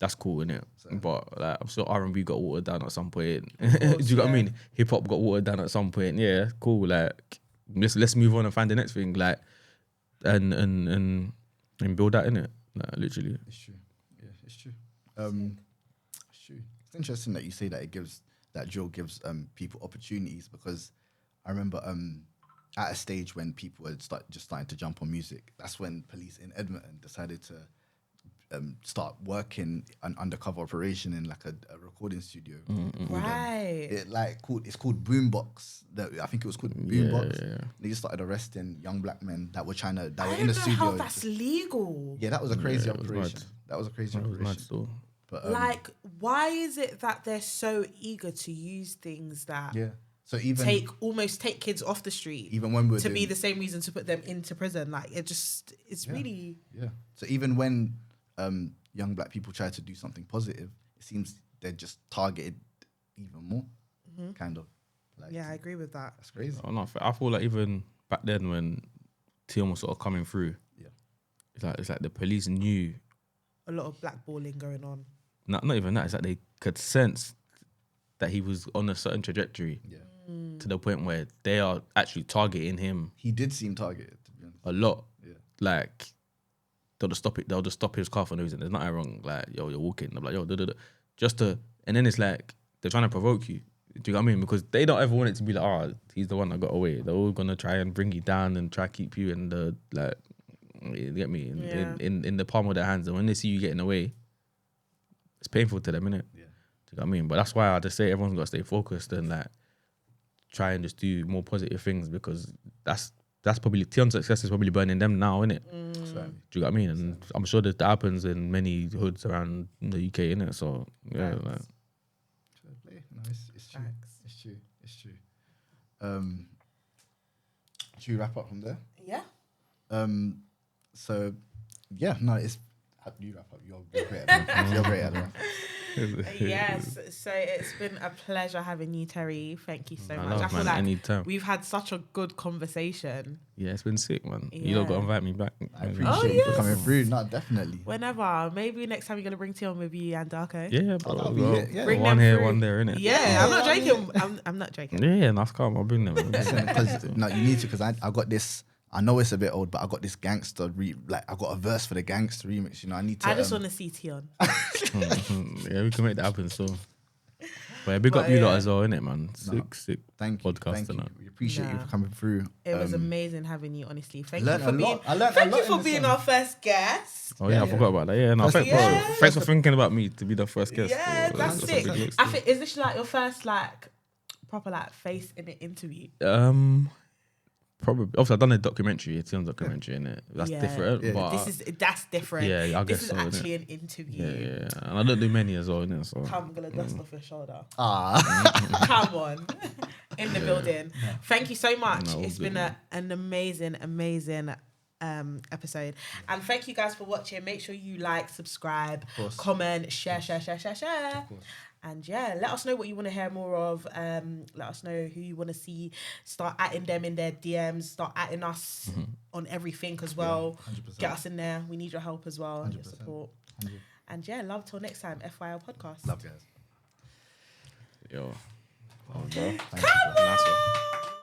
That's cool, innit? But like, I'm sure R&B got watered down at some point. Do you get what I mean? Hip hop got watered down at some point. Yeah, cool. Like, let's move on and find the next thing. Like, and build that, innit? Like, literally. It's true. Yeah, it's true. It's true. It's interesting that you say that drill gives people opportunities, because I remember at a stage when people were starting to jump on music, that's when police in Edmonton decided to start working an undercover operation in like a recording studio. Right. It's called Boombox. I think it was called Boombox. Yeah. They just started arresting young black men that were in the studio. How that's legal. Yeah, that was a crazy operation. That was a crazy operation. Mad still. But like, why is it that they're so eager to use things that so even take kids off the street, even when we're be the same reason to put them into prison? Like, it's really So even when young black people try to do something positive, it seems they're just targeted even more, kind of. Like, yeah, I agree with that. That's crazy. Oh, no, I feel like even back then when Tion was sort of coming through, it's like the police knew a lot of blackballing going on. Not even that. It's like they could sense that he was on a certain trajectory, to the point where they are actually targeting him. He did seem targeted, to be honest. A lot. Yeah. Like, they'll just stop his car for no reason. There's nothing wrong. Like, yo, you're walking. They're like, yo, just to, and then it's like they're trying to provoke you. Do you know what I mean? Because they don't ever want it to be like, he's the one that got away. They're all gonna try and bring you down and try to keep you in the, like, you get me, in the palm of their hands. And when they see you getting away, it's painful to them, innit? Yeah. Do you know what I mean? But that's why I just say everyone's got to stay focused and like try and just do more positive things, because that's that's probably Tion's success is probably burning them now, innit? Certainly. Do you get what I mean? And I'm sure that happens in many hoods around the UK, innit? So yeah, Facts. like, Fair play. No, it's true. Facts. It's true. It's true. Should we wrap up from there? Yeah. So yeah, no, it's you wrap up. You're great at that. You're great at that. Yes. So it's been a pleasure having you, Terry. Thank you so I much. love, I feel man, like anytime. we've had such a good conversation. Yeah, it's been sick, man. You lot got to Yeah. invite me back. I appreciate you coming through. No, definitely. Whenever. Maybe next time you're gonna bring Tion with you and Darkoo. Yeah, Oh, bro. that'll be Well, it, yeah. Bring one them here, through. one there, innit? Yeah, I'm not Yeah, joking. I'm not joking. Yeah, that's calm. I'll bring them. Because no, you need to. Because I got this. I know it's a bit old, but I got this gangster I got a verse for the gangster remix. You know, I need to. I just want to see Tion. Yeah, we can make that happen. So, but big up But you lot yeah. as well, innit, man? Sick Thank you. podcast Thank and you. that. We appreciate you Nah. for coming through. It was amazing having you, honestly. Thank learned you for a being. lot. I learned a Thank lot you in for this being one. our first guest. Oh yeah, I forgot about that. Yeah, no, First- thanks for thinking about me to be the first guest. Yeah, So, that's a sick. big look I still. think is this like your first like proper like face in an interview? Probably. Obviously, I've done a documentary. It's on documentary, innit? That's Yeah. different. Yeah. But That's different. Yeah, I This guess is so, innit? actually an interview. yeah, and I don't do many as well, innit? So Come, I'm gonna dust off your shoulder. Ah, Come on, in the building. Thank you so much. No, all It's good, been an amazing episode, and thank you guys for watching. Make sure you like, subscribe, course. comment, share. And yeah, let us know what you want to hear more of. Let us know who you want to see. Start atting them in their DMs. Start atting us on everything as well. 100%. Get us in there. We need your help as well, and your 100%. support. 100. And yeah, love till next time. FYI podcast. Love guys. yo, Thank you. nice one.